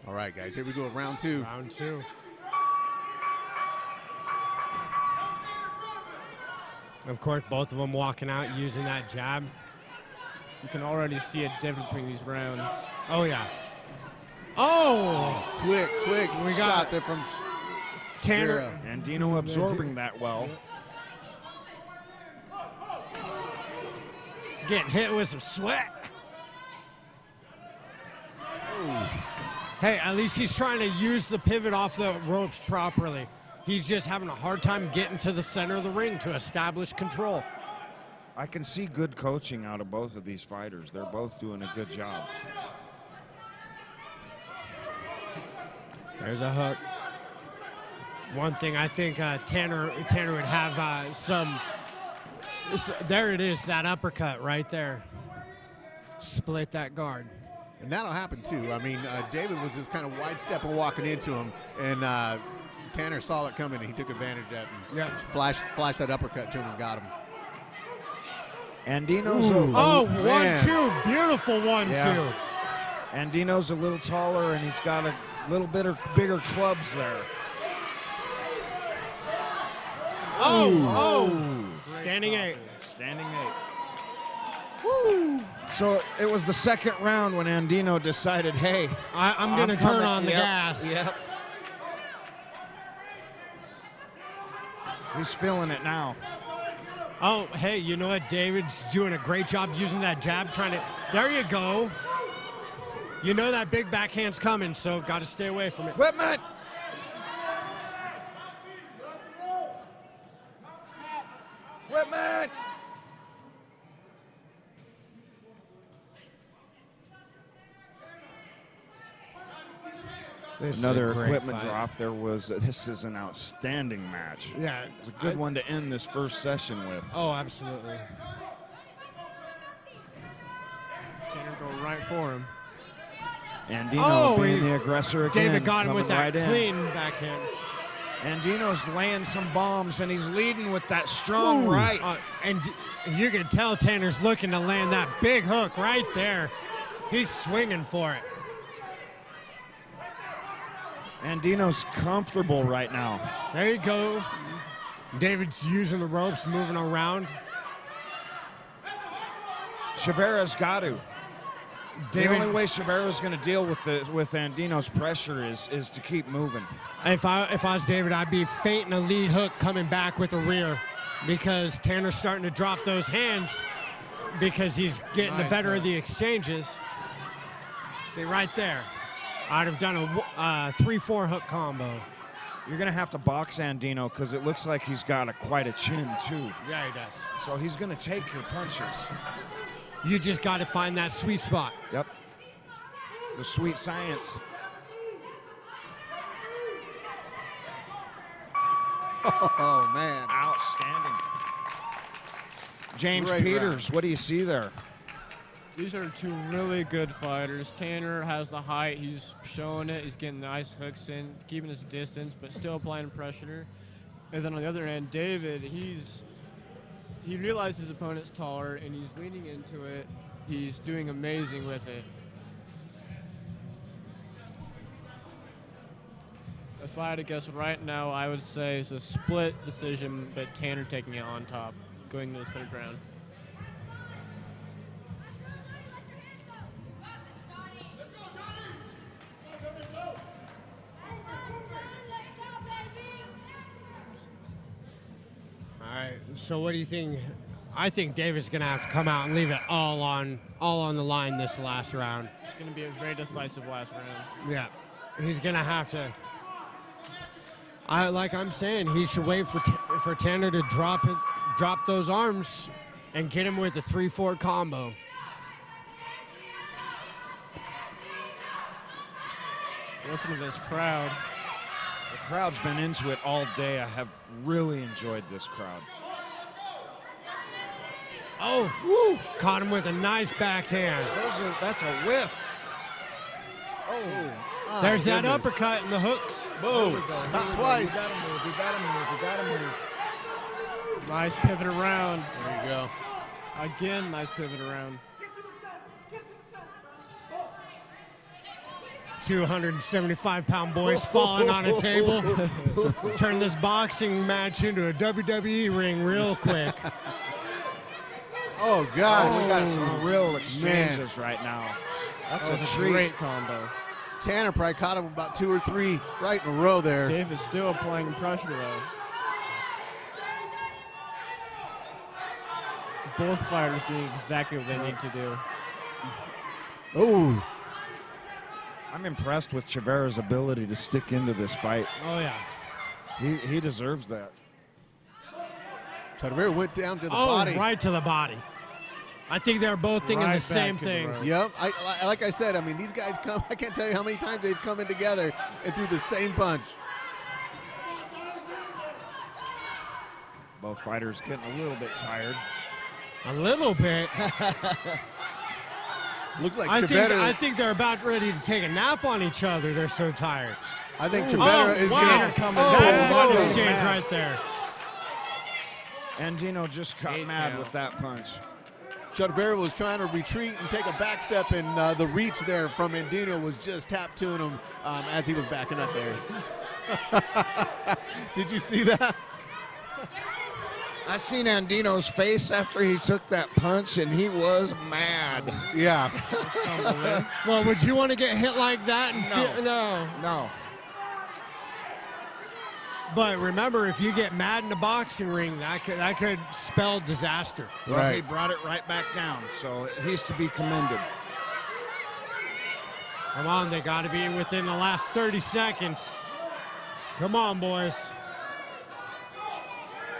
All right, guys, here we go, round two. Round two. Of course, both of them walking out using that jab. You can already see a difference between these rounds. Oh, yeah. Oh! Quick We got shot there from Tanner. Andino absorbing that well. Getting hit with some sweat. Hey, at least he's trying to use the pivot off the ropes properly. He's just having a hard time getting to the center of the ring to establish control. I can see good coaching out of both of these fighters. They're both doing a good job. There's a hook. One thing I think Tanner would have there it is, that uppercut right there. Split that guard. And that'll happen too. I mean, David was just kind of wide stepping walking into him, and Tanner saw it coming and he took advantage of it and flashed that uppercut to him and got him. Andino's oh, 1-2, beautiful 1-2. Andino's a little taller and he's got a little bigger clubs there. Standing eight. Standing eight. Woo. So it was the second round when Andino decided, hey, I'm going to turn on the gas. Yep. He's feeling it now. Oh, hey, you know what? David's doing a great job using that jab, there you go. You know that big backhand's coming, so got to stay away from it. Equipment! Equipment! Another equipment drop. This is an outstanding match. Yeah. It's a good one to end this first session with. Oh, absolutely. Tanner go right for him. Andino being the aggressor again. David got him with that right clean backhand. Andino's laying some bombs, and he's leading with that strong right. And you can tell Tanner's looking to land that big hook right there. He's swinging for it. Andino's comfortable right now. There you go. David's using the ropes, moving around. Rivera's got to. The only way Rivera's going to deal with Andino's pressure is to keep moving. If I was David, I'd be feinting a lead hook coming back with the rear because Tanner's starting to drop those hands because he's getting the better of the exchanges. See, right there. I'd have done a 3-4 hook combo. You're going to have to box Andino because it looks like he's got quite a chin, too. Yeah, he does. So he's going to take your punches. You just got to find that sweet spot. Yep. The sweet science. Oh, man. Outstanding. James Great Peters, round. what do you see there? These are two really good fighters. Tanner has the height. He's showing it. He's getting nice hooks in, keeping his distance, but still applying pressure. And then on the other end, David, he realized his opponent's taller, and he's leaning into it. He's doing amazing with it. If I had to guess right now, I would say it's a split decision, but Tanner taking it on top, going to the third round. All right. So what do you think? I think David's gonna have to come out and leave it all on the line this last round. It's going to be a very decisive last round. Yeah, he's gonna have to. Like I'm saying, he should wait for Tanner to drop those arms, and get him with a 3-4 combo. Listen to this crowd. The crowd's been into it all day. I have really enjoyed this crowd. Oh, woo! Caught him with a nice backhand. That's a whiff. Oh, there's that uppercut and the hooks. Boom. Not twice. You gotta move. Nice pivot around. There you go. Again, nice pivot around. 275-pound boys falling on a table. Turn this boxing match into a WWE ring real quick. Oh, gosh. We got some real exchanges right now. That's a treat. Great combo. Tanner probably caught him about 2 or 3 right in a row there. Dave is still applying pressure, though. Both fighters doing exactly what they need to do. Oh. I'm impressed with Rivera's ability to stick into this fight. Oh, yeah. He deserves that. So Rivera went down to the body. Right to the body. I think they're both thinking Right the same back to thing. the rope. Yep. Like I said, I mean, these guys come, I can't tell you how many times they've come in together and threw the same punch. Both fighters getting a little bit tired. A little bit. Looks like I think they're about ready to take a nap on each other. They're so tired. I think Rivera is going to come in. That's one exchange right there. Andino just got mad with that punch. Rivera was trying to retreat and take a back step, and the reach there from Andino was just tap-tuning him as he was backing up there. Did you see that? I seen Andino's face after he took that punch, and he was mad. Yeah. Well, would you want to get hit like that? And No. But remember, if you get mad in the boxing ring, that could spell disaster. Well, he brought it right back down, so he's to be commended. Come on, they got to be within the last 30 seconds. Come on, boys.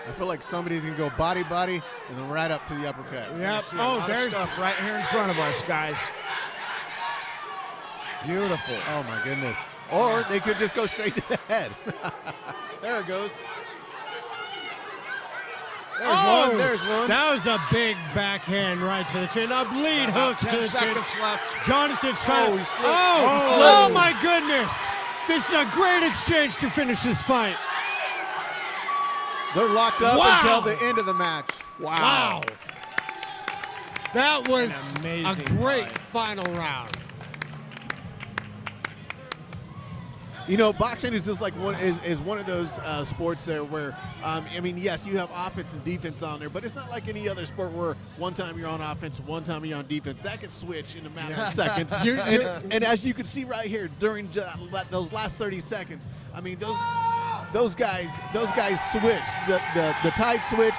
I feel like somebody's going to go body, and then right up to the uppercut. Yep. Oh, there's stuff right here in front of us, guys. Beautiful. Oh, my goodness. Or they could just go straight to the head. There it goes. There's one. That was a big backhand right to the chin. A bleed hook to the 10 chin. seconds left. Jonathan's trying to. He slipped. Oh, my goodness. This is a great exchange to finish this fight. They're locked up until the end of the match. Wow. That was An a amazing great fight. final round. You know, boxing is just like one of those sports there where, I mean, yes, you have offense and defense on there, but it's not like any other sport where one time you're on offense, one time you're on defense. That can switch in a matter of seconds. And as you can see right here, during those last 30 seconds, I mean, those guys switched. The tide switched,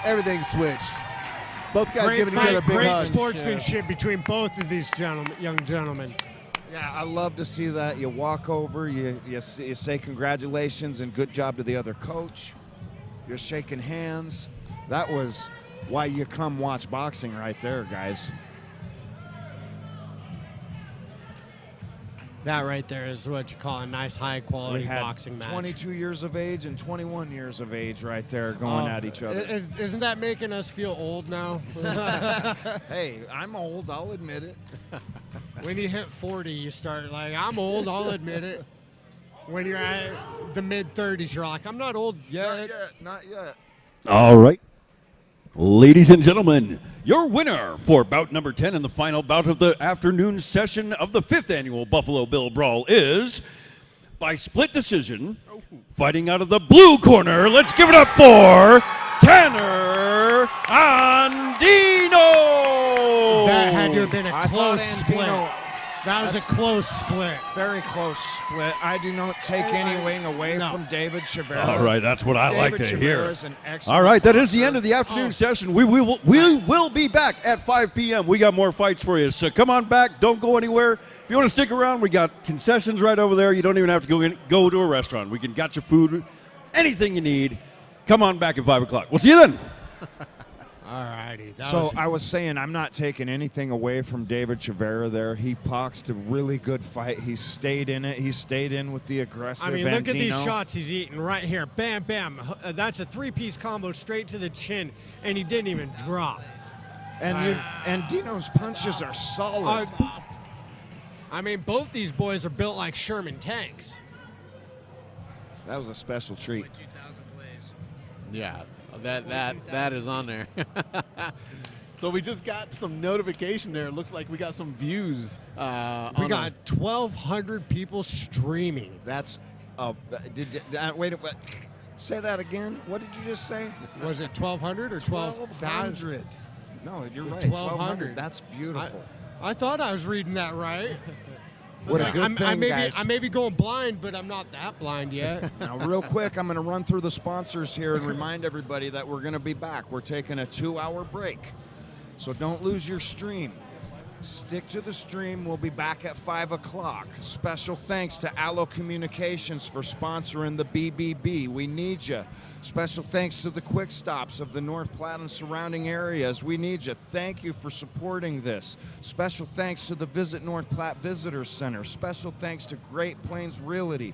everything switched. Both guys giving each other big great hugs. sportsmanship between both of these young gentlemen. Yeah, I love to see that. You walk over, you say congratulations and good job to the other coach. You're shaking hands. That was why you come watch boxing right there, guys. That right there is what you call a nice, high-quality We had boxing match. 22 years of age and 21 years of age right there going at each other. Isn't that making us feel old now? Hey, I'm old, I'll admit it. When you hit 40, you start like, I'm old, I'll admit it. When you're at the mid-30s, you're like, I'm not old yet. Not yet. All right. Ladies and gentlemen, your winner for bout number 10 and the final bout of the afternoon session of the 5th annual Buffalo Bill Brawl is by split decision. Fighting out of the blue corner, let's give it up for Tanner Andino. That had to have been a I close thought split. Andino- That was a close split. Very close split. I do not take any wing away from David Chavera. All right, that's what I like to David hear. Chavera is an excellent All right, that is the boxer. end of the afternoon session. We will be back at 5 p.m. We got more fights for you, so come on back. Don't go anywhere. If you want to stick around, we got concessions right over there. You don't even have to go to a restaurant. We can get you food, anything you need. Come on back at 5 o'clock. We'll see you then. All righty. So I was saying I'm not taking anything away from David Chavera there. He boxed a really good fight. He stayed in it. He stayed in with the aggressive I mean, look at these Andino. shots he's eating right here. Bam, bam. That's a three-piece combo straight to the chin, and he didn't even drop. And Dino's punches are solid. I mean, both these boys are built like Sherman tanks. That was a special treat. Yeah, that is on there. So we just got some notification there. It looks like we got some views. We got 1,200 people streaming. That's wait. Say that again. What did you just say? Was it 1,200 or 1,200? No, you're right. 1,200. That's beautiful. I thought I was reading that right. What a good thing, guys. I may be going blind, but I'm not that blind yet. Now, real quick, I'm going to run through the sponsors here and remind everybody that we're going to be back. We're taking a 2-hour break, so don't lose your stream. Stick to the stream. We'll be back at 5 o'clock. Special thanks to Allo Communications for sponsoring the BBB. We need you. Special thanks to the Quick Stops of the North Platte and surrounding areas. We need you. Thank you for supporting this. Special thanks to the Visit North Platte Visitor Center. Special thanks to Great Plains Realty.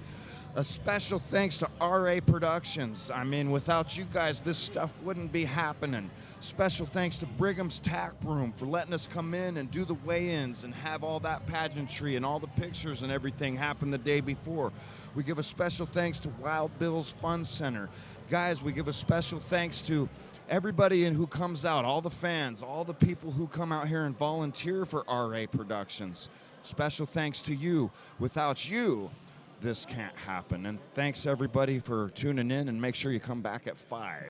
A special thanks to RA Productions. I mean, without you guys, this stuff wouldn't be happening. Special thanks to Brigham's Tack Room for letting us come in and do the weigh-ins and have all that pageantry and all the pictures and everything happen the day before. We give a special thanks to Wild Bill's Fun Center. Guys, we give a special thanks to everybody who comes out, all the fans, all the people who come out here and volunteer for RA Productions. Special thanks to you. Without you, this can't happen. And thanks everybody for tuning in, and make sure you come back at 5.